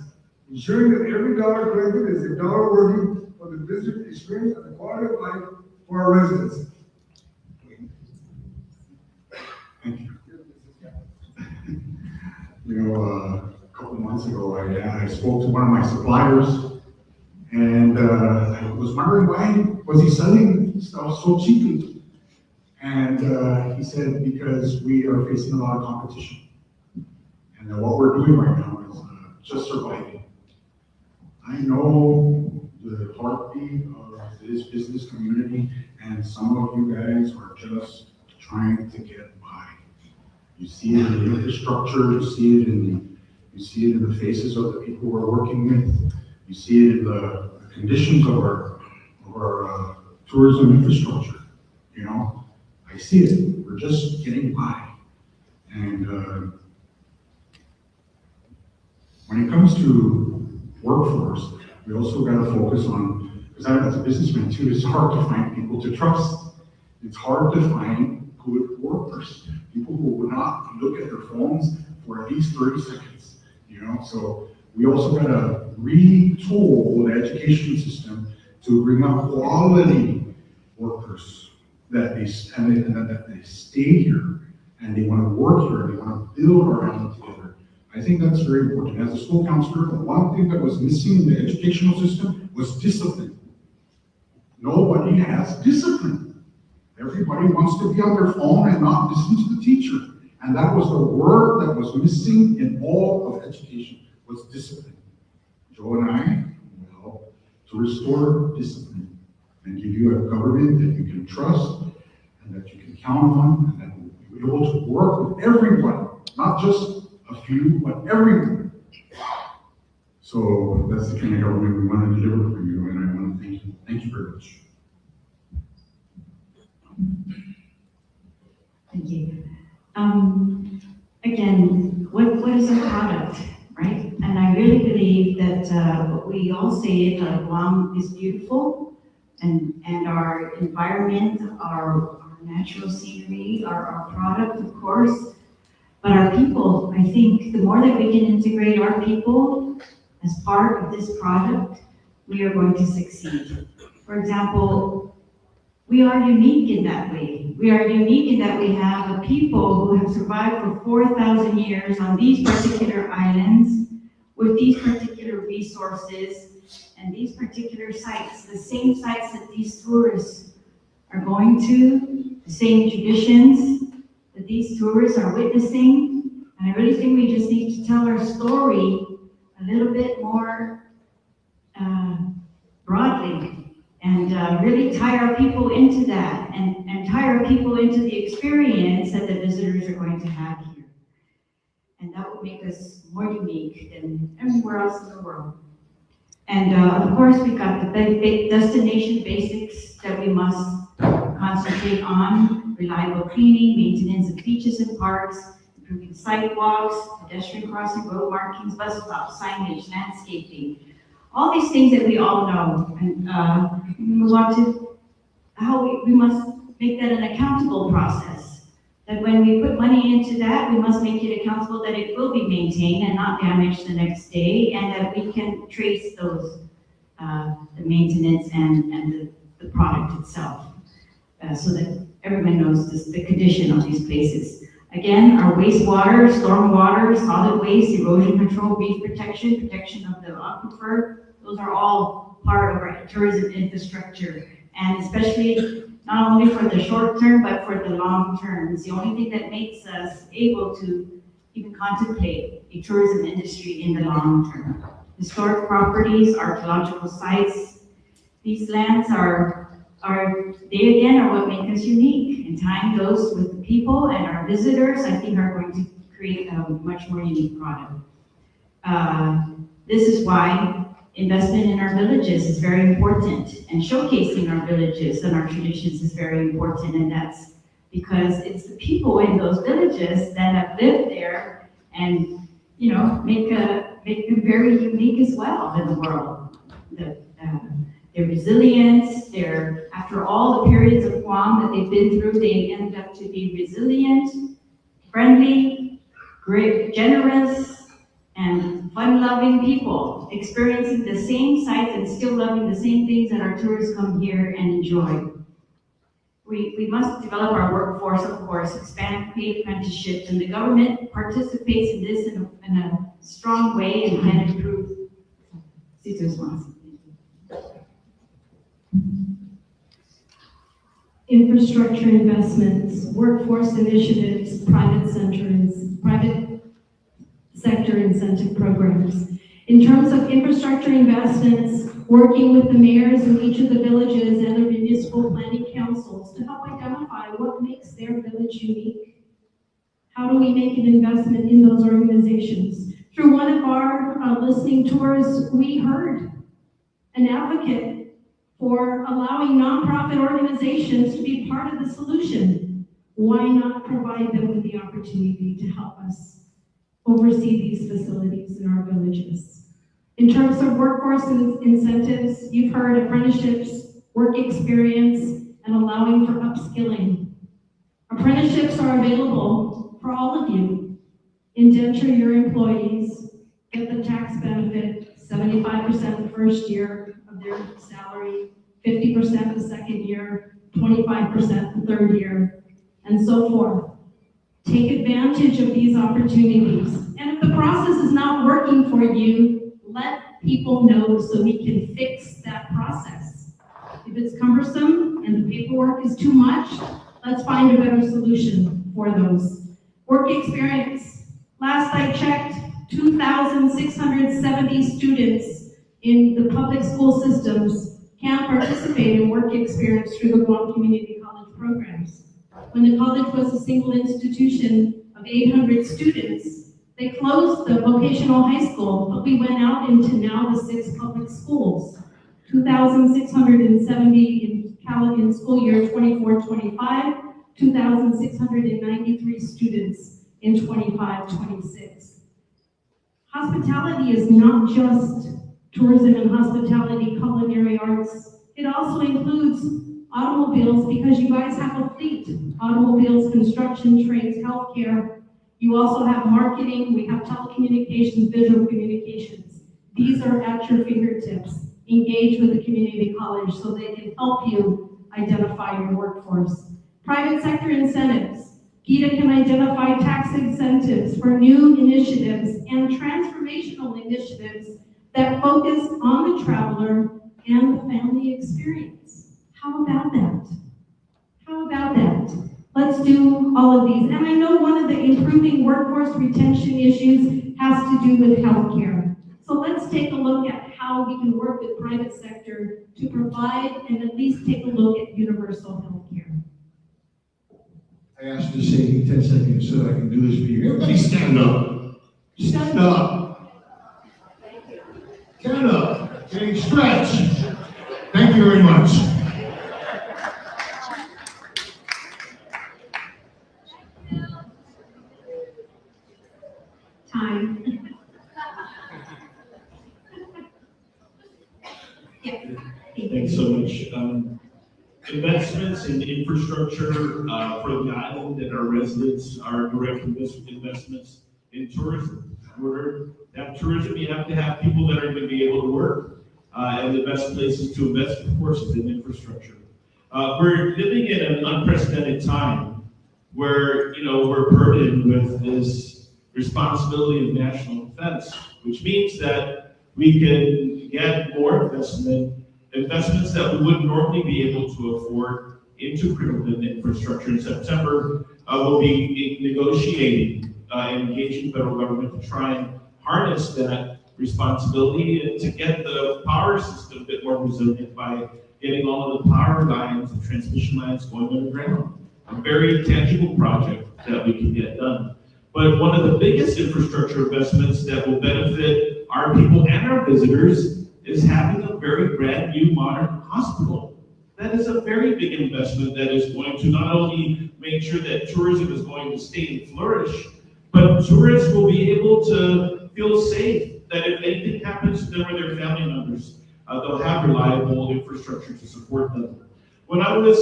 Speaker 1: ensuring that every dollar collected is a dollar worthy for the visitor experience and the quality of life for our residents.
Speaker 18: Thank you. You know, a couple of months ago, I spoke to one of my suppliers, and I was wondering why was he selling stuff so cheaply? And he said, because we are facing a lot of competition. And what we're doing right now is just surviving. I know the heartbeat of this business community, and some of you guys are just trying to get by. You see it in the infrastructure, you see it in the faces of the people we're working with, you see it in the conditions of our tourism infrastructure. You know, I see it. We're just getting by. And when it comes to workforce, we also got to focus on, because as a businessman too, it's hard to find people to trust. It's hard to find good workers, people who will not look at their phones for at least 30 seconds, you know? So we also got to retool the education system to bring up quality workers that they stay here and they want to work here, they want to build around it together. I think that's very important. As a school counselor, one thing that was missing in the educational system was discipline. Nobody has discipline. Everybody wants to be on their phone and not listen to the teacher. And that was the word that was missing in all of education, was discipline. Joe and I will help to restore discipline and give you a government that you can trust and that you can count on, and that will be able to work with everyone, not just a few, but everyone. So that's the kind of government we want to deliver for you, and I want to thank you. Thank you very much.
Speaker 19: Thank you. Again, what is a product, right? And I really believe that what we all say it, Guam is beautiful, and our environment, our natural scenery, our product, of course, but our people. I think the more that we can integrate our people as part of this product, we are going to succeed. For example, we are unique in that way. We are unique in that we have a people who have survived for 4,000 years on these particular islands with these particular resources and these particular sites, the same sites that these tourists are going to, the same traditions that these tourists are witnessing. And I really think we just need to tell our story a little bit more broadly and really tie our people into that and tie our people into the experience that the visitors are going to have here. And that would make us more unique than everywhere else in the world. And of course, we've got the big destination basics that we must concentrate on: reliable cleaning, maintenance of beaches and parks, improving sidewalks, pedestrian crossing, road markings, bus stops, signage, landscaping. All these things that we all know. And we move on to how we must make that an accountable process. That when we put money into that, we must make it accountable that it will be maintained and not damaged the next day, and that we can trace those, the maintenance and the product itself, so that everyone knows the condition of these places. Again, our wastewater, stormwater, solid waste, erosion control, reef protection, protection of the aquifer, those are all part of our tourism infrastructure. And especially not only for the short term, but for the long term. It's the only thing that makes us able to even contemplate a tourism industry in the long term. Historic properties, archaeological sites, these lands they again are what make us unique. And tying those with the people and our visitors, I think, are going to create a much more unique product. This is why investment in our villages is very important, and showcasing our villages and our traditions is very important. And that's because it's the people in those villages that have lived there and, you know, make them very unique as well in the world. Their resilience, after all the periods of Guam that they've been through, they end up to be resilient, friendly, great, generous, and fun-loving people, experiencing the same sights and still loving the same things that our tourists come here and enjoy. We must develop our workforce, of course, expand paid apprenticeships, and the government participates in this in a strong way and can improve.
Speaker 13: Infrastructure investments, workforce initiatives, private sector incentive programs. In terms of infrastructure investments, working with the mayors in each of the villages and the municipal planning councils to help identify what makes their village unique. How do we make an investment in those organizations? Through one of our listening tours, we heard an advocate for allowing nonprofit organizations to be part of the solution. Why not provide them with the opportunity to help us oversee these facilities in our villages? In terms of workforce incentives, you've heard apprenticeships, work experience, and allowing for upskilling. Apprenticeships are available for all of you. Indenture your employees, get the tax benefit, 75% the first year of their salary, 50% the second year, 25% the third year, and so forth. Take advantage of these opportunities. And if the process is not working for you, let people know so we can fix that process. If it's cumbersome and the paperwork is too much, let's find a better solution for those. Work experience. Last I checked, 2,670 students in the public school systems can participate in work experience through the Guam Community College programs. When the college was a single institution of 800 students, they closed the vocational high school, but we went out into now the 6 public schools. 2,670 in school year 24-25, 2,693 students in 25-26. Hospitality is not just tourism and hospitality, culinary arts. It also includes automobiles, because you guys have a fleet. Automobiles, construction, trades, healthcare. You also have marketing. We have telecommunications, visual communications. These are at your fingertips. engage with the community college so they can help you identify your workforce. Private sector incentives. GITA can identify tax incentives for new initiatives and transformational initiatives that focus on the traveler and the family experience. How about that? How about that? Let's do all of these. And I know one of the improving workforce retention issues has to do with healthcare. So let's take a look at how we can work with private sector to provide and at least take a look at universal healthcare.
Speaker 12: I asked you to save me 10 seconds so I can do this for you. Everybody stand up. Stand up. Stand up. Okay, stretch. Thank you very much.
Speaker 11: Time.
Speaker 14: Thanks so much. Investments in infrastructure for the island and our residents are direct investments in tourism. In order to have tourism, you have to have people that are going to be able to work. And the best places to invest, of course, is in infrastructure. We're living in an unprecedented time where, we're burdened with this responsibility of national defense, which means that we can get more investments that we wouldn't normally be able to afford into critical infrastructure. In September, we'll be negotiating and engaging the federal government to try and harness that responsibility and to get the power system a bit more resilient by getting all of the power lines and transmission lines going underground. A very tangible project that we can get done. But one of the biggest infrastructure investments that will benefit our people and our visitors is having a very brand new modern hospital. That is a very big investment that is going to not only make sure that tourism is going to stay and flourish, but tourists will be able to feel safe that if anything happens to them or their family members, they'll have reliable infrastructure to support them. When I was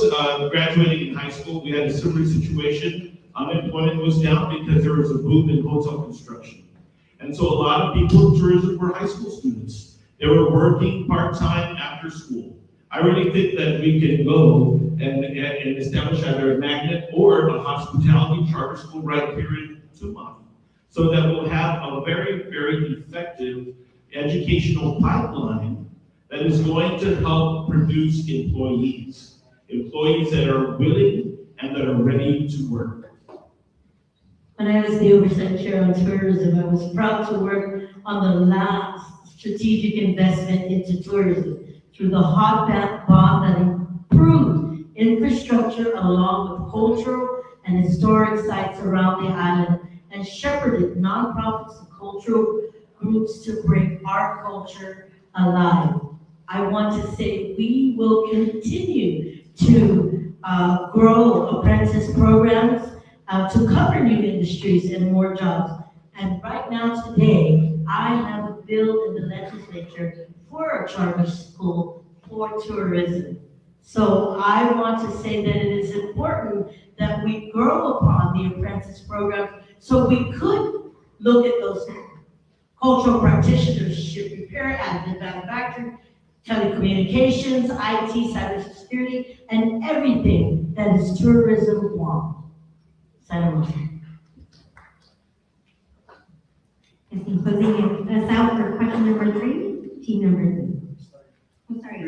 Speaker 14: graduating in high school, we had a similar situation. Unemployment was down because there was a boom in hotel construction. And so a lot of people in tourism were high school students. They were working part-time after school. I really think that we can go and establish either a magnet or a hospitality charter school right here in Tucson, so that we'll have a very, very effective educational pipeline that is going to help produce employees that are willing and that are ready to work.
Speaker 15: When I was the oversight chair on tourism, I was proud to work on the last strategic investment into tourism through the hot bond that improved infrastructure along with cultural and historic sites around the island and shepherded nonprofits and cultural groups to bring our culture alive. I want to say we will continue to grow apprentice programs to cover new industries and more jobs. And right now today, I have a bill in the legislature for a charter school for tourism. So I want to say that it is important that we grow upon the apprentice program so we could look at those cultural practitioners, ship repair, additive manufacturing, telecommunications, IT, cybersecurity, and everything that is tourism Guam. Santa Rosa.
Speaker 11: In closing us out for question number 3, team number 3. I'm sorry.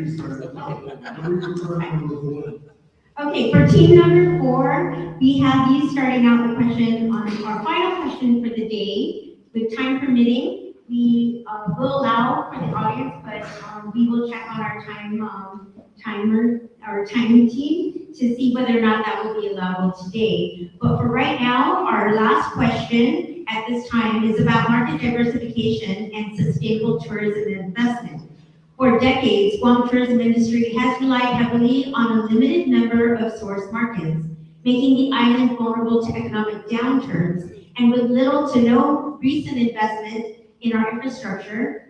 Speaker 11: Okay, for team number 4, we have you starting out the question on our final question for the day. With time permitting, we will allow for the audience, but we will check on our timing team to see whether or not that will be allowable today. But for right now, our last question at this time is about market diversification and sustainable tourism investment. For decades, Guam tourism industry has relied heavily on a limited number of source markets, making the island vulnerable to economic downturns. And with little to no recent investment in our infrastructure,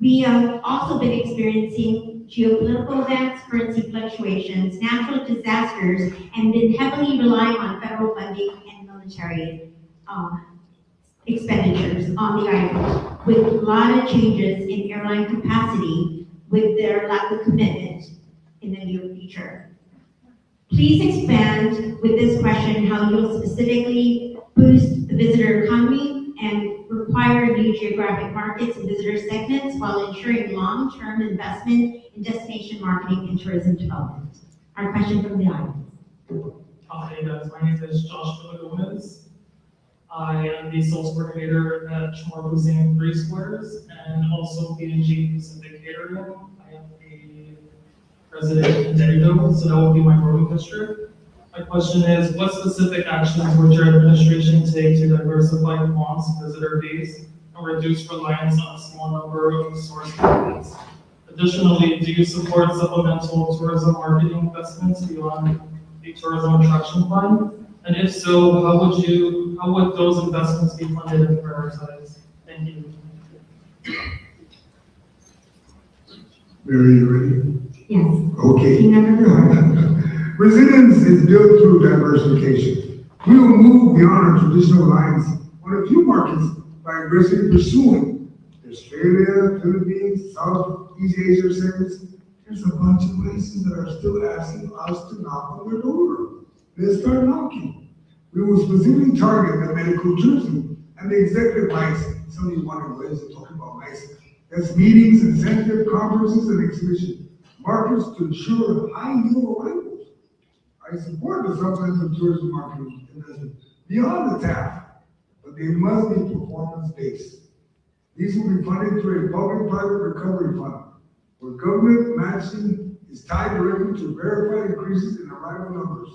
Speaker 11: we have also been experiencing geopolitical events, currency fluctuations, natural disasters, and been heavily relying on federal funding and military expenditures on the island. With a lot of changes in airline capacity, with their lack of commitment in the near future. Please expand with this question how you'll specifically boost the visitor economy and require new geographic markets and visitor segments while ensuring long-term investment in destination marketing and tourism development. Our question from the audience.
Speaker 3: Hi guys, my name is Joshua Gomez. I am the sales coordinator at Chamorro Museum 3 Squares and also PNG Pacific Area. I am a resident in Davido, so that will be my voting district. My question is, what specific actions would your administration take to diversify Guam's visitor base and reduce reliance on a small number of source markets? Additionally, do you support supplemental tourism marketing investments beyond the tourism attraction fund? And if so, how would those investments be funded and prioritized? Thank you.
Speaker 1: Mary, you ready?
Speaker 11: Yes.
Speaker 1: Okay. Resilience is built through diversification. We will move beyond our traditional lines on a few markets by aggressively pursuing Australia, Philippines, Southeast Asia segments. There's a bunch of places that are still asking us to knock on their door. Let's start knocking. We will specifically target the medical tourism and the executive MICE. Some of you wonder what is it talking about MICE? That's meetings, incentive, conferences, and exhibition markets to ensure high yield arrivals. I support the supplemental tourism marketing investment beyond the tap, but they must be performance-based. These will be funded through a public-private recovery fund, where government matching is tied directly to verified increases in arrival numbers.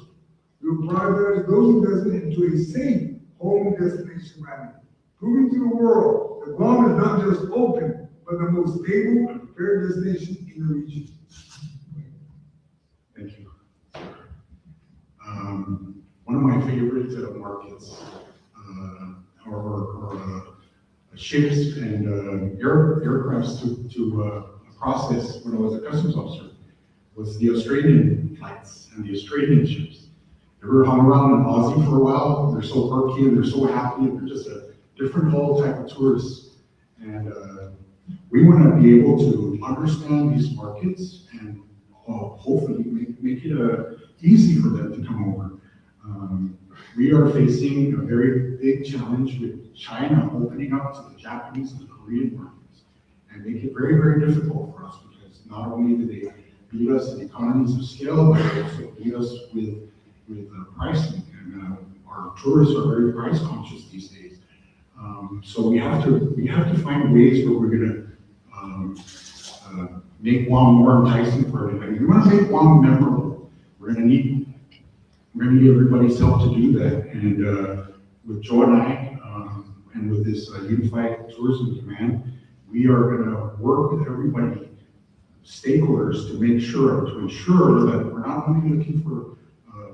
Speaker 1: We will prioritize those investments into a safe home destination branding, proving to the world that Guam is not just open, but the most stable and fair destination in the region.
Speaker 18: Thank you. One of my favorite markets are ships and aircrafts to process when I was a customs officer was the Australian flights and the Australian ships. They were hung around in Aussie for a while. They're so perky and they're so happy and they're just a different whole type of tourists. And we want to be able to understand these markets and hopefully make it easy for them to come over. We are facing a very big challenge with China opening up to the Japanese and the Korean markets and make it very, very difficult for us because not only do they beat us in economies of scale, but they also beat us with pricing. And our tourists are very price conscious these days. So we have to find ways where we're going to make Guam more enticing for everybody. We want to make Guam memorable. We're going to need everybody's help to do that. And with Joe and I, and with this Unified Tourism Command, we are going to work with everybody, stakeholders, to ensure that we're not only looking for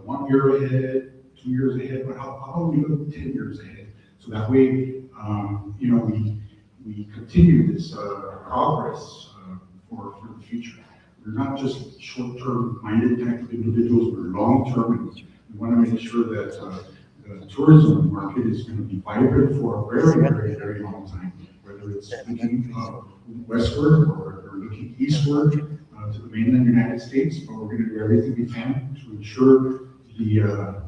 Speaker 18: 1 year ahead, 2 years ahead, but how about we look 10 years ahead? So that way, we continue this progress for the future. We're not just short-term minded type of individuals, we're long-term, and we want to make sure that the tourism market is going to be vibrant for a very, very, very long time, whether it's looking westward or looking eastward to the mainland United States, but we're going to do everything we can to ensure the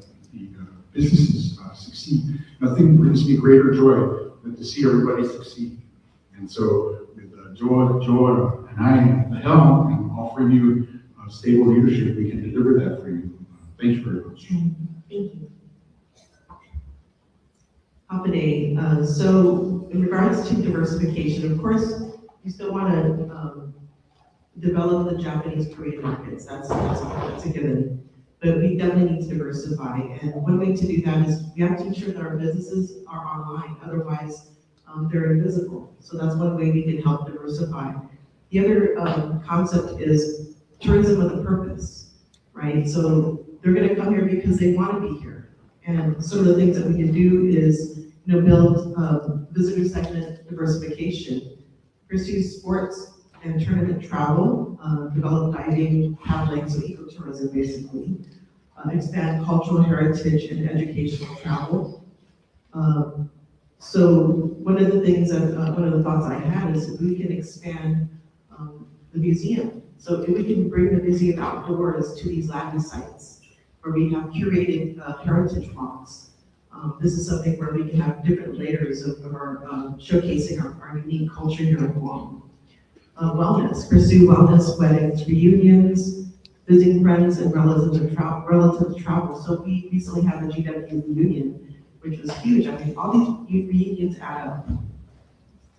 Speaker 18: businesses succeed. Nothing brings me greater joy than to see everybody succeed. And so with Joe and I at the helm and offering you stable leadership, we can deliver that for you. Thank you very much.
Speaker 11: Thank you.
Speaker 20: Hapade. So in regards to diversification, of course, you still want to develop the Japanese Korean markets. That's a given. But we definitely need to diversify. And one way to do that is we have to ensure that our businesses are online. Otherwise, they're invisible. So that's one way we can help diversify. The other concept is tourism with a purpose, right? So they're going to come here because they want to be here. And some of the things that we can do is, build visitor segment diversification, pursue sports and tournament travel, develop diving, paddling, so ecotourism basically, expand cultural heritage and educational travel. So one of the things that, one of the thoughts I had is we can expand the museum. So if we can bring the museum outdoors to these Latin sites where we have curated heritage walks. This is something where we can have different layers of our showcasing our unique culture here in Guam. Wellness, pursue wellness, weddings, reunions, visiting friends and relatives to travel. So we recently had the GW reunion, which was huge. I mean, all these reunions add up.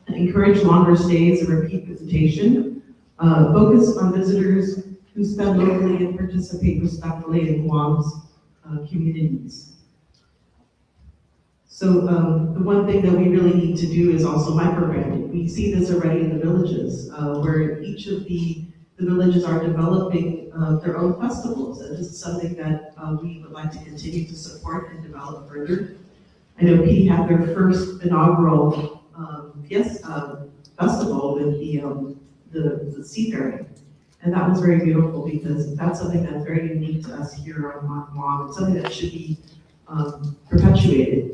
Speaker 20: Encourage longer stays and repeat visitation. Focus on visitors who spend locally and participate respectfully in Guam's communities. So the one thing that we really need to do is also microbranding. We see this already in the villages, where each of the villages are developing their own festivals. And this is something that we would like to continue to support and develop further. I know P had their first inaugural festival with the seafaring. And that was very beautiful because that's something that's very unique to us here on Guam. It's something that should be perpetuated.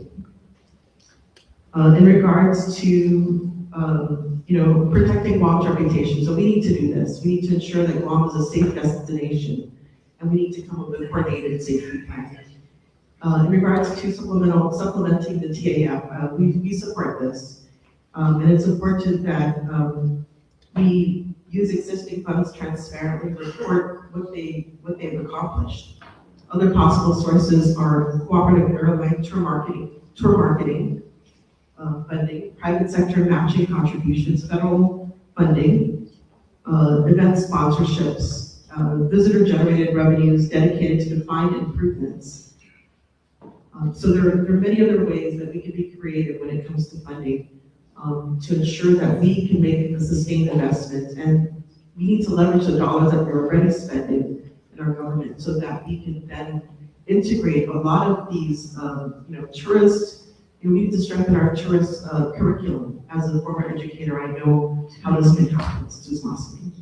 Speaker 20: In regards to protecting Guam's reputation, so we need to do this. We need to ensure that Guam is a safe destination, and we need to come up with a coordinated safety plan. In regards to supplementing the TAF, we support this, and it's important that we use existing funds transparently, report what they've accomplished. Other possible sources are cooperative airline tour marketing funding, private sector matching contributions, federal funding, event sponsorships, visitor-generated revenues dedicated to defined improvements. So there are many other ways that we can be creative when it comes to funding to ensure that we can make a sustained investment. And we need to leverage the dollars that we're already spending in our government so that we can then integrate a lot of these, tourists. We need to strengthen our tourist curriculum. As a former educator, I know how this can happen. It's just awesome.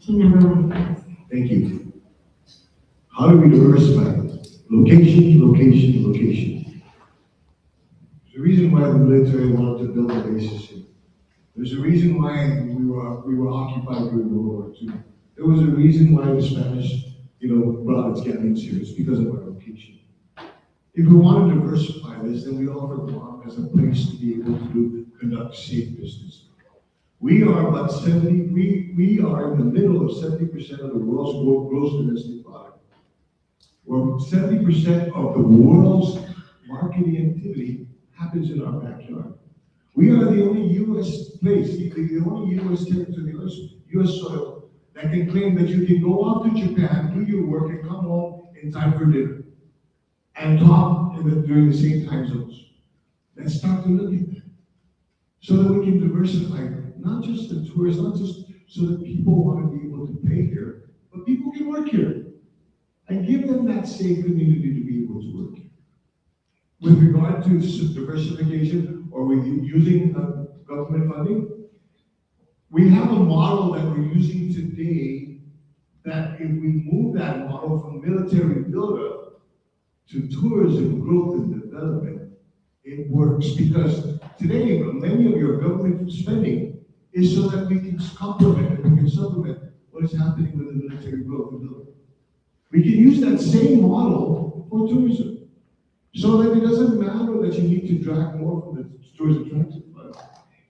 Speaker 21: Team number one.
Speaker 12: Thank you. How do we diversify? Location, location, location. There's a reason why the military wanted to build a bases here. There's a reason why we were occupied during World War II. There was a reason why the Spanish, brought its galleons here. It's because of our location. If we want to diversify this, then we offer Guam as a place to be able to conduct safe business. We are about 70, we are in the middle of 70% of the world's gross domestic product. Where 70% of the world's marketing activity happens in our backyard. We are the only U.S. place, the only U.S. territory, U.S. soil that can claim that you can go off to Japan, do your work, and come home in time for dinner and talk during the same time zones. Let's start to look at that so that we can diversify not just the tourists, not just so that people want to be able to pay here, but people can work here and give them that safe community to be able to work here. With regard to diversification, or we're using government funding, we have a model that we're using today that if we move that model from military buildup to tourism growth and development, it works because today many of your government spending is so that we can complement and we can supplement what is happening with the military growth and development. We can use that same model for tourism so that it doesn't matter that you need to drag more from the tourism transit fund.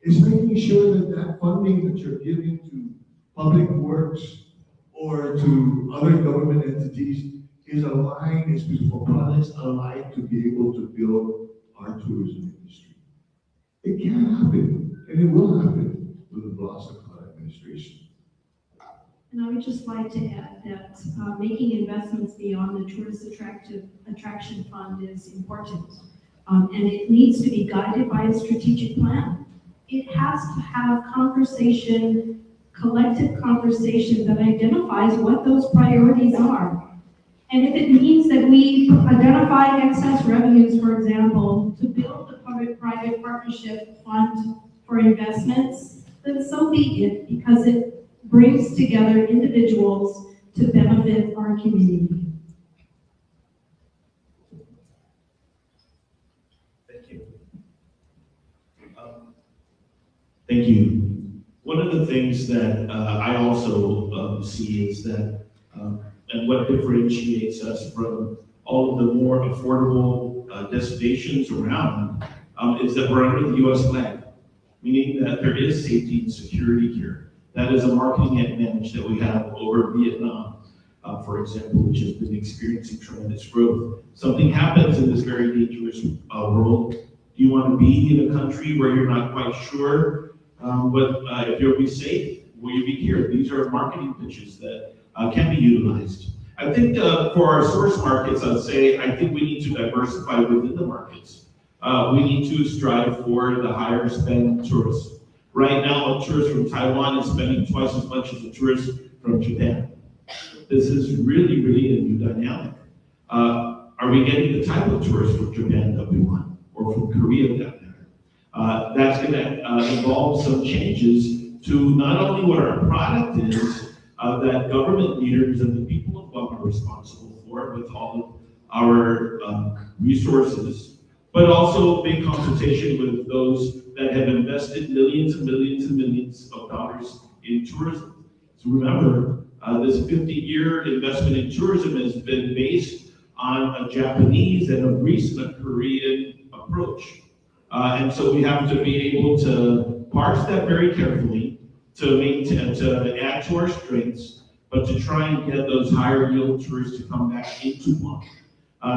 Speaker 12: It's making sure that that funding that you're giving to public works or to other government entities is aligned, is for projects aligned to be able to build our tourism industry. It can happen, and it will happen with the Blossom administration.
Speaker 13: And I would just like to add that making investments beyond the tourist attraction fund is important. And it needs to be guided by a strategic plan. It has to have collective conversation that identifies what those priorities are. And if it means that we identify excess revenues, for example, to build the public-private partnership fund for investments, then so be it, because it brings together individuals to benefit our community.
Speaker 14: Thank you. One of the things that I also see is that, and what differentiates us from all of the more affordable destinations around is that we're under the U.S. flag, meaning that there is safety and security here. That is a marketing advantage that we have over Vietnam, for example, which has been experiencing tremendous growth. Something happens in this very dangerous world. Do you want to be in a country where you're not quite sure, but if you'll be safe, will you be here? These are marketing pitches that can be utilized. I think for our source markets, I'd say I think we need to diversify within the markets. We need to strive for the higher spend tourists. Right now, a tourist from Taiwan is spending twice as much as a tourist from Japan. This is really, really a new dynamic. Are we getting the type of tourists from Japan that we want, or from Korea that matter? That's going to involve some changes to not only what our product is, that government leaders and the people of Guam are responsible for with all of our resources, but also big consultation with those that have invested millions and millions and millions of dollars in tourism. So remember, this 50-year investment in tourism has been based on a Japanese and a recent Korean approach. And so we have to be able to parse that very carefully, to maintain, to add to our strengths, but to try and get those higher yield tourists to come back into Guam.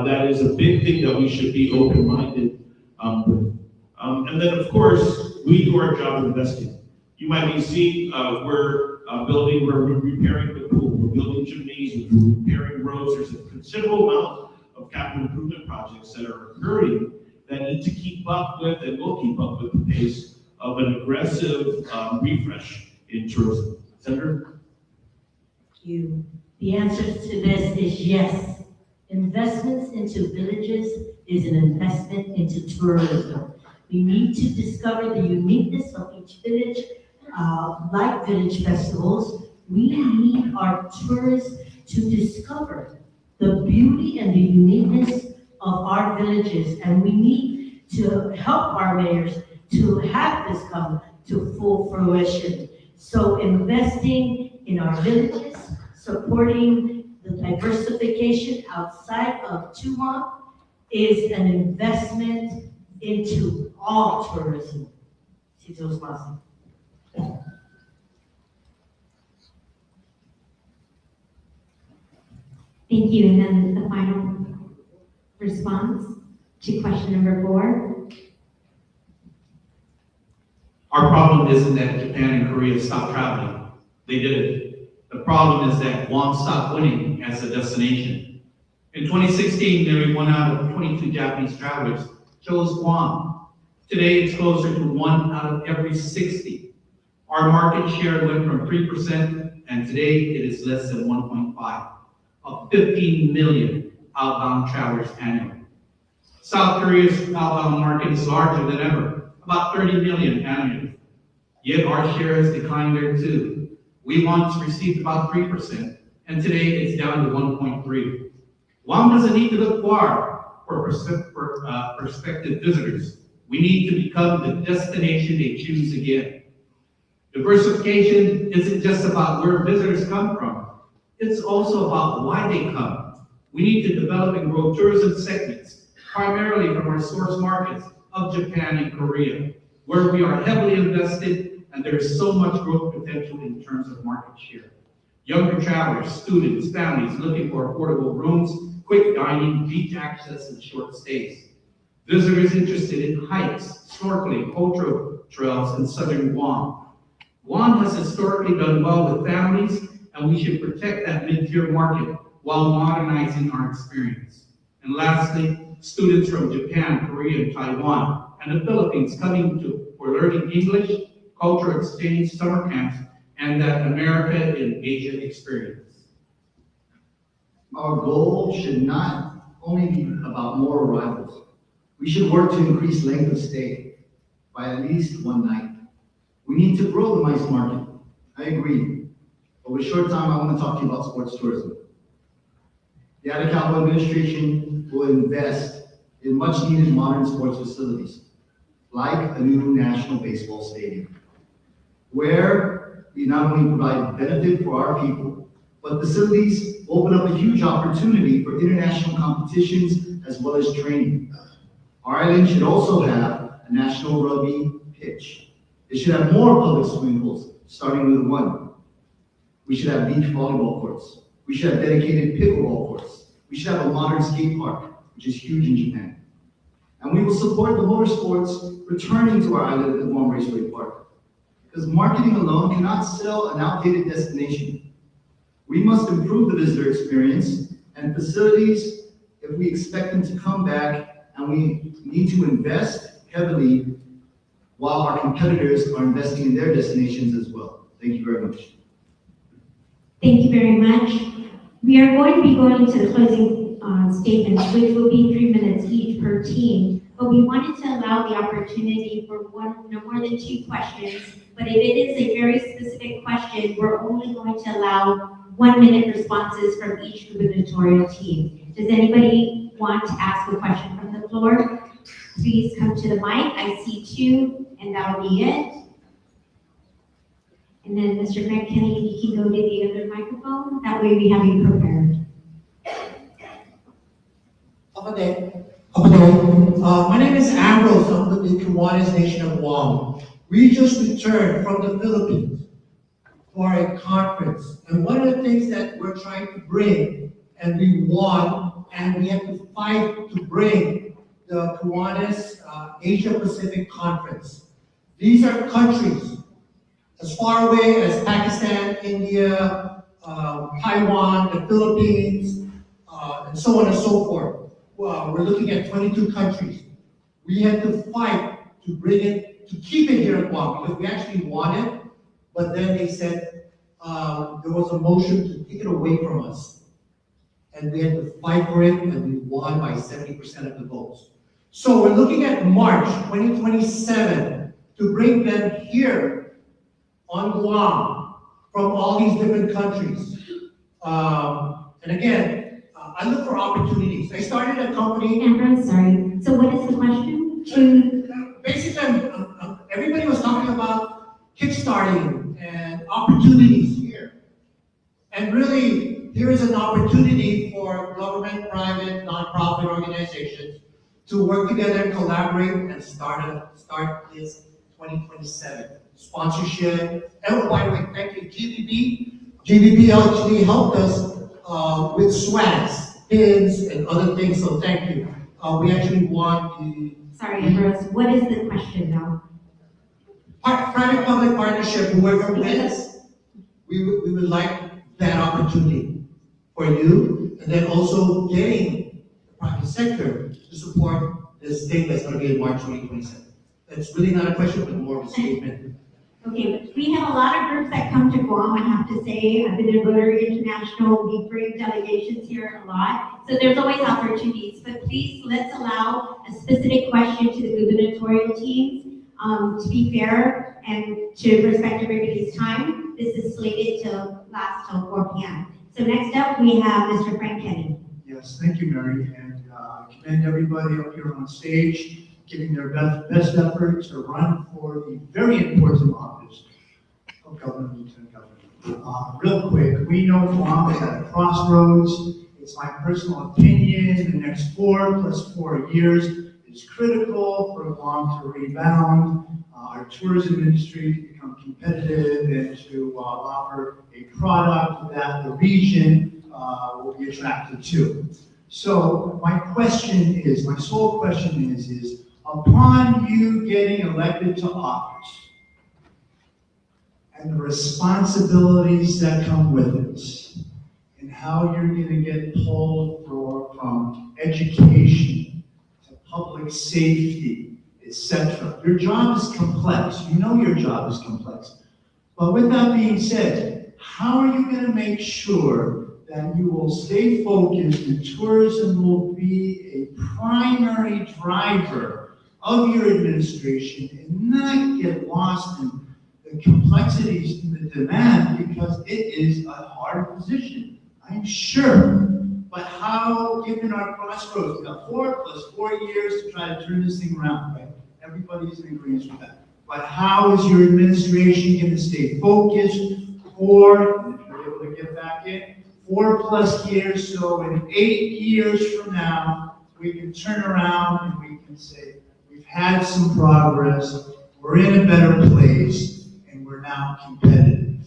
Speaker 14: That is a big thing that we should be open-minded with. And then, of course, we do our job investing. You might be seeing we're repairing the pool, we're building gymnasiums, we're repairing roads. There's a considerable amount of capital improvement projects that are occurring that need to keep up with and will keep up with the pace of an aggressive refresh in tourism. Senator?
Speaker 15: Thank you. The answer to this is yes. Investments into villages is an investment into tourism. We need to discover the uniqueness of each village, like village festivals. We need our tourists to discover the beauty and the uniqueness of our villages, and we need to help our mayors to have this come to full fruition. So investing in our villages, supporting the diversification outside of Guam is an investment into all tourism. Thank
Speaker 11: you. And then the final response to question number 4.
Speaker 16: Our problem isn't that Japan and Korea stopped traveling. They did it. The problem is that Guam stopped winning as a destination. In 2016, nearly 1 out of 22 Japanese travelers chose Guam. Today, it's closer to 1 out of every 60. Our market share went from 3%, and today it is less than 1.5 of 15 million outbound travelers annually. South Korea's outbound market is larger than ever, about 30 million annually. Yet our share has declined there too. We once received about 3%, and today it's down to 1.3. Guam doesn't need to look far for prospective visitors. We need to become the destination they choose again. Diversification isn't just about where visitors come from. It's also about why they come. We need to develop and grow tourism segments, primarily from our source markets of Japan and Korea, where we are heavily invested and there is so much growth potential in terms of market share. Younger travelers, students, families looking for affordable rooms, quick dining, beach access, and short stays. Visitors interested in hikes, snorkeling, cultural trails in southern Guam. Guam has historically done well with families, and we should protect that mid-tier market while modernizing our experience. And lastly, students from Japan, Korea, and Taiwan, and the Philippines coming for learning English, cultural exchange, summer camps, and that America in Asia experience.
Speaker 17: Our goal should not only be about more arrivals. We should work to increase length of stay by at least 1 night. We need to grow the MICE market. I agree. But with short time, I want to talk to you about sports tourism. The Atacama administration will invest in much needed modern sports facilities, like a new National Baseball Stadium. where we not only provide benefit for our people, but facilities open up a huge opportunity for international competitions as well as training. Our island should also have a national rugby pitch. It should have more public swimming pools, starting with one. We should have beach volleyball courts. We should have dedicated pickleball courts. We should have a modern skate park, which is huge in Japan. And we will support the motorsports returning to our island at the Guam Raceway Park. Because marketing alone cannot sell an outdated destination. We must improve the visitor experience and facilities if we expect them to come back, and we need to invest heavily while our competitors are investing in their destinations as well. Thank you very much.
Speaker 11: Thank you very much. We are going to be going to the closing statements, which will be 3 minutes each per team. But we wanted to allow the opportunity for no more than 2 questions. But if it is a very specific question, we're only going to allow 1-minute responses from each gubernatorial team. Does anybody want to ask a question from the floor? Please come to the mic. I see 2, and that'll be it. And then Mr. Frank Kenny, you can go to the other microphone. That way we have you prepared.
Speaker 4: My name is Ambrose. I'm with the Kiwanis Nation of Guam. We just returned from the Philippines for a conference. And one of the things that we're trying to bring, and we won, and we have to fight to bring the Kiwanis Asia Pacific Conference. These are countries as far away as Pakistan, India, Taiwan, the Philippines, and so on and so forth. We're looking at 22 countries. We had to fight to bring it, to keep it here in Guam, because we actually won it, but then they said there was a motion to take it away from us. And we had to fight for it, and we won by 70% of the votes. So we're looking at March 2027 to bring them here on Guam from all these different countries. And again, I look for opportunities. I started a company.
Speaker 11: Ambrose, sorry. So what is the question?
Speaker 4: Basically, everybody was talking about kickstarting and opportunities here. And really, here is an opportunity for government, private, nonprofit organizations to work together, collaborate, and start this 2027. Sponsorship. And by the way, thank you, GVB. GVB actually helped us with swags, pins, and other things, so thank you. We actually won the...
Speaker 11: Sorry, Ambrose, what is the question now?
Speaker 4: Private-public partnership, whoever wins, we would like that opportunity for you, and then also getting the private sector to support this thing that's going to be in March 2027. That's really not a question, but more of a statement.
Speaker 11: Okay, we have a lot of groups that come to Guam, I have to say. I've been in Rotary International, we bring delegations here a lot. So there's always opportunities, but please let's allow a specific question to the gubernatorial teams to be fair and to respect everybody's time. This is slated to last till 4 p.m. So next up, we have Mr. Frank Kenny.
Speaker 22: Yes, thank you, Mary, and I commend everybody up here on stage giving their best effort to run for the very important office of Governor, Lieutenant Governor. Real quick, we know Guam is at a crossroads. It's my personal opinion, the next 4 plus 4 years is critical for Guam to rebound, our tourism industry to become competitive, and to offer a product that the region will be attracted to. So my question is, my sole question is upon you getting elected to office and the responsibilities that come with it, and how you're going to get pulled from education to public safety, etc. Your job is complex. You know your job is complex. But with that being said, how are you going to make sure that you will stay focused and tourism will be a primary driver of your administration and not get lost in the complexities and the demand, because it is a hard position, I'm sure. But how, given our crossroads, we got 4 plus 4 years to try to turn this thing around, right? Everybody's in agreement with that. but how is your administration going to stay focused for, and if you're able to get back in, 4+ years, so in 8 years from now, we can turn around and we can say, we've had some progress, we're in a better place, and we're now competitive.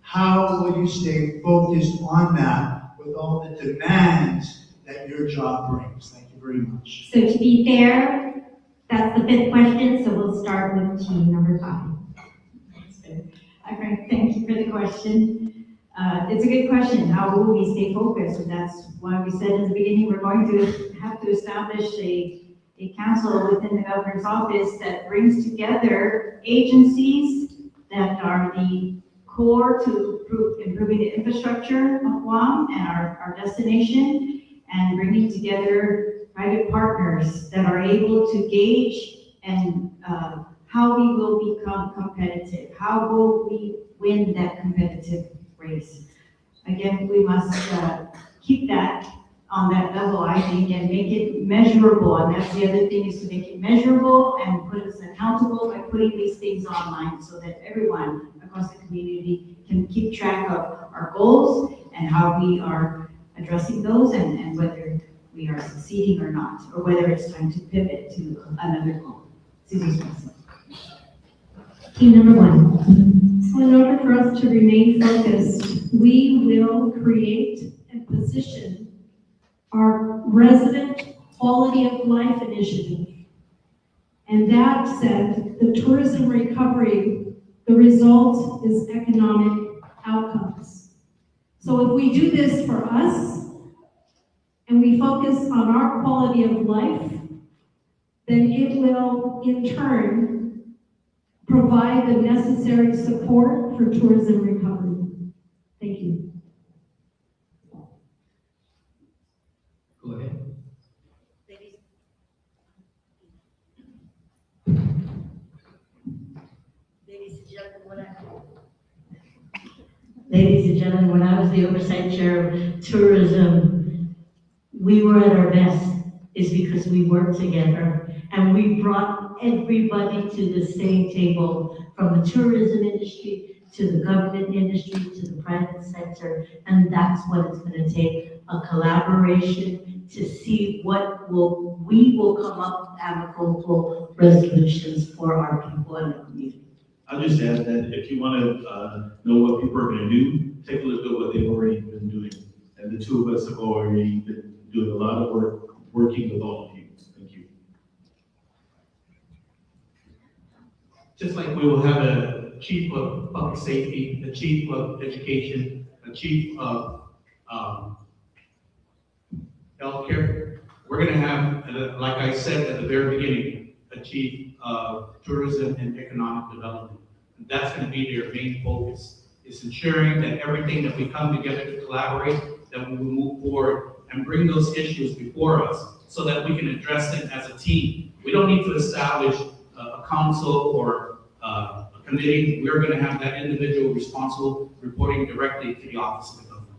Speaker 22: How will you stay focused on that with all the demands that your job brings? Thank you very much.
Speaker 11: So to be fair, that's the 5th question, so we'll start with team number 5.
Speaker 19: Hi, Frank. Thank you for the question. It's a good question. How will we stay focused? And that's why we said in the beginning we're going to have to establish a council within the governor's office that brings together agencies that are the core to improving the infrastructure of Guam and our destination, and bringing together private partners that are able to gauge and how we will become competitive, how will we win that competitive race. Again, we must keep that on that level, I think, and make it measurable. And that's the other thing, is to make it measurable and put us accountable by putting these things online so that everyone across the community can keep track of our goals and how we are addressing those, and whether we are succeeding or not, or whether it's time to pivot to another goal.
Speaker 11: Team number 1.
Speaker 13: So in order for us to remain focused, we will create and position our resident quality of life initiative. And that said, the tourism recovery, the result is economic outcomes. So if we do this for us, and we focus on our quality of life, then it will in turn provide the necessary support for tourism recovery. Thank you.
Speaker 10: Go ahead.
Speaker 15: Ladies and gentlemen, when I was the oversight chair of tourism, we were at our best. Is because we worked together and we brought everybody to the same table, from the tourism industry to the government industry to the private sector, and that's what it's going to take, a collaboration to see we will come up with amicable resolutions for our people and the community.
Speaker 14: I'll just add that if you want to know what people are going to do, take a look at what they've already been doing. And the two of us have already been doing a lot of work working with all of you. Thank you.
Speaker 16: Just like we will have a chief of public safety, a chief of education, a chief of healthcare, we're going to have, like I said at the very beginning, a chief of tourism and economic development. And that's going to be their main focus. It's ensuring that everything that we come together to collaborate, that we will move forward and bring those issues before us so that we can address them as a team. We don't need to establish a council or a committee. We're going to have that individual responsible reporting directly to the office of the governor.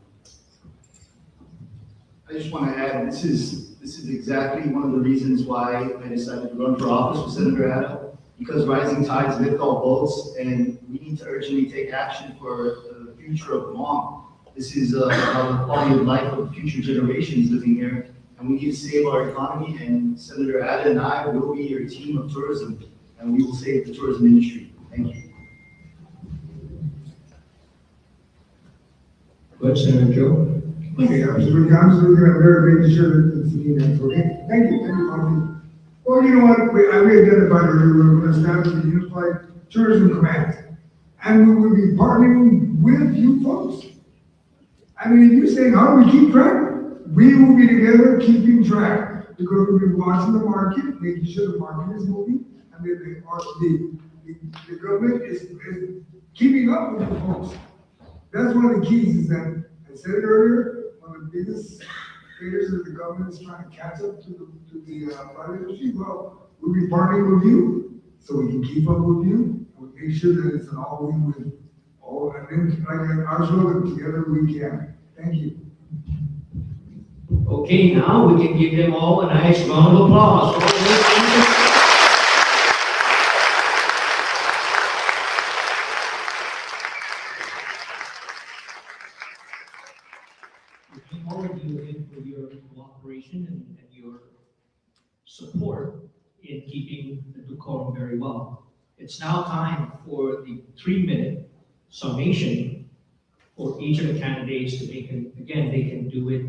Speaker 17: I just want to add, this is exactly one of the reasons why I decided to run for office with Senator Addo, because rising tides lift all boats, and we need to urgently take action for the future of Guam. This is about the quality of life of future generations living here, and we need to save our economy, and Senator Addo and I will be your team of tourism, and we will save the tourism industry. Thank you.
Speaker 10: Go ahead, Senator Joe.
Speaker 1: Okay, I'm just looking at making sure that it's okay. Thank you. Well, you know what, we identified earlier, we're going to establish a unified tourism command, and we will be partnering with you folks. I mean, you're saying, how do we keep track? We will be together keeping track, because we'll be watching the market, making sure the market is moving, and the government is keeping up with the folks. That's one of the keys, is that, I said it earlier, one of the biggest failures that the government is trying to catch up to the private industry. Well, we'll be partnering with you, so we can keep up with you, and we make sure that it's an all-win-win. Oh, and then, like our slogan, together we can. Thank you.
Speaker 10: Okay, now we can give them all a nice round of applause. again for your cooperation and your support in keeping the decorum very well. It's now time for the 3-minute summation for each of the candidates to make it. Again, they can do it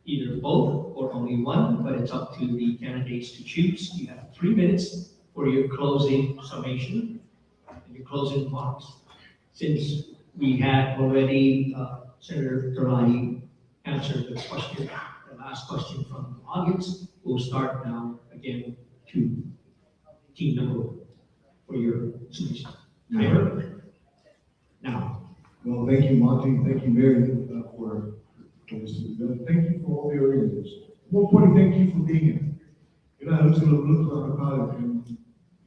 Speaker 10: either both or only one, but it's up to the candidates to choose. You have 3 minutes for your closing summation and your closing remarks. Since we had already Senator Torres answered the question, the last question from the audience, we'll start now again to team number 1 for your submission. Timer. Now.
Speaker 12: Well, thank you, Monty. Thank you, Mary, for this event. Thank you for all the organizers. More importantly, thank you for being here. You know, I was going to look about it, and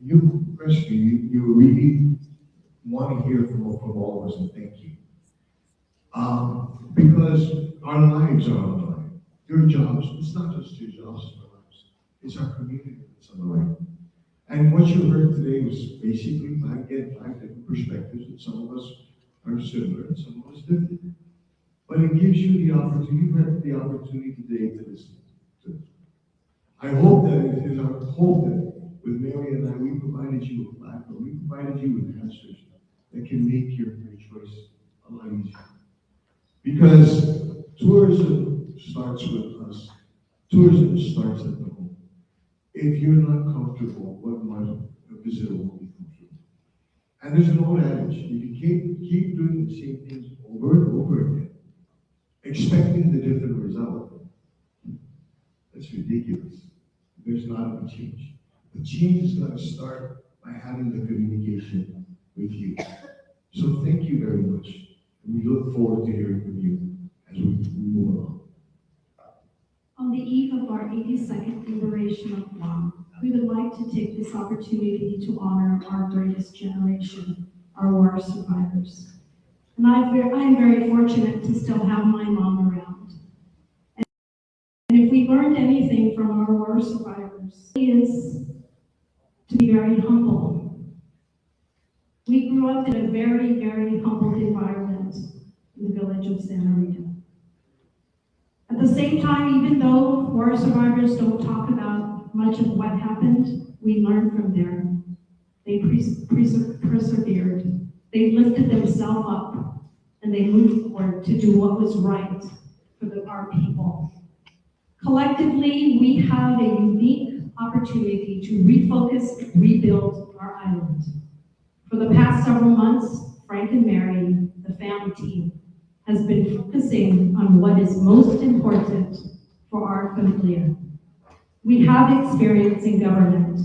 Speaker 12: you impressed me. You really want to hear from all of us, and thank you. Because our lives are on the line. Your jobs, it's not just your jobs in our lives. It's our community that's on the line. And what you heard today was basically 5 different perspectives, and some of us are similar and some of us different. But it gives you the opportunity, you had the opportunity today to listen to it. I hope that it is our hope that with Mary and I, we provided you a platform, we provided you with answers that can make your choice a lot easier. Because tourism starts with us. Tourism starts at the home. If you're not comfortable, what might a visitor won't be comfortable? And there's an old adage, if you keep doing the same things over and over again, expecting the different result, that's ridiculous. There's not a change. The change is going to start by having the communication with you. So thank you very much. And we look forward to hearing from you as we move along.
Speaker 13: On the eve of our 82nd liberation of Guam, we would like to take this opportunity to honor our greatest generation, our war survivors. And I'm very fortunate to still have my mom around. And if we learned anything from our war survivors, it is to be very humble. We grew up in a very, very humbled environment in the village of Santa Rita. At the same time, even though war survivors don't talk about much of what happened, we learned from them. They persevered. They lifted themselves up, and they moved forward to do what was right for our people. Collectively, we have a unique opportunity to refocus, rebuild our island. For the past several months, Frank and Mary, the family team, has been focusing on what is most important for our familia. We have experience in government.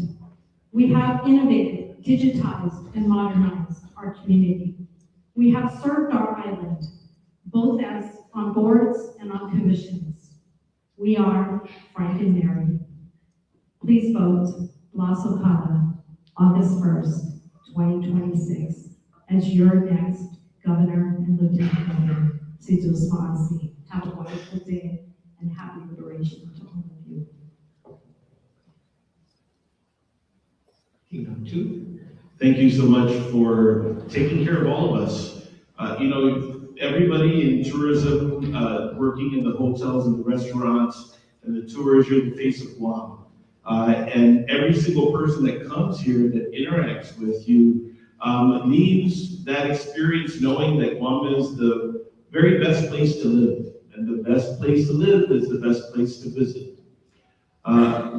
Speaker 13: We have innovated, digitized, and modernized our community. We have served our island, both as on boards and on commissions. We are Frank and Mary. Please vote La Socada, August 1st, 2026, as your next Governor and Lieutenant Governor. Have a wonderful day and happy liberation to all of you.
Speaker 10: Team 2.
Speaker 14: Thank you so much for taking care of all of us. Everybody in tourism, working in the hotels and the restaurants and the tours, you're the face of Guam. And every single person that comes here that interacts with you leaves that experience knowing that Guam is the very best place to live. And the best place to live is the best place to visit.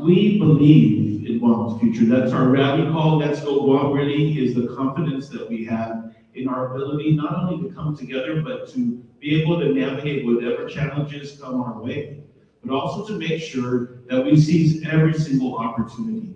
Speaker 14: We believe in Guam's future. That's our rally call. Let's Go Guam really is the confidence that we have in our ability not only to come together, but to be able to navigate whatever challenges come our way, but also to make sure that we seize every single opportunity.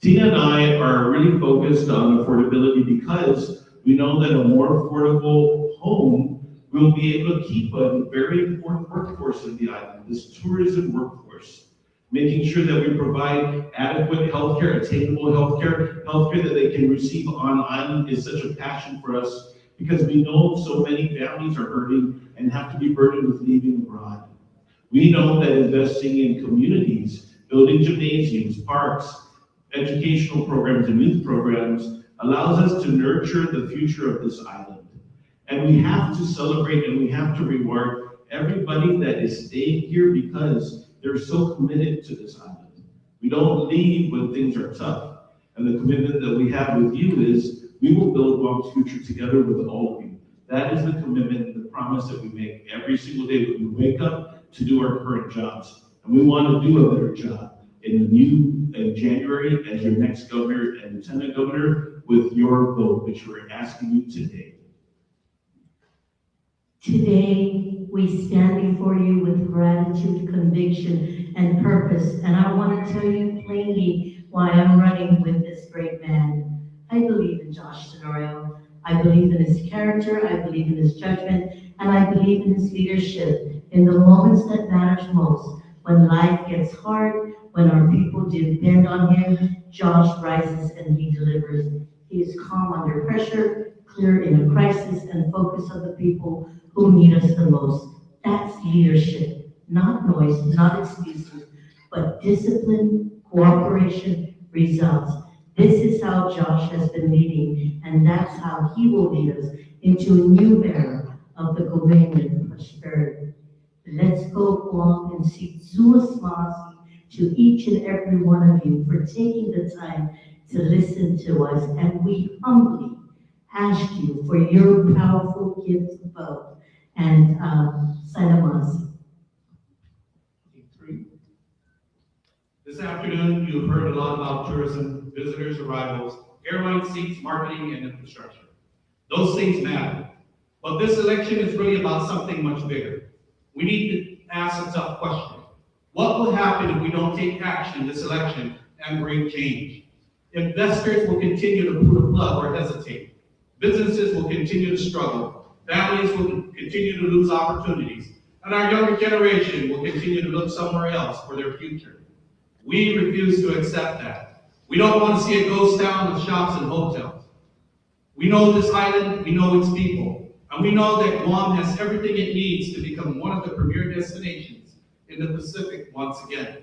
Speaker 14: Tina and I are really focused on affordability because we know that a more affordable home will be able to keep a very important workforce of the island, this tourism workforce, making sure that we provide adequate healthcare, attainable healthcare that they can receive on island is such a passion for us because we know so many families are hurting and have to be burdened with leaving abroad. We know that investing in communities, building gymnasiums, parks, educational programs, and youth programs allows us to nurture the future of this island. And we have to celebrate and we have to reward everybody that is staying here because they're so committed to this island. We don't leave when things are tough. And the commitment that we have with you is we will build Guam's future together with all of you. That is the commitment and the promise that we make every single day that we wake up to do our current jobs. And we want to do a better job in January as your next governor and lieutenant governor with your vote, which we're asking you today.
Speaker 15: Today, we stand before you with gratitude, conviction, and purpose. And I want to tell you plainly why I'm running with this great man. I believe in Josh Tenorio. I believe in his character. I believe in his judgment. And I believe in his leadership in the moments that matter most. When life gets hard, when our people depend on him, Josh rises and he delivers. He is calm under pressure, clear in a crisis, and focused on the people who need us the most. That's leadership, not noise, not excuses, but discipline, cooperation, results. This is how Josh has been leading, and that's how he will lead us into a new era of the Guaman prosperity. Let's go Guam and seek Zuas Masi to each and every one of you for taking the time to listen to us, and we humbly ask you for your powerful gift of vote and Sanamasi.
Speaker 16: This afternoon, you've heard a lot about tourism, visitors, arrivals, airline seats, marketing, and infrastructure. Those things matter. But this election is really about something much bigger. We need to ask a tough question. What will happen if we don't take action this election and bring change? Investors will continue to pull the plug or hesitate. Businesses will continue to struggle. Families will continue to lose opportunities. And our younger generation will continue to look somewhere else for their future. We refuse to accept that. We don't want to see a ghost town of shops and hotels. We know this island, we know its people, and we know that Guam has everything it needs to become one of the premier destinations in the Pacific once again.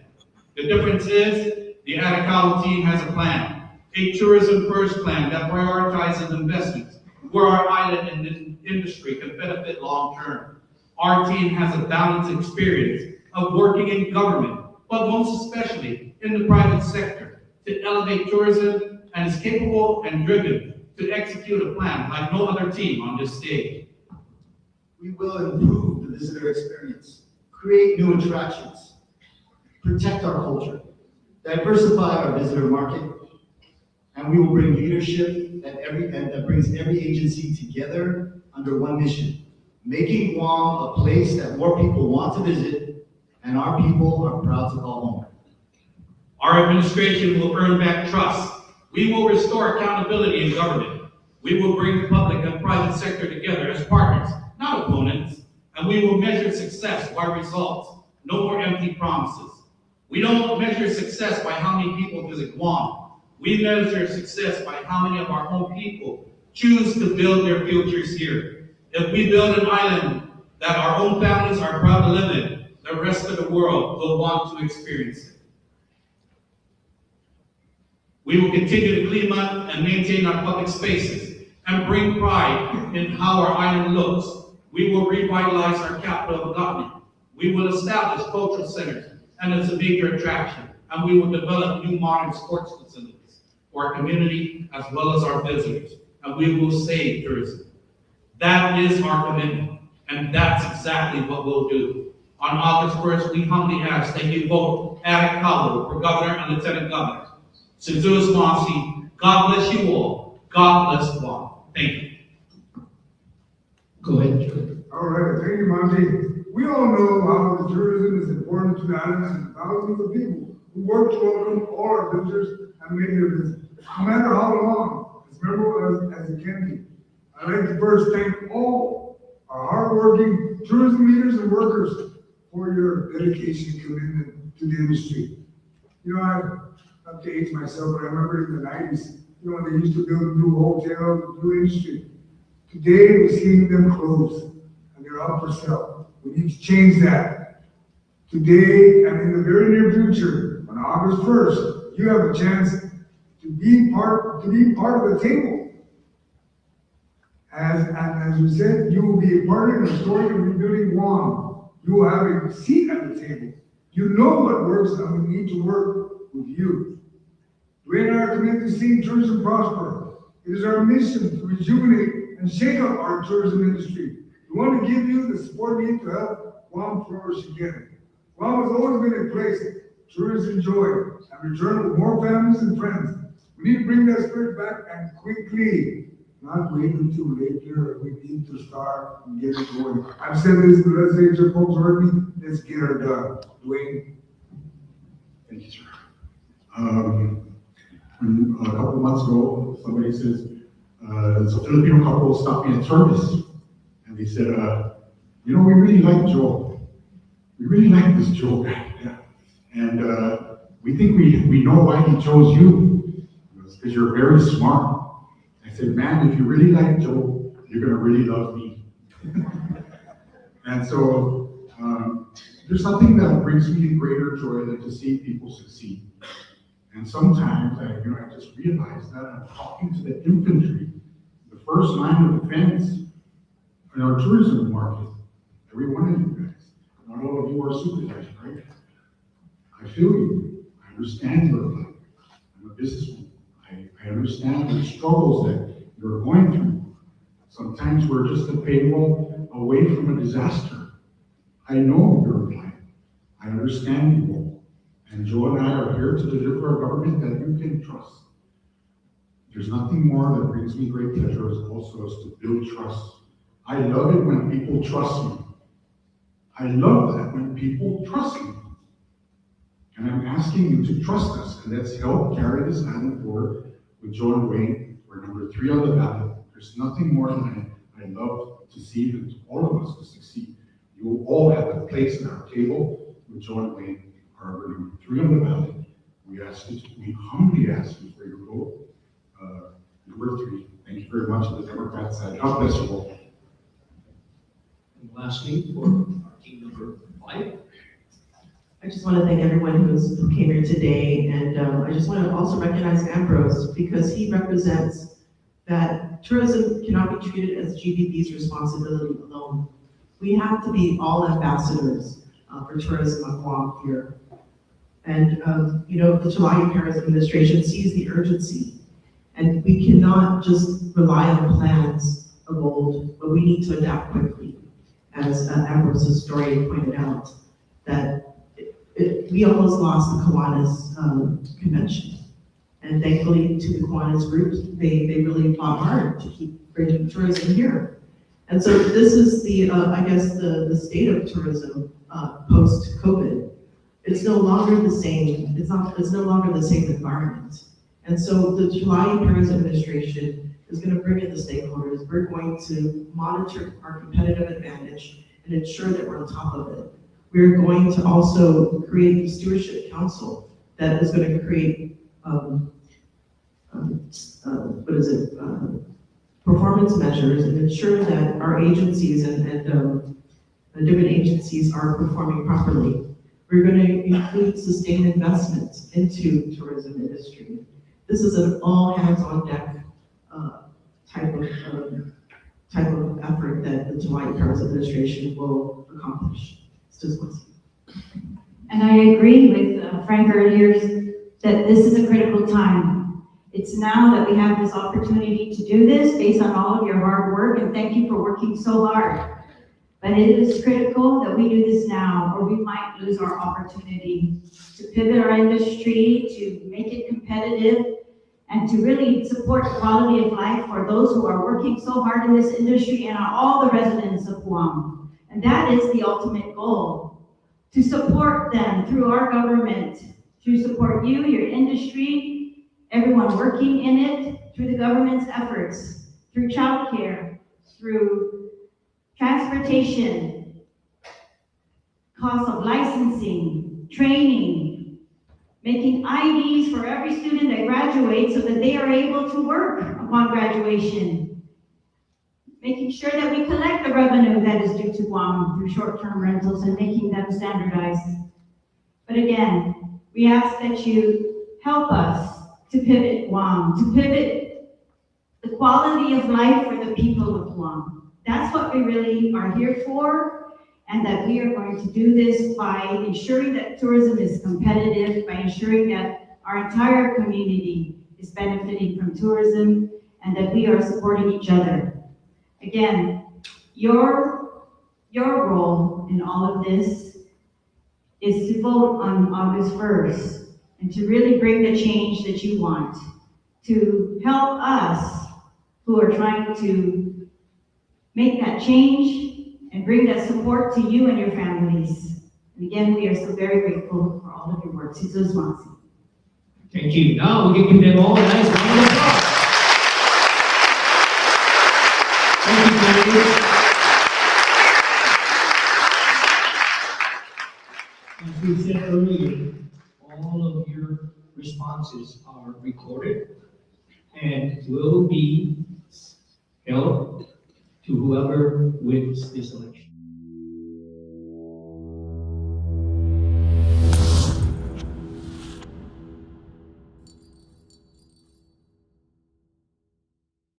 Speaker 16: The difference is the Atacama team has a plan, a tourism-first plan that prioritizes investments where our island and industry can benefit long-term. Our team has a balanced experience of working in government, but most especially in the private sector, to elevate tourism, and is capable and driven to execute a plan like no other team on this stage.
Speaker 17: We will improve the visitor experience, create new attractions, protect our culture, diversify our visitor market, and we will bring leadership that brings every agency together under one mission, making Guam a place that more people want to visit and our people are proud to call home.
Speaker 16: Our administration will earn back trust. We will restore accountability in government. We will bring the public and private sector together as partners, not opponents, and we will measure success by results, no more empty promises. We don't measure success by how many people visit Guam. We measure success by how many of our own people choose to build their futures here. If we build an island that our own families are proud to live in, the rest of the world will want to experience it. We will continue to clean up and maintain our public spaces and bring pride in how our island looks. We will revitalize our capital of government. We will establish cultural centers and as a major attraction, and we will develop new modern sports facilities for our community as well as our visitors, and we will save tourism. That is our commitment, and that's exactly what we'll do. On August 1st, we humbly ask that you vote Atacama for governor and lieutenant governor. Sinzuas Masi, God bless you all. God bless Guam. Thank you.
Speaker 4: Go ahead, Joe.
Speaker 1: All right, thank you, Monty. We all know how the tourism is important to the island and thousands of people who work to welcome all our visitors and make their visit, no matter how long, as memorable as it can be. I'd like to first thank all our hardworking tourism leaders and workers for your dedication and commitment to the industry. You know, I'm up to age myself, but I remember in the 90s, you know, when they used to build new hotels, new industry. Today, we're seeing them close, and they're up for sale. We need to change that. Today, and in the very near future, on August 1st, you have a chance to be part of the table. As you said, you will be a part in restoring and rebuilding Guam. You will have a seat at the table. You know what works, and we need to work with you. We and I are committed to seeing tourism prosper. It is our mission to rejuvenate and shake up our tourism industry. We want to give you the support you need to help Guam flourish again. Guam has always been a place tourists enjoy and return with more families and friends. We need to bring that spirit back and quickly, not wait until later. We need to start and get it going. I've said this to the legislature folks heard me. Let's get her done. Dwayne.
Speaker 18: Thank you, sir. A couple months ago, somebody says, it's a Filipino couple stopped me at service. And they said, you know, we really like Joe. We really like this Joe guy. Yeah. And we think we know why he chose you. It's because you're very smart. I said, man, if you really like Joe, you're going to really love me. And so there's nothing that brings me greater joy than to see people succeed. And sometimes I just realize that I'm talking to the infantry, the first line of defense in our tourism market. Every one of you guys. Not all of you are supervisors, right? I feel you. I understand your life. I'm a businessman. I understand the struggles that you're going through. Sometimes we're just a payroll away from a disaster. I know your life. I understand you all. And Joe and I are here to deliver a government that you can trust. There's nothing more that brings me great pleasure as also as to build trust. I love it when people trust me. I love that when people trust me. And I'm asking you to trust us, and let's help carry this island forward with Joe and Wayne. We're number 3 on the ballot. There's nothing more than I love to see than to all of us to succeed. You will all have a place at our table with Joe and Wayne. Are number 3 on the ballot. We humbly ask you for your vote. Number 3. Thank you very much to the Democrat side. God bless you all.
Speaker 10: And lastly, for our team number 5.
Speaker 20: I just want to thank everyone who came here today, and I just want to also recognize Ambrose because he represents that tourism cannot be treated as GBB's responsibility alone. We have to be all ambassadors for tourism on Guam here. And the July Paris administration sees the urgency, and we cannot just rely on plans of old, but we need to adapt quickly. As Ambrose's story pointed out, that we almost lost the Kiwanis convention. And thankfully to the Kiwanis groups, they really fought hard to keep bringing tourism here. And so this is the, I guess, the state of tourism post-COVID. It's no longer the same, it's no longer the same environment. And so the July Paris administration is going to bring in the stakeholders. We're going to monitor our competitive advantage and ensure that we're on top of it. We're going to also create a stewardship council that is going to create, performance measures and ensure that our agencies and different agencies are performing properly. We're going to include sustained investments into tourism industry. This is an all hands on deck type of effort that the July Paris administration will accomplish.
Speaker 5: And I agree with Frank earlier that this is a critical time. It's now that we have this opportunity to do this based on all of your hard work, and thank you for working so hard. But it is critical that we do this now, or we might lose our opportunity to pivot our industry, to make it competitive, and to really support quality of life for those who are working so hard in this industry and all the residents of Guam. And that is the ultimate goal, to support them through our government, to support you, your industry, everyone working in it, through the government's efforts, through childcare, through transportation, cost of licensing, training, making IDs for every student that graduates so that they are able to work upon graduation. Making sure that we collect the revenue that is due to Guam through short-term rentals and making them standardized. But again, we ask that you help us to pivot Guam, to pivot the quality of life for the people of Guam. That's what we really are here for.
Speaker 19: and that we are going to do this by ensuring that tourism is competitive, by ensuring that our entire community is benefiting from tourism, and that we are supporting each other. Again, your role in all of this is to vote on August 1st and to really bring the change that you want, to help us who are trying to make that change and bring that support to you and your families. And again, we are so very grateful for all of your work.
Speaker 10: Thank you. Now we can give them all a nice round of applause. Thank you, Kandit. As we said earlier, all of your responses are recorded and will be held to whoever wins this election.